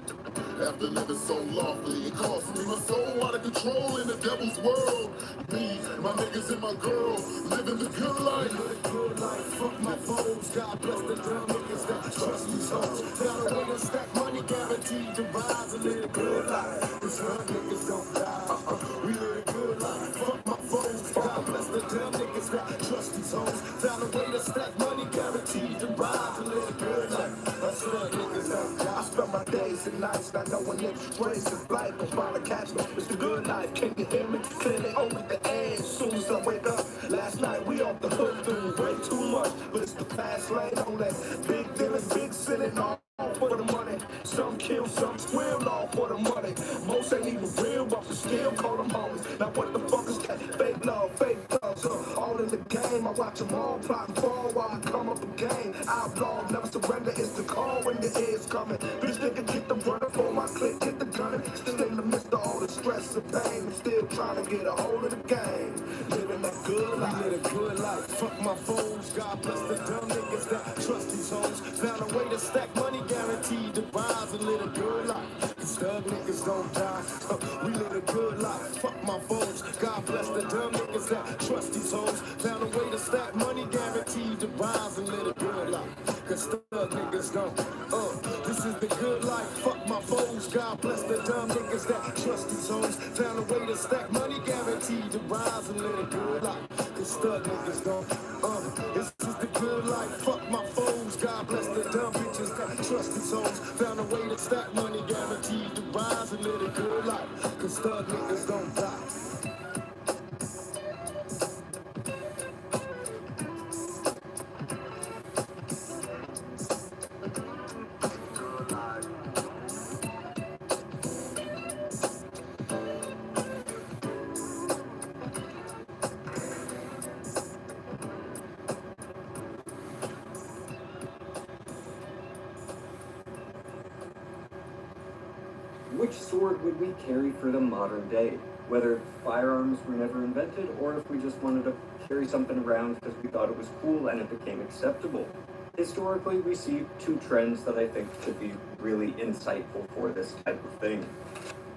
After living so lawfully, it cost me my soul out of control in the devil's world. Me, my niggas and my girl, living the good life. Live the good life, fuck my foes. God bless the dumb niggas that trust these hoes. Found a way to stack money, guaranteed to rise and live a good life. Cause young niggas don't die. We live a good life, fuck my foes. God bless the dumb niggas that trust these hoes. Found a way to stack money, guaranteed to rise and live a good life. Us young niggas don't die. I spend my days and nights not knowing if race is life, but trying to catch me. It's the good life, can you hear me? Clearly only the edge. Soon as I wake up, last night we off the hook, doing way too much. But it's the fast lane on that big dealing, big sinning, all for the money. Some kill, some squeal, all for the money. Most ain't even real, but we still call them homies. Now what the fuck is that? Fake love, fake thugs, all in the game. I watch them all plot and fall while I come up again. Outlaw, never surrender, it's the call when the air's coming. Bitch nigga get the runner for my click, get the gunning. Still in the midst of all the stress and pain. I'm still trying to get a hold of the game. Living that good life. We live a good life. Fuck my foes. God bless the dumb niggas that trust these hoes. Found a way to stack money, guaranteed to rise and live a good life. Cause thug niggas don't die. We live a good life. Fuck my foes. God bless the dumb niggas that trust these hoes. Found a way to stack money, guaranteed to rise and live a good life. Cause thug niggas don't. This is the good life. Fuck my foes. God bless the dumb niggas that trust these hoes. Found a way to stack money, guaranteed to rise and live a good life. Cause thug niggas don't. This is the good life. Fuck my foes. God bless the dumb bitches that trust these hoes. Found a Stack money guaranteed to rise and live a good life. Cause thug niggas don't die. Which sword would we carry for the modern day? Whether firearms were never invented or if we just wanted to carry something around because we thought it was cool and it became acceptable. Historically, we see two trends that I think should be really insightful for this type of thing.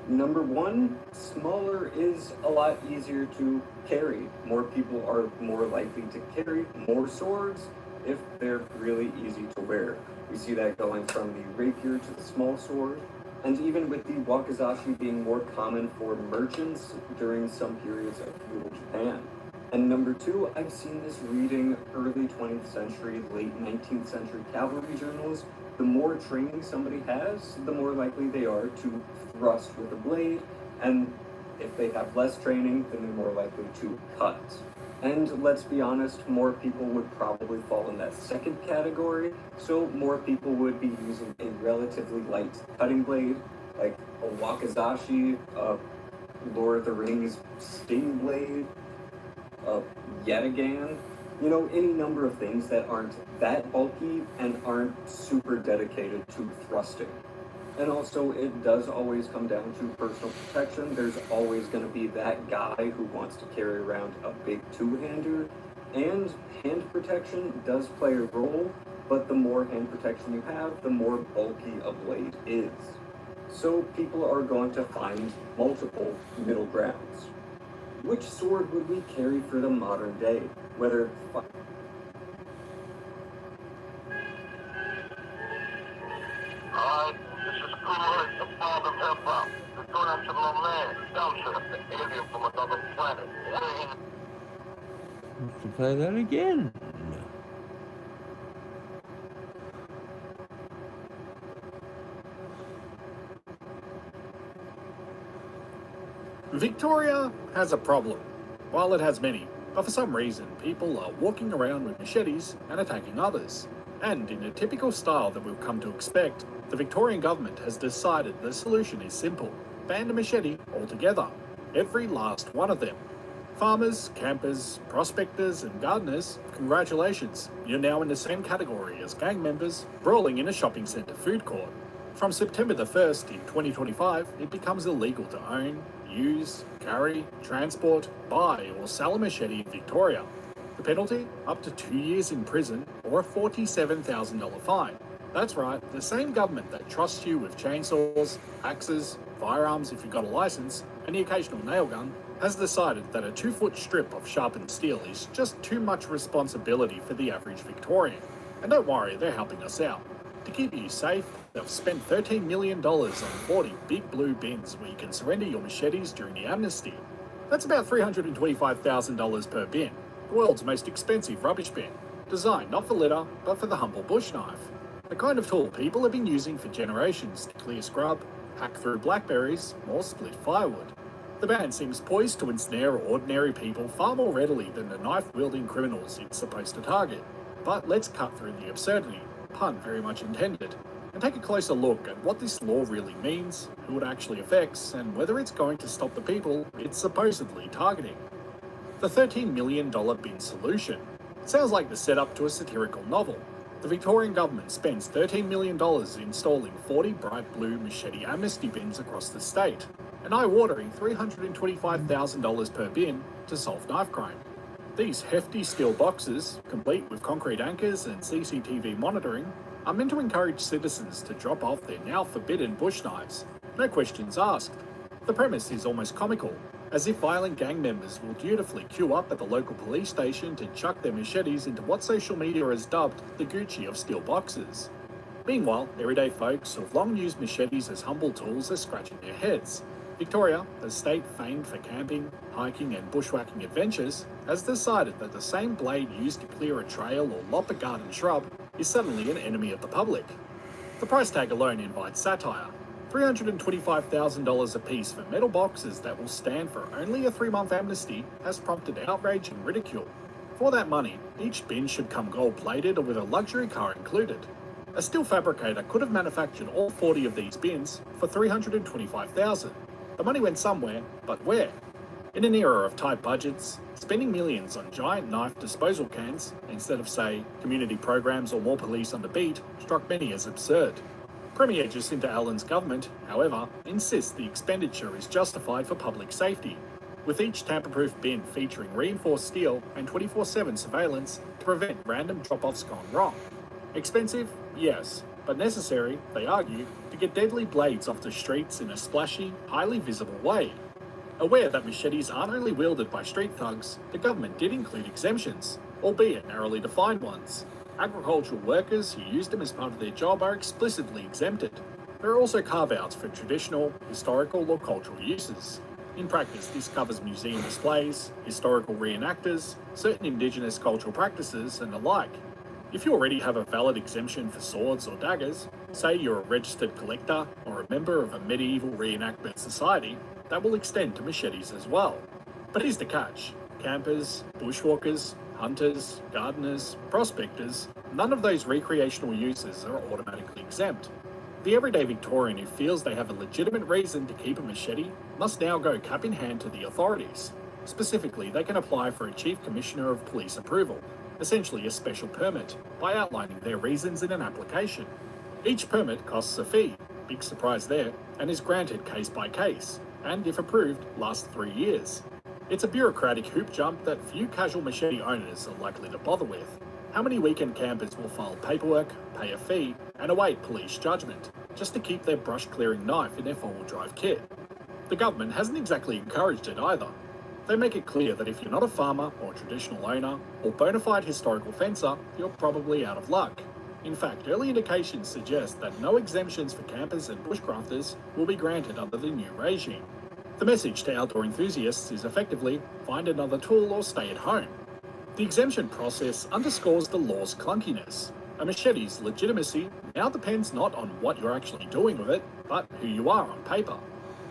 Number one, smaller is a lot easier to carry. More people are more likely to carry more swords if they're really easy to wear. We see that going from the rapier to the small sword, and even with the wakizashi being more common for merchants during some periods of feudal Japan. And number two, I've seen this reading early 20th century, late 19th century cavalry journals. The more training somebody has, the more likely they are to thrust with a blade, and if they have less training, then they're more likely to cut. And let's be honest, more people would probably fall in that second category, so more people would be using a relatively light cutting blade, like a wakizashi, a Lord of the Rings sting blade, a yataghan, you know, any number of things that aren't that bulky and aren't super dedicated to thrusting. And also, it does always come down to personal protection. There's always going to be that guy who wants to carry around a big two-hander, and hand protection does play a role, but the more hand protection you have, the more bulky a blade is. So people are going to find multiple middle grounds. Which sword would we carry for the modern day? Whether Alright, this is Cooler, the father of hip-hop. We're going up to my man, Delta, the alien from another planet. Have to play that again. Victoria has a problem. Well, it has many, but for some reason, people are walking around with machetes and attacking others. And in a typical style that we've come to expect, the Victorian government has decided the solution is simple. Ban the machete altogether. Every last one of them. Farmers, campers, prospectors and gardeners, congratulations. You're now in the same category as gang members brawling in a shopping centre food court. From September the 1st in 2025, it becomes illegal to own, use, carry, transport, buy or sell a machete in Victoria. The penalty? Up to 2 years in prison or a $47,000 fine. That's right, the same government that trusts you with chainsaws, axes, firearms if you've got a license, and the occasional nail gun, has decided that a 2-foot strip of sharpened steel is just too much responsibility for the average Victorian. And don't worry, they're helping us out. To keep you safe, they've spent $13 million on 40 big blue bins where you can surrender your machetes during the amnesty. That's about $325,000 per bin, the world's most expensive rubbish bin, designed not for litter, but for the humble bush knife. The kind of tool people have been using for generations to clear scrub, hack through blackberries, or split firewood. The ban seems poised to ensnare ordinary people far more readily than the knife-wielding criminals it's supposed to target. But let's cut through the absurdity, pun very much intended, and take a closer look at what this law really means, who it actually affects, and whether it's going to stop the people it's supposedly targeting. The $13 million bin solution. It sounds like the setup to a satirical novel. The Victorian government spends $13 million installing 40 bright blue machete amnesty bins across the state, an eye-watering $325,000 per bin to solve knife crime. These hefty steel boxes, complete with concrete anchors and CCTV monitoring, are meant to encourage citizens to drop off their now forbidden bush knives. No questions asked. The premise is almost comical, as if violent gang members will dutifully queue up at the local police station to chuck their machetes into what social media has dubbed the Gucci of steel boxes. Meanwhile, everyday folks who've long used machetes as humble tools are scratching their heads. Victoria, a state famed for camping, hiking and bushwhacking adventures, has decided that the same blade used to clear a trail or lop a garden shrub is suddenly an enemy of the public. The price tag alone invites satire. $325,000 apiece for metal boxes that will stand for only a 3-month amnesty has prompted outrage and ridicule. For that money, each bin should come gold-plated or with a luxury car included. A steel fabricator could have manufactured all 40 of these bins for $325,000. The money went somewhere, but where? In an era of tight budgets, spending millions on giant knife disposal cans instead of, say, community programs or more police on the beat struck many as absurd. Premier Jacinta Allen's government, however, insists the expenditure is justified for public safety, with each tamper-proof bin featuring reinforced steel and 24/7 surveillance to prevent random drop-offs gone wrong. Expensive? Yes, but necessary, they argue, to get deadly blades off the streets in a splashy, highly visible way. Aware that machetes aren't only wielded by street thugs, the government did include exemptions, albeit narrowly defined ones. Agricultural workers who use them as part of their job are explicitly exempted. There are also carve-outs for traditional, historical or cultural uses. In practice, this covers museum displays, historical reenactors, certain indigenous cultural practices and the like. If you already have a valid exemption for swords or daggers, say you're a registered collector or a member of a medieval reenactment society, that will extend to machetes as well. But here's the catch. Campers, bushwalkers, hunters, gardeners, prospectors, none of those recreational uses are automatically exempt. The everyday Victorian who feels they have a legitimate reason to keep a machete must now go cap in hand to the authorities. Specifically, they can apply for a Chief Commissioner of Police approval, essentially a special permit, by outlining their reasons in an application. Each permit costs a fee, big surprise there, and is granted case by case, and if approved, lasts 3 years. It's a bureaucratic hoop jump that few casual machete owners are likely to bother with. How many weekend campers will file paperwork, pay a fee, and await police judgment, just to keep their brush-clearing knife in their four-wheel drive kit? The government hasn't exactly encouraged it either. They make it clear that if you're not a farmer or traditional owner or bona fide historical fencer, you're probably out of luck. In fact, early indications suggest that no exemptions for campers and bushcrafters will be granted under the new regime. The message to outdoor enthusiasts is effectively, find another tool or stay at home. The exemption process underscores the law's clunkiness. A machete's legitimacy now depends not on what you're actually doing with it, but who you are on paper.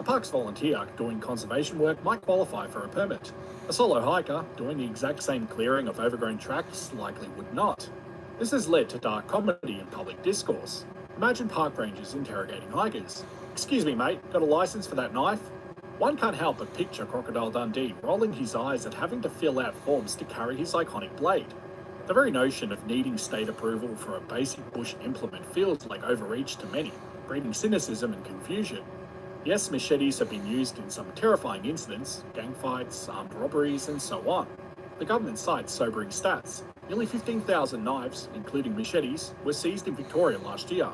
A parks volunteer doing conservation work might qualify for a permit. A solo hiker doing the exact same clearing of overgrown tracks likely would not. This has led to dark comedy in public discourse. Imagine park rangers interrogating hikers. "Excuse me mate, got a license for that knife?" One can't help but picture Crocodile Dundee rolling his eyes at having to fill out forms to carry his iconic blade. The very notion of needing state approval for a basic bush implement feels like overreach to many, breeding cynicism and confusion. Yes, machetes have been used in some terrifying incidents, gang fights, armed robberies, and so on. The government cites sobering stats. Nearly 15,000 knives, including machetes, were seized in Victoria last year,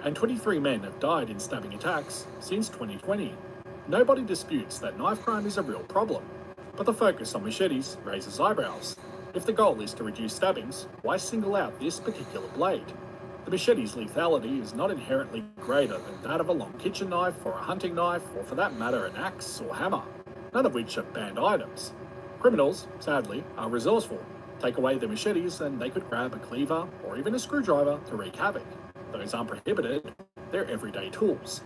and 23 men have died in stabbing attacks since 2020. Nobody disputes that knife crime is a real problem, but the focus on machetes raises eyebrows. If the goal is to reduce stabbings, why single out this particular blade? The machete's lethality is not inherently greater than that of a long kitchen knife or a hunting knife, or for that matter an axe or hammer, none of which are banned items. Criminals, sadly, are resourceful. Take away their machetes and they could grab a cleaver or even a screwdriver to wreak havoc. Those aren't prohibited, they're everyday tools.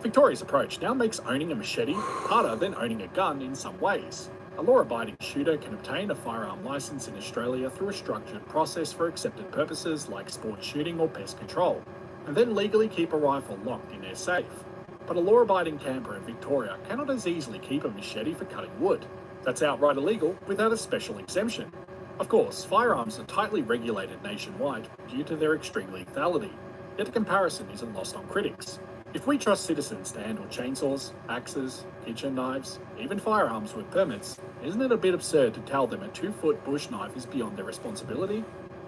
Victoria's approach now makes owning a machete harder than owning a gun in some ways. A law-abiding shooter can obtain a firearm license in Australia through a structured process for accepted purposes like sports shooting or pest control, and then legally keep a rifle locked in their safe. But a law-abiding camper in Victoria cannot as easily keep a machete for cutting wood. That's outright illegal without a special exemption. Of course, firearms are tightly regulated nationwide due to their extreme lethality, yet the comparison isn't lost on critics. If we trust citizens to handle chainsaws, axes, kitchen knives, even firearms with permits, isn't it a bit absurd to tell them a 2-foot bush knife is beyond their responsibility?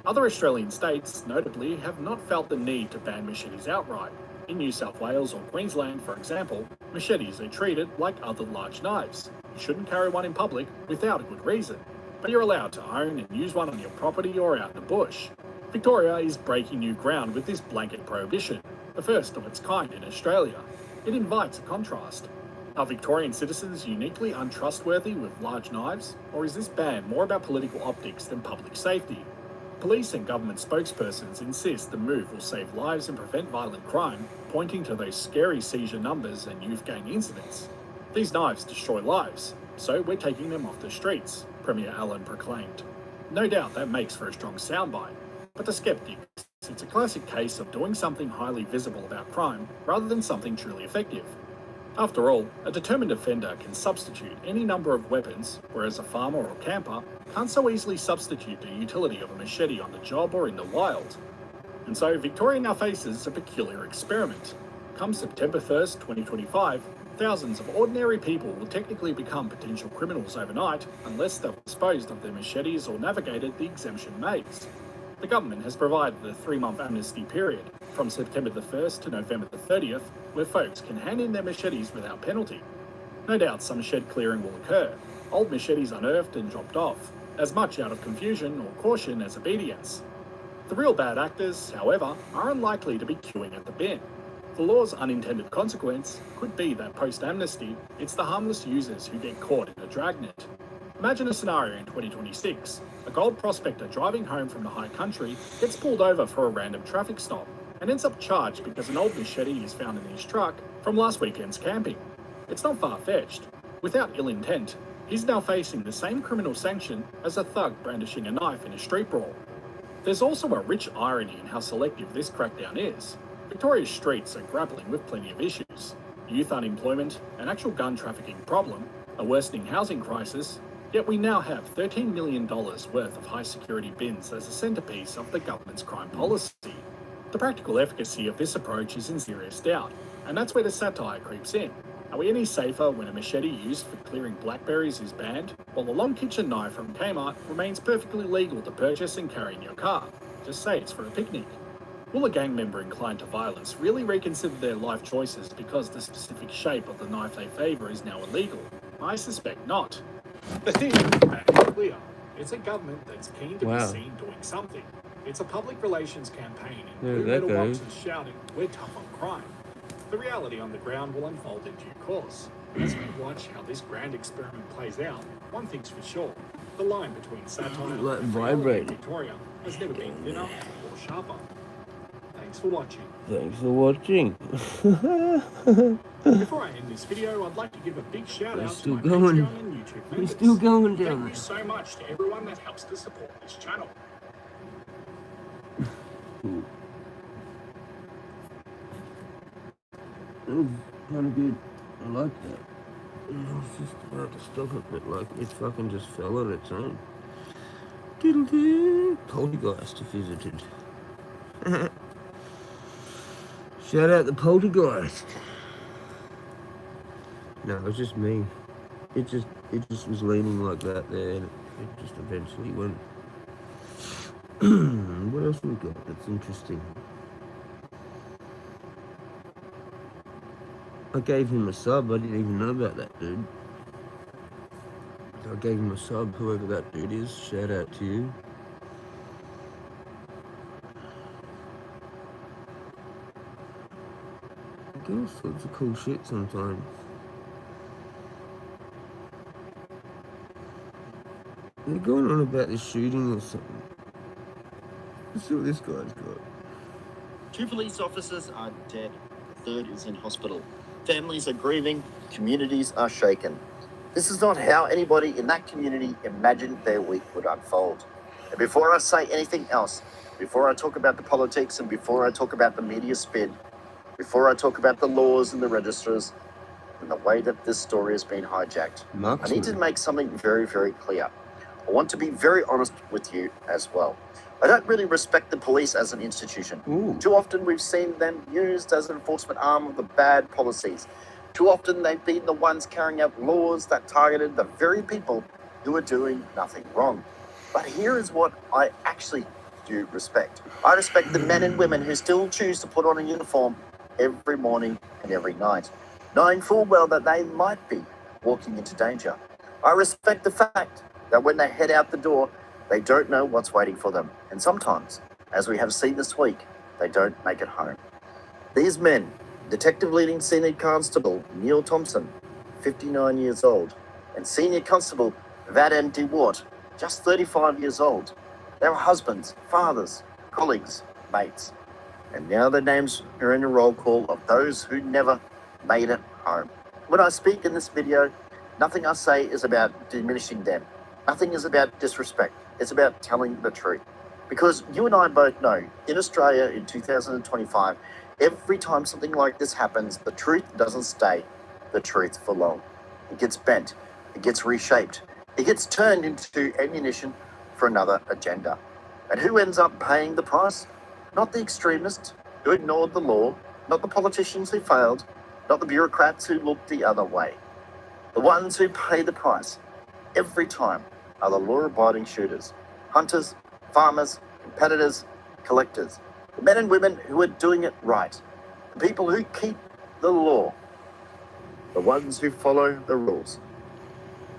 Other Australian states, notably, have not felt the need to ban machetes outright. In New South Wales or Queensland, for example, machetes are treated like other large knives. You shouldn't carry one in public without a good reason, but you're allowed to own and use one on your property or out in the bush. Victoria is breaking new ground with this blanket prohibition, the first of its kind in Australia. It invites a contrast. Are Victorian citizens uniquely untrustworthy with large knives, or is this ban more about political optics than public safety? Police and government spokespersons insist the move will save lives and prevent violent crime, pointing to those scary seizure numbers and youth gang incidents. These knives destroy lives, so we're taking them off the streets, Premier Allen proclaimed. No doubt that makes for a strong soundbite, but to skeptics, it's a classic case of doing something highly visible about crime rather than something truly effective. After all, a determined offender can substitute any number of weapons, whereas a farmer or camper can't so easily substitute the utility of a machete on the job or in the wild. And so Victoria now faces a peculiar experiment. Come September 1st, 2025, thousands of ordinary people will technically become potential criminals overnight unless they've disposed of their machetes or navigated the exemption maze. The government has provided a 3-month amnesty period, from September the 1st to November the 30th, where folks can hand in their machetes without penalty. No doubt some shed clearing will occur, old machetes unearthed and dropped off, as much out of confusion or caution as obedience. The real bad actors, however, are unlikely to be queuing at the bin. The law's unintended consequence could be that post-amnesty, it's the harmless users who get caught in a dragnet. Imagine a scenario in 2026. A gold prospector driving home from the high country gets pulled over for a random traffic stop and ends up charged because an old machete is found in his truck from last weekend's camping. It's not far-fetched. Without ill intent, he's now facing the same criminal sanction as a thug brandishing a knife in a street brawl. There's also a rich irony in how selective this crackdown is. Victoria's streets are grappling with plenty of issues: youth unemployment, an actual gun trafficking problem, a worsening housing crisis, yet we now have $13 million worth of high-security bins as a centrepiece of the government's crime policy. The practical efficacy of this approach is in serious doubt, and that's where the satire creeps in. Are we any safer when a machete used for clearing blackberries is banned, while a long kitchen knife from Kmart remains perfectly legal to purchase and carry in your car? Just say it's for a picnic. Will a gang member inclined to violence really reconsider their life choices because the specific shape of the knife they favour is now illegal? I suspect not. The thing is clear. It's a government that's keen to be seen doing something. It's a public relations campaign in blue metal boxes shouting, "We're tough on crime." The reality on the ground will unfold in due course. As we watch how this grand experiment plays out, one thing's for sure: the line between satire and reality in Victoria has never been thinner or sharper. Thanks for watching. Thanks for watching. Before I end this video, I'd like to give a big shout out to my still going. Patreon and YouTube members. We're still going down Thank there. you so much to everyone that helps to support this channel. That was kind of good. I like that. I was just about to stop it, but like it fucking just fell on its own. Diddle-dee. Poltergeist visited. Shout out the poltergeist. No, it was just me. It just was leaning like that there, and it just eventually went. What else we got that's interesting? I gave him a sub. I didn't even know about that dude. I gave him a sub, whoever that dude is. Shout out to you. I do all sorts of cool shit sometimes. They're going on about this shooting or something. Let's see what this guy's got. 2 police officers are dead. A third is in hospital. Families are grieving. Communities are shaken. This is not how anybody in that community imagined their week would unfold. And before I say anything else, before I talk about the politics and before I talk about the media spin, before I talk about the laws and the registers and the way that this story has been hijacked, I need to make something very, very clear. I want to be very honest with you as well. I don't really respect the police as an institution. Too often we've seen them used as an enforcement arm of the bad policies. Too often they've been the ones carrying out laws that targeted the very people who are doing nothing wrong. But here is what I actually do respect. I respect the men and women who still choose to put on a uniform every morning and every night, knowing full well that they might be walking into danger. I respect the fact that when they head out the door, they don't know what's waiting for them. And sometimes, as we have seen this week, they don't make it home. These men, Detective Leading Senior Constable Neil Thompson, 59 years old, and Senior Constable Vadim DeWart, just 35 years old, They were husbands, fathers, colleagues, mates. And now their names are in a roll call of those who never made it home. When I speak in this video, nothing I say is about diminishing them. Nothing is about disrespect. It's about telling the truth. Because you and I both know, in Australia in 2025, every time something like this happens, the truth doesn't stay the truth for long. It gets bent. It gets reshaped. It gets turned into ammunition for another agenda. And who ends up paying the price? Not the extremists who ignored the law, not the politicians who failed, not the bureaucrats who looked the other way. The ones who pay the price every time are the law-abiding shooters, hunters, farmers, competitors, collectors, the men and women who are doing it right, the people who keep the law, the ones who follow the rules.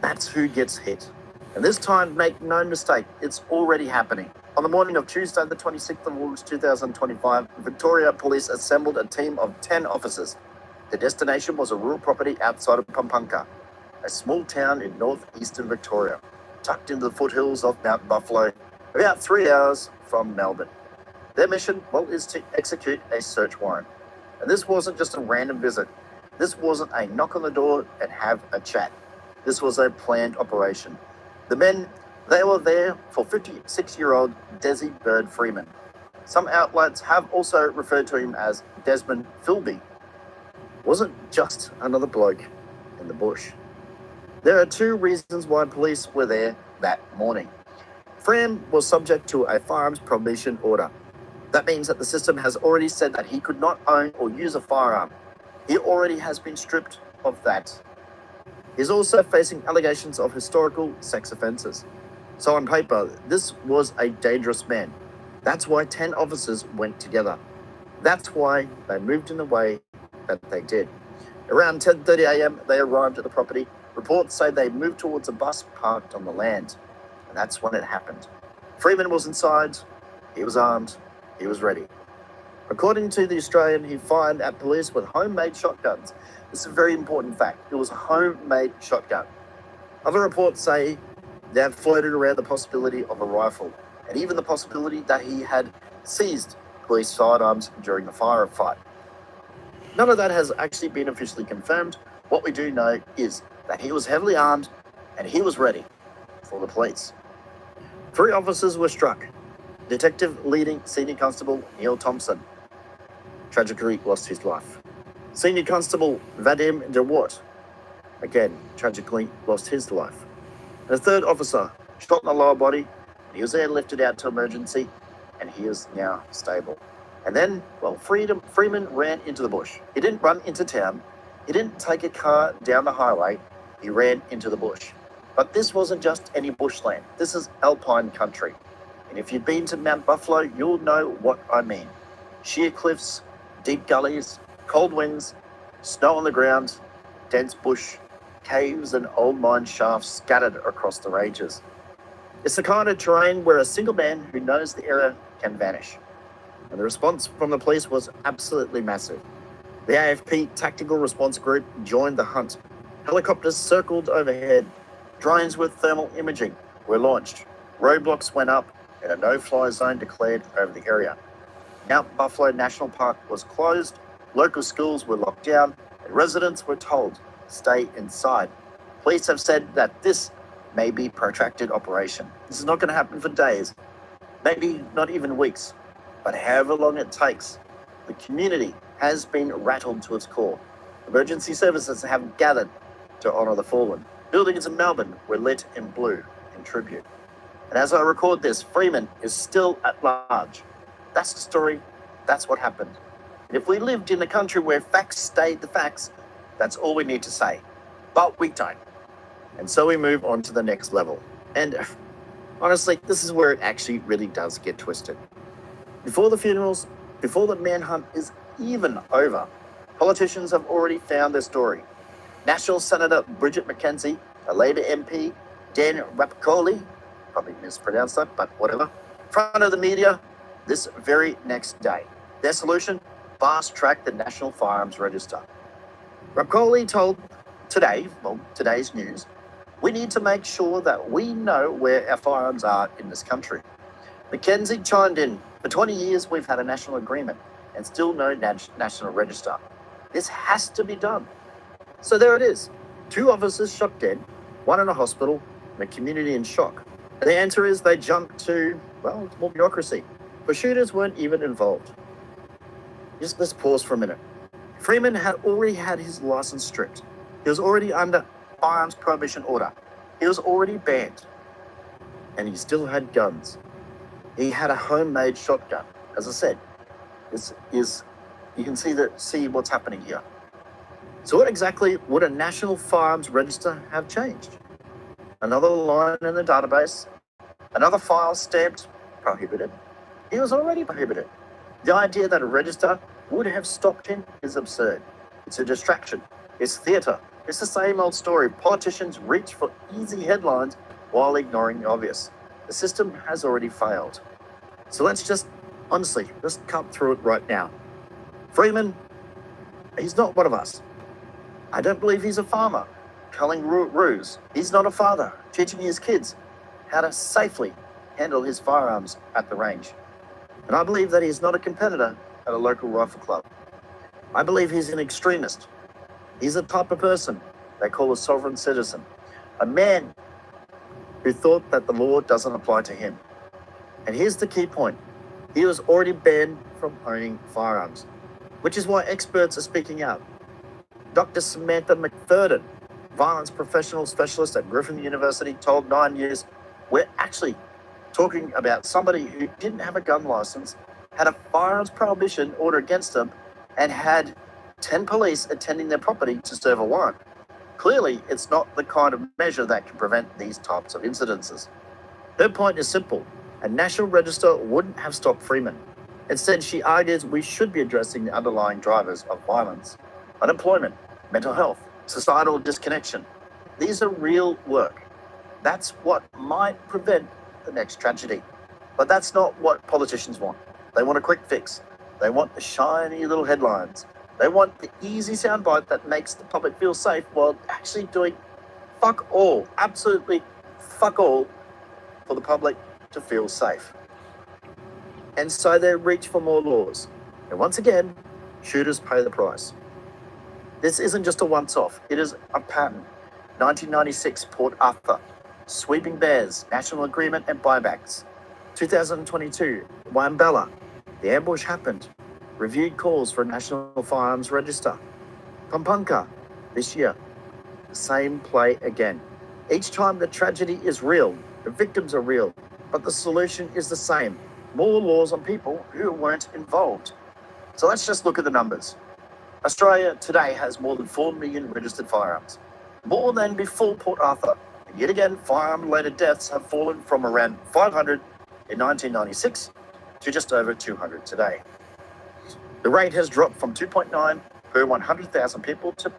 That's who gets hit. And this time, make no mistake, it's already happening. On the morning of Tuesday, the 26th of August 2025, Victoria Police assembled a team of 10 officers. The destination was a rural property outside of Pumpunka, a small town in northeastern Victoria, tucked into the foothills of Mount Buffalo, about 3 hours from Melbourne. Their mission, well, is to execute a search warrant. And this wasn't just a random visit. This wasn't a knock on the door and have a chat. This was a planned operation. The men, they were there for 56-year-old Desi Bird Freeman. Some outlets have also referred to him as Desmond Philby. Wasn't just another bloke in the bush. There are two reasons why police were there that morning. Fram was subject to a firearms prohibition order. That means that the system has already said that he could not own or use a firearm. He already has been stripped of that. He's also facing allegations of historical sex offences. So on paper, this was a dangerous man. That's why 10 officers went together. That's why they moved in the way that they did. Around 10:30 a.m, they arrived at the property. Reports say they moved towards a bus parked on the land. And that's when it happened. Freeman was inside, he was armed, he was ready. According to the Australian, he fired at police with homemade shotguns. This is a very important fact. It was a homemade shotgun. Other reports say they have floated around the possibility of a rifle, and even the possibility that he had seized police firearms during the firefight. None of that has actually been officially confirmed. What we do know is that he was heavily armed and he was ready for the police. 3 officers were struck. Detective leading Senior Constable Neil Thompson tragically lost his life. Senior Constable Vadim DeWatt, again, tragically lost his life. And a third officer shot in the lower body. He was airlifted out to emergency, and he is now stable. And then, well, Freeman ran into the bush. He didn't run into town. He didn't take a car down the highway. He ran into the bush. But this wasn't just any bushland. This is alpine country. And if you've been to Mount Buffalo, you'll know what I mean. Sheer cliffs, deep gullies, cold winds, snow on the ground, dense bush, caves and old mine shafts scattered across the ranges. It's the kind of terrain where a single man who knows the area can vanish. And the response from the police was absolutely massive. The AFP Tactical Response Group joined the hunt. Helicopters circled overhead. Drones with thermal imaging were launched. Roadblocks went up and a no-fly zone declared over the area. Mount Buffalo National Park was closed, local schools were locked down, and residents were told stay inside. Police have said that this may be a protracted operation. This is not going to happen for days, maybe not even weeks, but however long it takes. The community has been rattled to its core. Emergency services have gathered to honour the fallen. Buildings in Melbourne were lit in blue in tribute. And as I record this, Freeman is still at large. That's the story. That's what happened. And if we lived in a country where facts stayed the facts, that's all we need to say. But we don't. And so we move on to the next level. And honestly, this is where it actually really does get twisted. Before the funerals, before the manhunt is even over, politicians have already found their story. National Senator Bridget McKenzie, a Labour MP, Dan Rapoport, probably mispronounced that, but whatever, in front of the media this very next day. Their solution? Fast-track the National Firearms Register. Rapoport told today's news, we need to make sure that we know where our firearms are in this country. Mackenzie chimed in. For 20 years, we've had a national agreement and still no national register. This has to be done. So there it is. 2 officers shot dead, 1 in a hospital, and a community in shock. The answer is they jumped to, well, more bureaucracy. The shooters weren't even involved. Just let's pause for a minute. Freeman had already had his license stripped. He was already under firearms prohibition order. He was already banned. And he still had guns. He had a homemade shotgun. As I said, you can see what's happening here. So what exactly would a national firearms register have changed? Another line in the database, another file stamped prohibited. He was already prohibited. The idea that a register would have stopped him is absurd. It's a distraction. It's theatre. It's the same old story. Politicians reach for easy headlines while ignoring the obvious. The system has already failed. So let's cut through it right now. Freeman, he's not one of us. I don't believe he's a farmer culling roos. He's not a father teaching his kids how to safely handle his firearms at the range. And I believe that he's not a competitor at a local rifle club. I believe he's an extremist. He's the type of person they call a sovereign citizen, a man who thought that the law doesn't apply to him. And here's the key point. He was already banned from owning firearms, which is why experts are speaking out. Dr. Samantha McFerden, violence professional specialist at Griffin University, told 9 News, we're actually talking about somebody who didn't have a gun license, had a firearms prohibition order against them, and had 10 police attending their property to serve a warrant. Clearly, it's not the kind of measure that can prevent these types of incidences. Her point is simple. A national register wouldn't have stopped Freeman. Instead, she argues we should be addressing the underlying drivers of violence: unemployment, mental health, societal disconnection. These are real work. That's what might prevent the next tragedy. But that's not what politicians want. They want a quick fix. They want the shiny little headlines. They want the easy soundbite that makes the public feel safe while actually doing fuck all, absolutely fuck all for the public to feel safe. And so they reach for more laws. And once again, shooters pay the price. This isn't just a once-off, it is a pattern. 1996, Port Arthur, sweeping bans, national agreement and buybacks. 2022, Wambella, the ambush happened. Reviewed calls for a national firearms register. Pampunka, this year, the same play again. Each time the tragedy is real, the victims are real, but the solution is the same. More laws on people who weren't involved. So let's just look at the numbers. Australia today has more than 4 million registered firearms, more than before Port Arthur. And yet again, firearm-related deaths have fallen from around 500 in 1996 to just over 200 today. The rate has dropped from 2.9 per 100,000 people to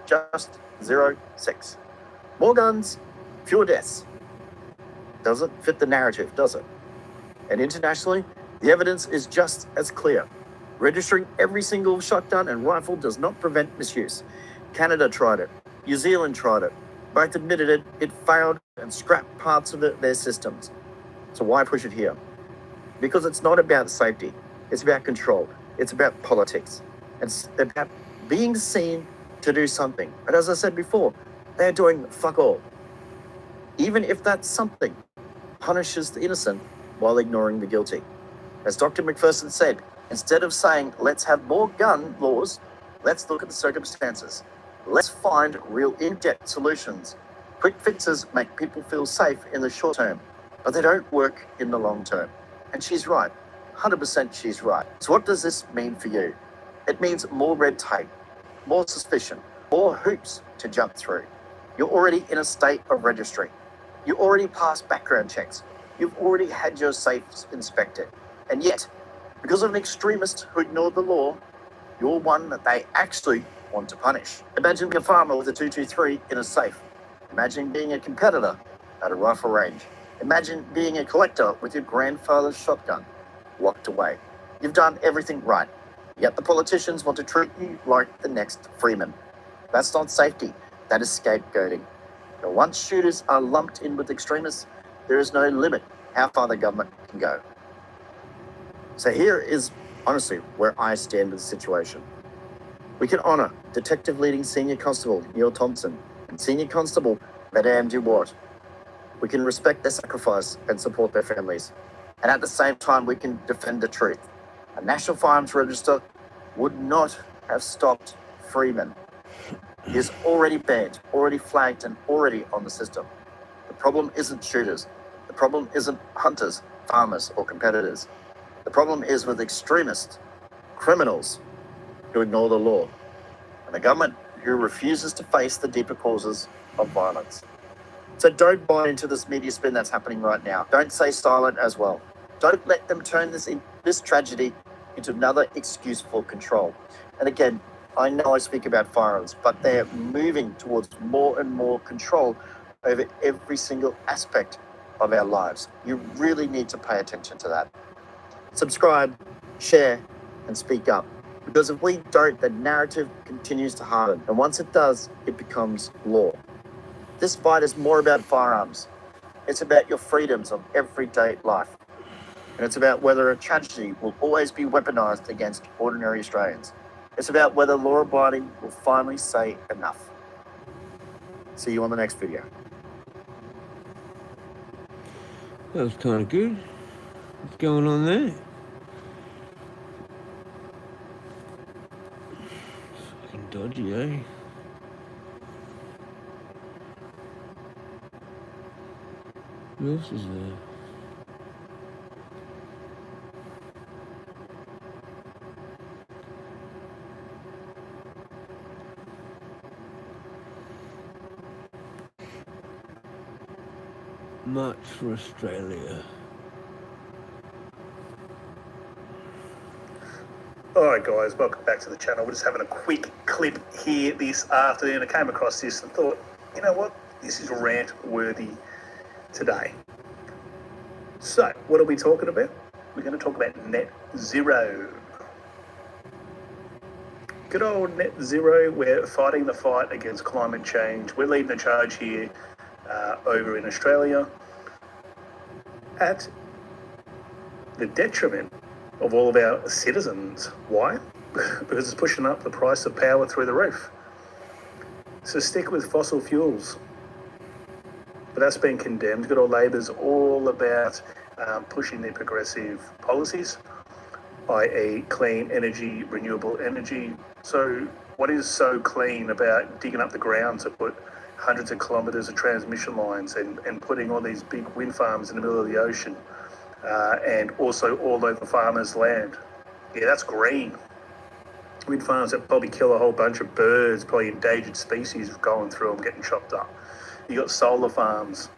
just 0.06. More guns, fewer deaths. Doesn't fit the narrative, does it? And internationally, the evidence is just as clear. Registering every single shotgun and rifle does not prevent misuse. Canada tried it. New Zealand tried it. Both admitted it failed and scrapped parts of their systems. So why push it here? Because it's not about safety. It's about control. It's about politics. It's about being seen to do something. And as I said before, they're doing fuck all. Even if that something punishes the innocent while ignoring the guilty. As Dr. McPherson said, instead of saying, let's have more gun laws, let's look at the circumstances. Let's find real in-depth solutions. Quick fixes make people feel safe in the short term, but they don't work in the long term. And she's right. 100% she's right. So what does this mean for you? It means more red tape, more suspicion, more hoops to jump through. You're already in a state of registry. You already passed background checks. You've already had your safes inspected. And yet, because of an extremist who ignored the law, you're one that they actually want to punish. Imagine being a farmer with a 223 in a safe. Imagine being a competitor at a rifle range. Imagine being a collector with your grandfather's shotgun locked away. You've done everything right, yet the politicians want to treat you like the next Freeman. That's not safety, that is scapegoating. Once shooters are lumped in with extremists, there is no limit how far the government can go. So here is honestly where I stand with the situation. We can honour Detective Leading Senior Constable Neil Thompson and Senior Constable Madame Dubois. We can respect their sacrifice and support their families. And at the same time, we can defend the truth. A National Firearms Register would not have stopped Freeman. He is already banned, already flagged, and already on the system. The problem isn't shooters. The problem isn't hunters, farmers, or competitors. The problem is with extremists, criminals who ignore the law, and a government who refuses to face the deeper causes of violence. So don't buy into this media spin that's happening right now. Don't stay silent as well. Don't let them turn this tragedy into another excuse for control. And again, I know I speak about firearms, but they're moving towards more and more control over every single aspect of our lives. You really need to pay attention to that. Subscribe, share, and speak up. Because if we don't, the narrative continues to harden. And once it does, it becomes law. This fight is more about firearms. It's about your freedoms of everyday life. And it's about whether a tragedy will always be weaponized against ordinary Australians. It's about whether law-abiding will finally say enough. See you on the next video. That was kind of good. What's going on there? Fucking dodgy, eh? Who else is there? March for Australia. Alright guys, welcome back to the channel. We're just having a quick clip here this afternoon. I came across this and thought, you know what, this is rant worthy today. So, what are we talking about? We're going to talk about net zero. Good old net zero. We're fighting the fight against climate change. We're leading the charge here over in Australia at the detriment of all of our citizens. Why? Because it's pushing up the price of power through the roof. So stick with fossil fuels. But that's been condemned. Good old Labor's all about pushing their progressive policies, i.e. clean energy, renewable energy. So what is so clean about digging up the ground to put hundreds of kilometres of transmission lines and putting all these big wind farms in the middle of the ocean and also all over farmers' land? Yeah, that's green. Wind farms that probably kill a whole bunch of birds, probably endangered species going through them, getting chopped up. You've got solar farms,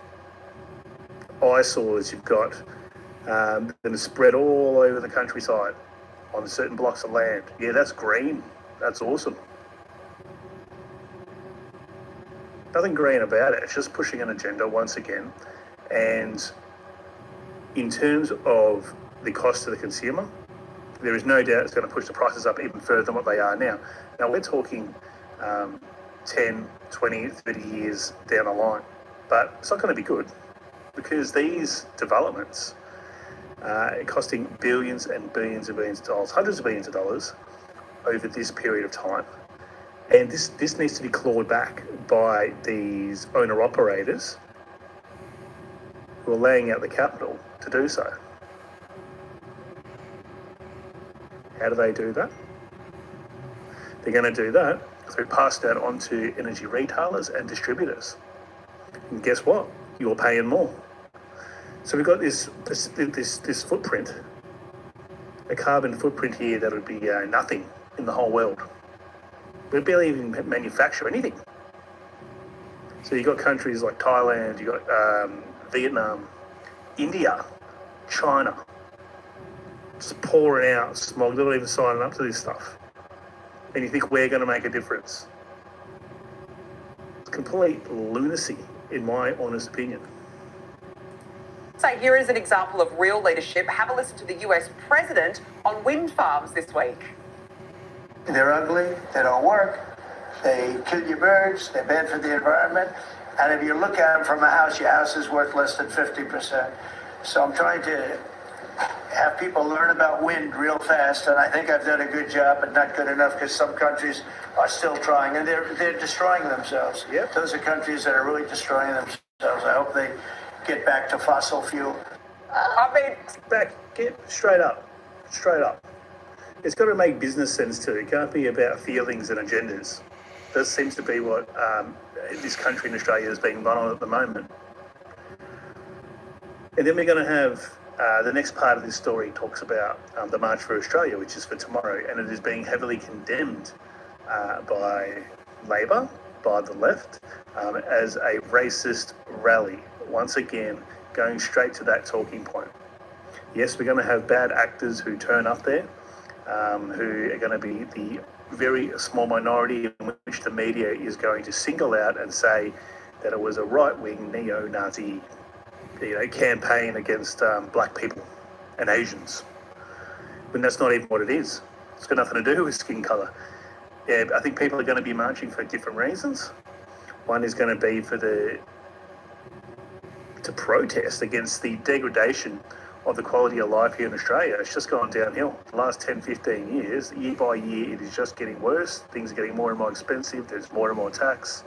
eyesores you've got that are spread all over the countryside on certain blocks of land. Yeah, that's green. That's awesome. Nothing green about it. It's just pushing an agenda once again. And in terms of the cost to the consumer, there is no doubt it's going to push the prices up even further than what they are now. Now, we're talking 10, 20, 30 years down the line. But it's not going to be good because these developments are costing billions and billions and billions of dollars, hundreds of billions of dollars over this period of time. And this needs to be clawed back by these owner-operators who are laying out the capital to do so. How do they do that? They're going to do that through passing that on to energy retailers and distributors. And guess what? You're paying more. So we've got this footprint, a carbon footprint here that would be nothing in the whole world. We barely even manufacture anything. So you've got countries like Thailand, you've got Vietnam, India, China, just pouring out smog. They're not even signing up to this stuff. And you think we're going to make a difference? It's complete lunacy, in my honest opinion. So here is an example of real leadership. Have a listen to the US president on wind farms this week. They're ugly, they don't work, they kill your birds, they're bad for the environment, and if you look at them from a house, your house is worth less than 50%. So I'm trying to have people learn about wind real fast, and I think I've done a good job, but not good enough because some countries are still trying, and they're destroying themselves. Yep. Those are countries that are really destroying themselves. I hope they get back to fossil fuel. Get straight up. It's got to make business sense too. It can't be about feelings and agendas. That seems to be what this country in Australia is being run on at the moment. And then we're going to have the next part of this story talks about the March for Australia, which is for tomorrow, and it is being heavily condemned by Labor, by the left, as a racist rally. Once again, going straight to that talking point. Yes, we're going to have bad actors who turn up there, who are going to be the very small minority in which the media is going to single out and say that it was a right-wing neo-Nazi, campaign against black people and Asians. When that's not even what it is. It's got nothing to do with skin colour. Yeah, I think people are going to be marching for different reasons. One is going to be to protest against the degradation of the quality of life here in Australia. It's just gone downhill. The last 10, 15 years, year by year, it is just getting worse. Things are getting more and more expensive. There's more and more tax.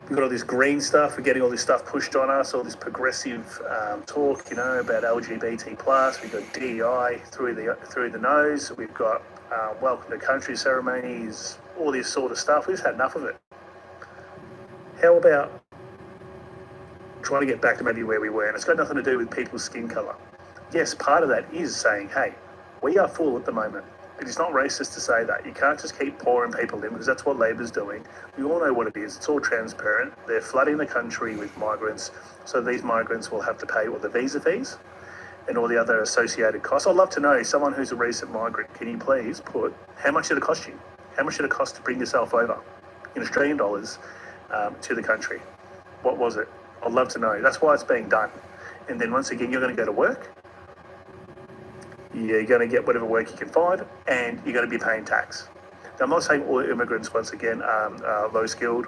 We've got all this green stuff. We're getting all this stuff pushed on us, all this progressive talk, about LGBT+. We've got DEI through the nose. We've got welcome to country ceremonies, all this sort of stuff. We've just had enough of it. How about trying to get back to maybe where we were? And it's got nothing to do with people's skin colour. Yes, part of that is saying, hey, we are full at the moment. It is not racist to say that. You can't just keep pouring people in because that's what Labor's doing. We all know what it is. It's all transparent. They're flooding the country with migrants, so these migrants will have to pay all the visa fees and all the other associated costs. I'd love to know, someone who's a recent migrant, can you please put, how much did it cost you? How much did it cost to bring yourself over in Australian dollars to the country? What was it? I'd love to know. That's why it's being done. And then once again, you're going to go to work. You're going to get whatever work you can find, and you're going to be paying tax. Now, I'm not saying all immigrants, once again, are low-skilled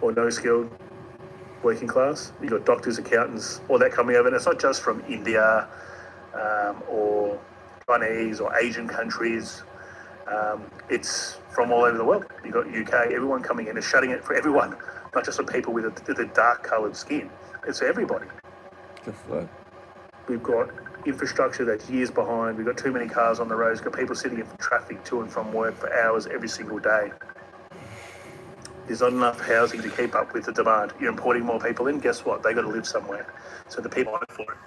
or no-skilled working class. You've got doctors, accountants, all that coming over. And it's not just from India or Chinese or Asian countries. It's from all over the world. You've got UK, everyone coming in. It's shutting it for everyone, not just for people with a dark-coloured skin. It's for everybody. The fuck? We've got infrastructure that's years behind. We've got too many cars on the roads. We've got people sitting in traffic to and from work for hours every single day. There's not enough housing to keep up with the demand. You're importing more people in. Guess what? They got to live somewhere. So the people fight for it.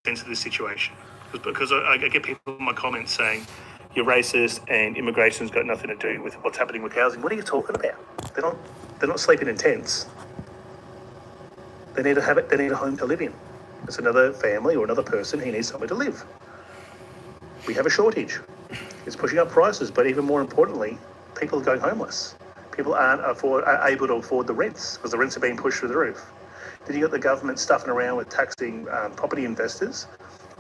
Into this situation because I get people in my comments saying you're racist and immigration's got nothing to do with what's happening with housing. What are you talking about? They're not sleeping in tents. They need a home to live in. It's another family or another person who needs somewhere to live. We have a shortage. It's pushing up prices, but even more importantly, people are going homeless. People aren't able to afford the rents because the rents are being pushed through the roof. Then you got the government stuffing around with taxing property investors,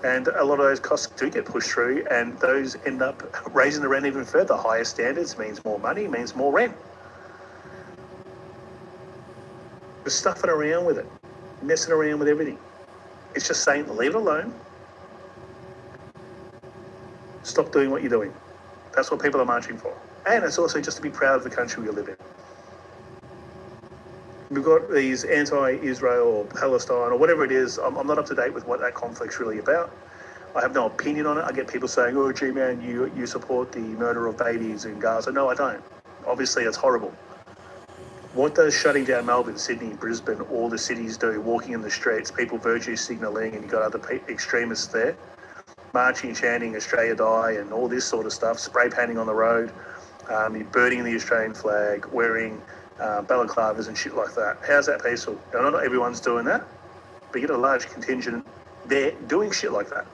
and a lot of those costs do get pushed through, and those end up raising the rent even further. Higher standards means more money, means more rent. We're stuffing around with it, messing around with everything. It's just saying, leave it alone. Stop doing what you're doing. That's what people are marching for. And it's also just to be proud of the country we live in. We've got these anti-Israel or Palestine or whatever it is. I'm not up to date with what that conflict's really about. I have no opinion on it. I get people saying, oh, gee, man, you support the murder of babies in Gaza. No, I don't. Obviously, it's horrible. What does shutting down Melbourne, Sydney, Brisbane, all the cities do, walking in the streets, people virtue signalling, and you've got other extremists there, marching, chanting, Australia die, and all this sort of stuff, spray painting on the road, burning the Australian flag, wearing balaclavas and shit like that. How's that peaceful? Now, not everyone's doing that, but you get a large contingent there doing shit like that.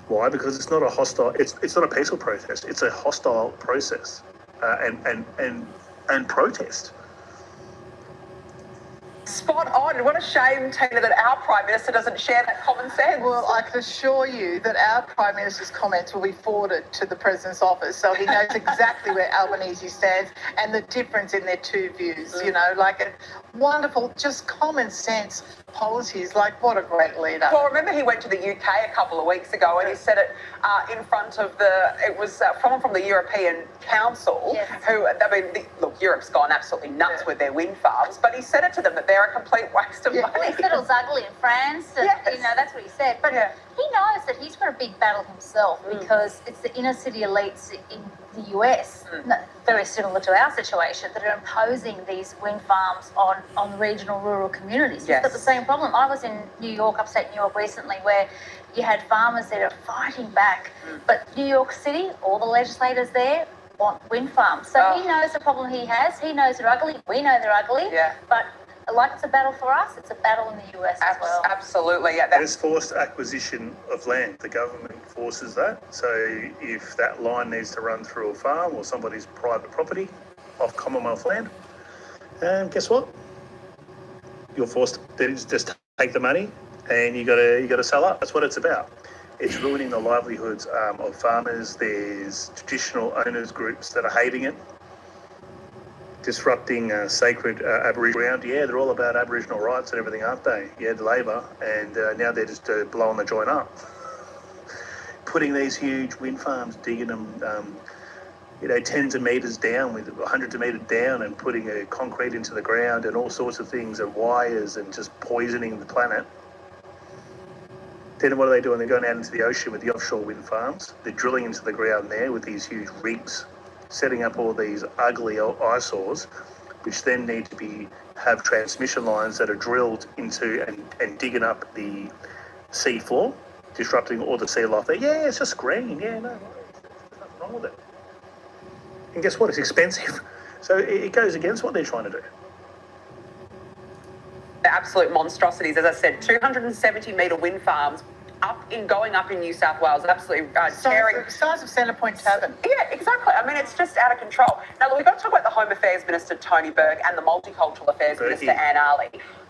Why? Because it's not a hostile, it's not a peaceful protest, it's a hostile process and protest. Spot on. What a shame, Tina, that our Prime Minister doesn't share that common sense. Well, I can assure you that our Prime Minister's comments will be forwarded to the President's office, so he knows exactly where Albanese stands and the difference in their two views, you know, like a wonderful, just common sense policies. Like, what a great leader. Well, remember he went to the UK a couple of weeks ago and he said it in front of someone from the European Council, Yes. who, I mean, look, Europe's gone absolutely nuts with their wind farms, but he said it to them that they're a complete waste of Well, money. he said it was ugly in France, and, Yes. you know, that's what he said. But he knows that he's got a big battle himself because it's the inner city elites in the US, very similar to our situation, that are imposing these wind farms on regional rural communities. Yes. He's got the same problem. I was in New York, upstate New York recently, where you had farmers that are fighting back, but New York City, all the legislators there want wind farms. So he knows the problem he has. He knows they're ugly. We know they're ugly. Yeah. But like it's a battle for us, it's a battle in the US as well. Absolutely, yeah. There's forced acquisition of land. The government forces that. So if that line needs to run through a farm or somebody's private property off Commonwealth land, and guess what? You're forced to just take the money and you got to sell up. That's what it's about. It's ruining the livelihoods of farmers. There's traditional owners groups that are hating it, disrupting sacred Aboriginal ground. Yeah, they're all about Aboriginal rights and everything, aren't they? Yeah, the Labor, and now they're just blowing the joint up. Putting these huge wind farms, digging them, tens of metres down, with hundreds of metres down, and putting concrete into the ground and all sorts of things, and wires, and just poisoning the planet. Then what are they doing? They're going out into the ocean with the offshore wind farms. They're drilling into the ground there with these huge rigs, setting up all these ugly eyesores, which then need to have transmission lines that are drilled into and digging up the sea floor, disrupting all the sea life there. Yeah, it's just green. Yeah, no, there's nothing wrong with it. And guess what? It's expensive. So it goes against what they're trying to do. Absolute monstrosities, as I said, 270-metre wind farms going up in New South Wales, absolutely tearing. Size of Centrepoint Tavern. Yeah, exactly. I mean, it's just out of control. Now, look, we've got to talk about the Home Affairs Minister, Tony Burke, and the Multicultural Affairs Minister, Anne Ali.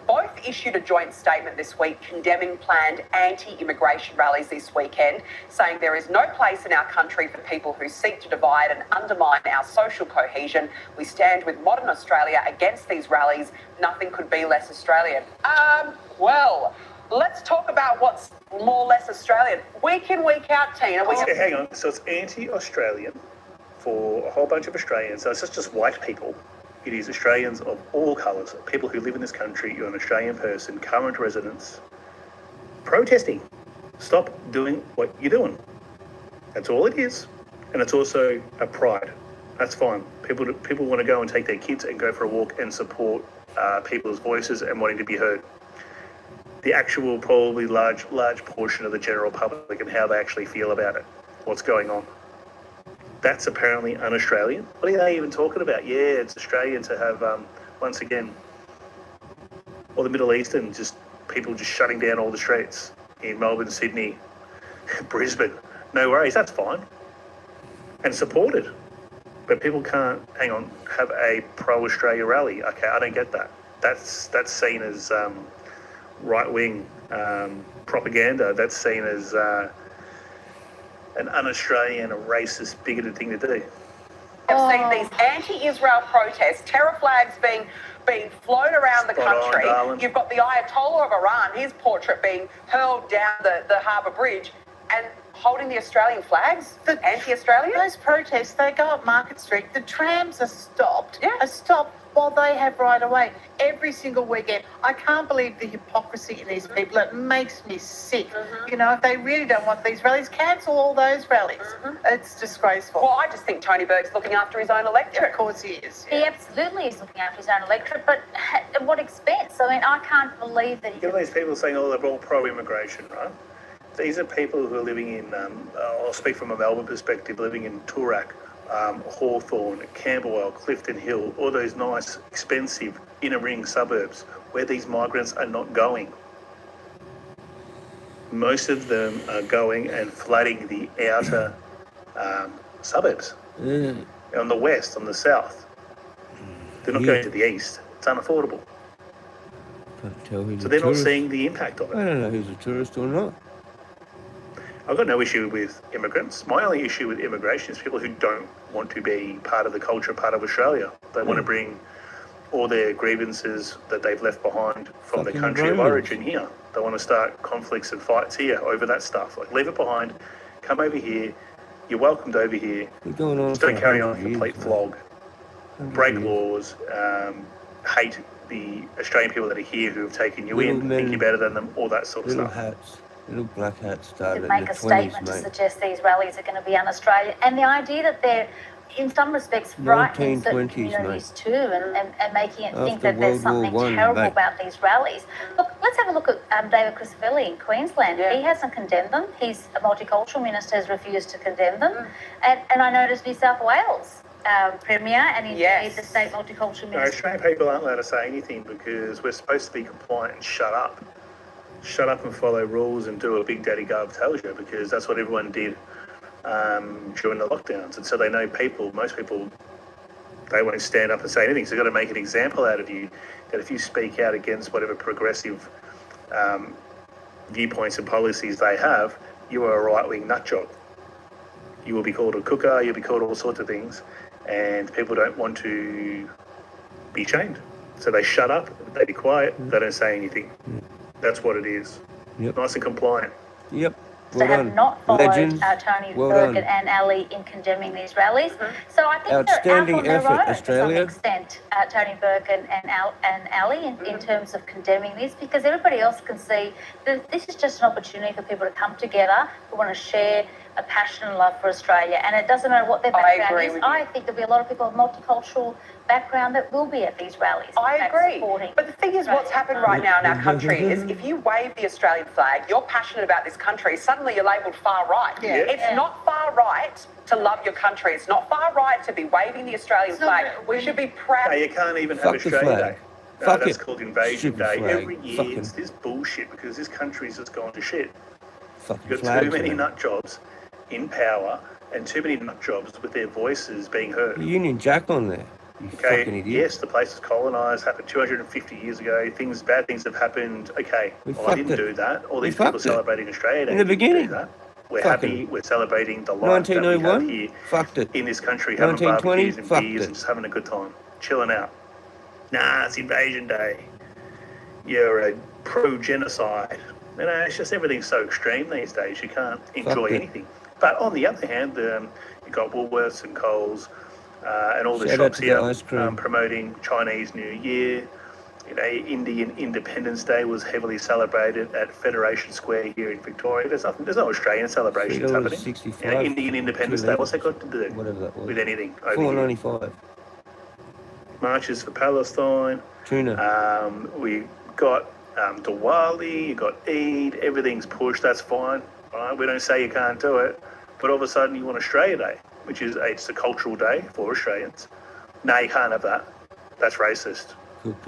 Both issued a joint statement this week condemning planned anti-immigration rallies this weekend, saying there is no place in our country for people who seek to divide and undermine our social cohesion. We stand with modern Australia against these rallies. Nothing could be less Australian. Well, let's talk about what's more or less Australian. Week in, week out, Tina. Hang on. So it's anti-Australian for a whole bunch of Australians. So it's not just white people. It is Australians of all colours, people who live in this country. You're an Australian person, current residents, protesting. Stop doing what you're doing. That's all it is. And it's also a pride. That's fine. People want to go and take their kids and go for a walk and support people's voices and wanting to be heard. The actual, probably large portion of the general public and how they actually feel about it, what's going on. That's apparently un-Australian. What are they even talking about? Yeah, it's Australian to have, once again, all the Middle Eastern, just people just shutting down all the streets in Melbourne, Sydney, Brisbane. No worries, that's fine. And supported. But people can't, have a pro-Australia rally. Okay, I don't get that. That's seen as right-wing propaganda. That's seen as an un-Australian, a racist, bigoted thing to do. I've seen these anti-Israel protests, terror flags being flown around the country. You've got the Ayatollah of Iran, his portrait being hurled down the Harbour Bridge and holding the Australian flags, anti-Australian. Those protests, they go up Market Street. The trams are stopped. While they have right away every single weekend. I can't believe the hypocrisy in these people. It makes me sick. If they really don't want these rallies, cancel all those rallies. It's disgraceful. Well, I just think Tony Burke's looking after his own electorate. Of course he is. He absolutely is looking after his own electorate, but at what expense? I mean, I can't believe that he... You know these people saying, they're all pro-immigration, right? These are people who are living in, I'll speak from a Melbourne perspective, living in Toorak, Hawthorne, Camberwell, Clifton Hill, all those nice, expensive inner-ring suburbs where these migrants are not going. Most of them are going and flooding the outer suburbs. On the west, on the south. They're not going to the east. It's unaffordable. Can't tell who's So a they're not tourist. seeing the impact of I it. don't know who's a tourist or not. I've got no issue with immigrants. My only issue with immigration is people who don't want to be part of the culture, part of Australia. They want to bring all their grievances that they've left behind from the Fucking country of Romans. origin here. They want to start conflicts and fights here over that stuff. Like, leave it behind, come over here, you're welcomed over here. We're going on Just for don't carry on a 100 complete years, flog, 100 break years. laws, hate the Australian people that are here who have taken you Little in, men- think you're better than them, all that sort of Little stuff. hats, little black hats To started in make the a 20s, statement to mate. suggest these rallies are going to be un-Australian, and the idea that they're, in some respects, frightening certain 1920s, communities too, and making it think After that there's World War something One, terrible mate. about these rallies. Look, let's have a look at David Crisafulli in Queensland. Yeah. He hasn't condemned them. He's a multicultural minister, has refused to condemn them, and I noticed New South Wales Premier and indeed Yes. the state multicultural No, minister. Australian people aren't allowed to say anything because we're supposed to be compliant and shut up. Shut up and follow rules and do what Big Daddy Gov tells you, because that's what everyone did during the lockdowns. And so they know most people, they won't stand up and say anything. So they've got to make an example out of you, that if you speak out against whatever progressive viewpoints and policies they have, you are a right-wing nutjob. You will be called a cooker, you'll be called all sorts of things, and people don't want to be shamed. So they shut up, they be quiet, they don't say anything. That's what it is. Yep. Nice and compliant. Yep. They Well have done. not followed Legends. Tony Well Berg done. and Ali in condemning these rallies. So I think they're out Outstanding on their effort, own Australia. to some extent, Tony Berg and Ali in terms of condemning this, because everybody else can see that this is just an opportunity for people to come together who want to share a passion and love for Australia. And it doesn't matter what their I background agree is. with you. I think there'll be a lot of people of multicultural background that will be at these rallies. I in fact, agree. supporting But the thing is, what's happened right now in our country is if you wave the Australian flag, you're passionate about this country, suddenly you're labelled far right. Yeah. It's not far right to love your country. It's not far right to be waving the Australian It's not flag. that- We should be proud. No, you can't even Fuck have the Australia flag. Day. No, Fuck that's it. called Invasion Stupid Day. flag. Every year Fucking- it's this bullshit because this country's just gone to shit. Fucking You've got flags, too many mate. nut jobs in power and too many nut jobs with their voices being heard. The Union Jack on there. You Okay, fucking idiot. yes, the place was colonised, happened 250 years ago. Bad things have happened. Okay, We well, I fucked didn't it. do that. All We these people fucked it. celebrating Australia Day In the didn't beginning. do that. We're Fucking- happy. We're celebrating the life that we have 1901. here Fucked it. in this country, having 1920, barbecues and fucked beers it. and just having a good time, chilling out. Nah, it's Invasion Day. You're a pro-genocide. You know, it's just everything's so extreme these days. You can't enjoy Fucked it. anything. But on the other hand, you've got Woolworths and Coles and all the Shout out shops to the here ice cream. promoting Chinese New Year. You know, Indian Independence Day was heavily celebrated at Federation Square here in Victoria. There's no Australian celebrations happening. $3.65. You know, Indian Independence Day, what's that got to do Whatever that was. with anything over here? $4.95. Marches for Palestine. Tuna. We got Diwali, you got Eid, everything's pushed, that's fine. All right? We don't say you can't do it, but all of a sudden you want Australia Day, which is it's a cultural day for Australians. No, you can't have that. That's racist.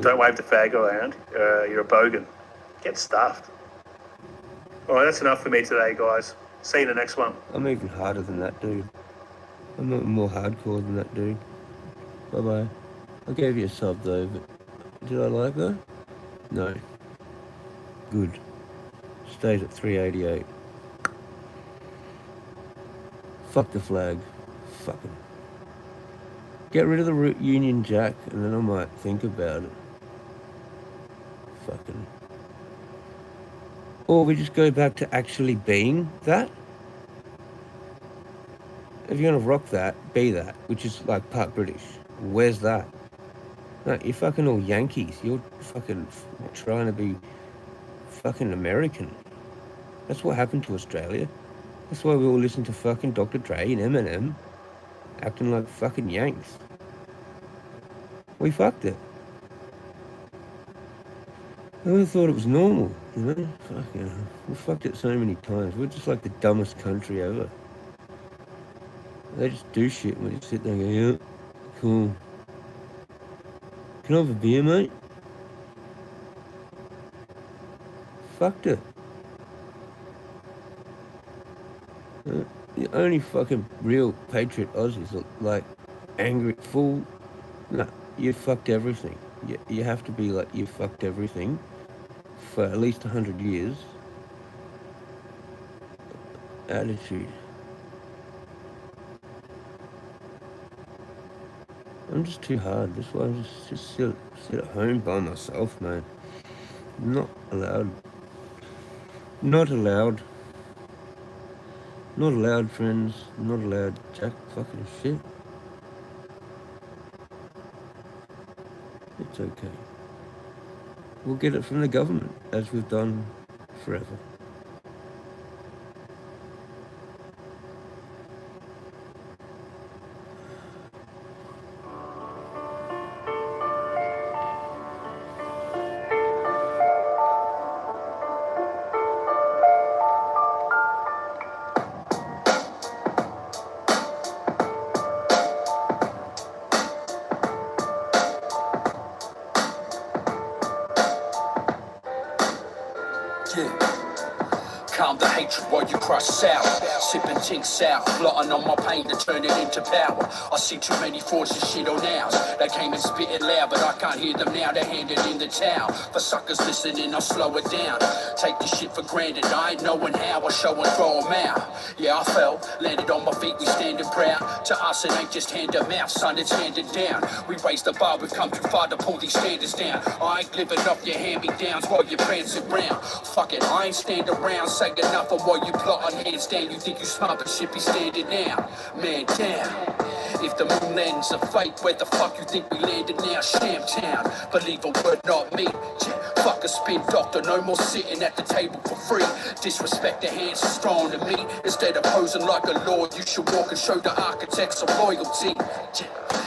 Don't wave the flag around. You're a bogan. Get stuffed. All right, that's enough for me today, guys. See you in the next one. I'm even harder than that dude. I'm not more hardcore than that dude. Bye bye. I gave you a sub though, but did I like that? No. Good. Stays at 388. Fuck the flag. Fucking. Get rid of the Union Jack and then I might think about it. Fucking. Or we just go back to actually being that. If you're gonna rock that, be that, which is like part British. Where's that? No, you're fucking all Yankees. You're fucking trying to be fucking American. That's what happened to Australia. That's why we all listen to fucking Dr. Dre and Eminem acting like fucking Yanks. We fucked it. I would have thought it was normal, you know? Fucking hell. We fucked it so many times. We're just like the dumbest country ever. They just do shit and we just sit there and go, yeah, cool. Can I have a beer, mate? Fucked it. The only fucking real patriot Aussies are like angry, full. No, you fucked everything. You have to be like, you fucked everything. for at least 100 years. Attitude. I'm just too hard. That's why I just sit at home by myself, man. Not allowed. Not allowed. Not allowed, friends. Not allowed jack fucking shit. It's okay. We'll get it from the government, as we've done forever. Calm the hatred while you crush sour. Sipping tinks out, plotting on my pain to turn it into power. I see too many forged shit on ours. They came and spit it loud, but I can't hear them now. They're handed in the towel. For suckers listening, I'll slow it down. Take this shit for granted, I ain't knowing how. I show and throw them out. Yeah, I fell, landed on my feet, we standing proud. To us, it ain't just hand to mouth, son, it's handed down. We raised the bar, we've come too far to pull these standards down. I ain't living off your hand-me-downs while you're prancing around. Fuck it, I ain't stand around, say enough of while you plot on handstand. You think you smart, but shit be standing now. Man down. If the moon landings are fake, where the fuck you think we landed now? Sham town. Believe a word, not me. Fuck a spin doctor, no more sitting at the table for free. Disrespect the hands is strong to me. Instead of posing like a lord, you should walk and show the architects of loyalty.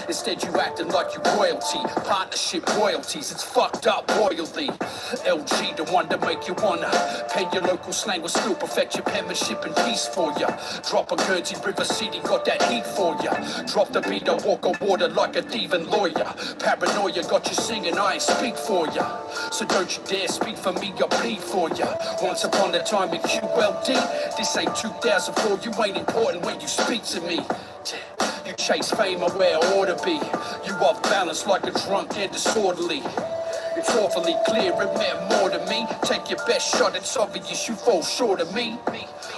Instead you acting like you royalty. Partnership royalties, it's fucked up royally. LG, the one to make you wanna pen your local slang will still perfect your penmanship and peace for ya. Drop a Guernsey, River City, got that heat for ya. Drop the beat, I walk on water like a thieving lawyer. Paranoia got you singing, I ain't speak for ya. So don't you dare speak for me, I plead for ya. Once upon a time in QLD, this ain't 2004, you ain't important when you speak to me. You chase fame or where I ought to be. You off balance like a drunk and disorderly. It's awfully clear, it meant more to me. Take your best shot, it's obvious you fall short of me.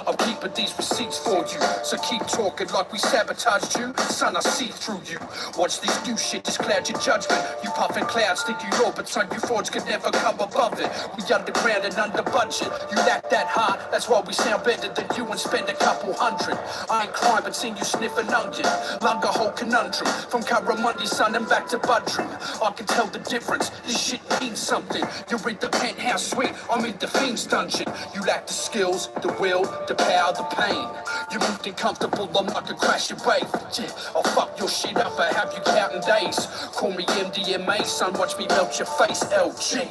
I'm keeping these receipts for you, so keep talking like we sabotaged you. Son, I see through you. Watch this new shit, just cloud your judgment. You puffin' clouds, think you know, but son, you frauds could never come above it. We underground and under budget. You lack that hard, that's why we sound better than you and spend a couple hundred. I ain't crying, but seen you sniff an onion. Lung a whole conundrum, from Curramundi, son, and back to Budrum. I can tell the difference, this shit means something. You're in the penthouse suite, I'm in the fiend's dungeon. You lack the skills, the will, the power, the pain. You moved in comfortable, I'm like a crash your wave. I'll fuck your shit up, I have you counting days. Call me MDMA, son, watch me melt your face, LG.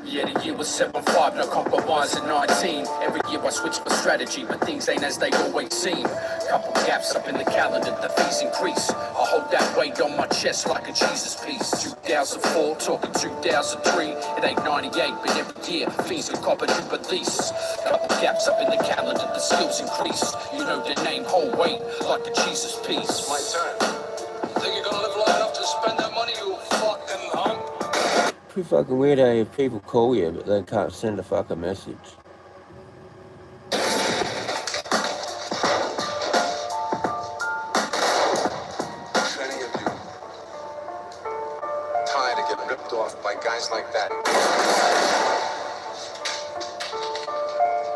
Yeah, the year was 7-5, no compromise in 19. Every year I switch my strategy, but things ain't as they always seem. Couple gaps up in the calendar, the fees increase. I hold that weight on my chest like a Jesus piece. 2004, talking 2003. It ain't 98, but every year fees and copper jubilees. Couple gaps up in the calendar, the skills increase. You know the name, whole weight like a Jesus piece. My turn. Think you're gonna live long enough to spend that money, you fucking hunk? Pretty fucking weird if people call you, but they can't send a fucking message. Many of you tired of getting ripped off by guys like that.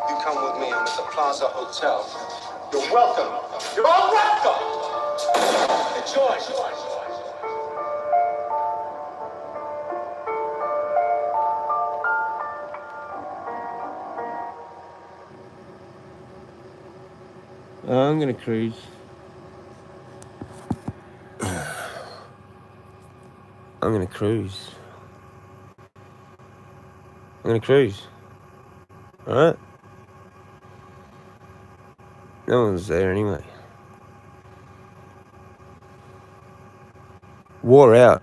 You come with me, I'm at the Plaza Hotel. You're welcome. You're all welcome. Enjoy. I'm gonna cruise. I'm gonna cruise. I'm gonna cruise. Alright? No one's there anyway. War out.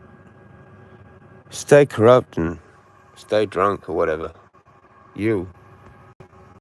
Stay corrupt and stay drunk or whatever. You.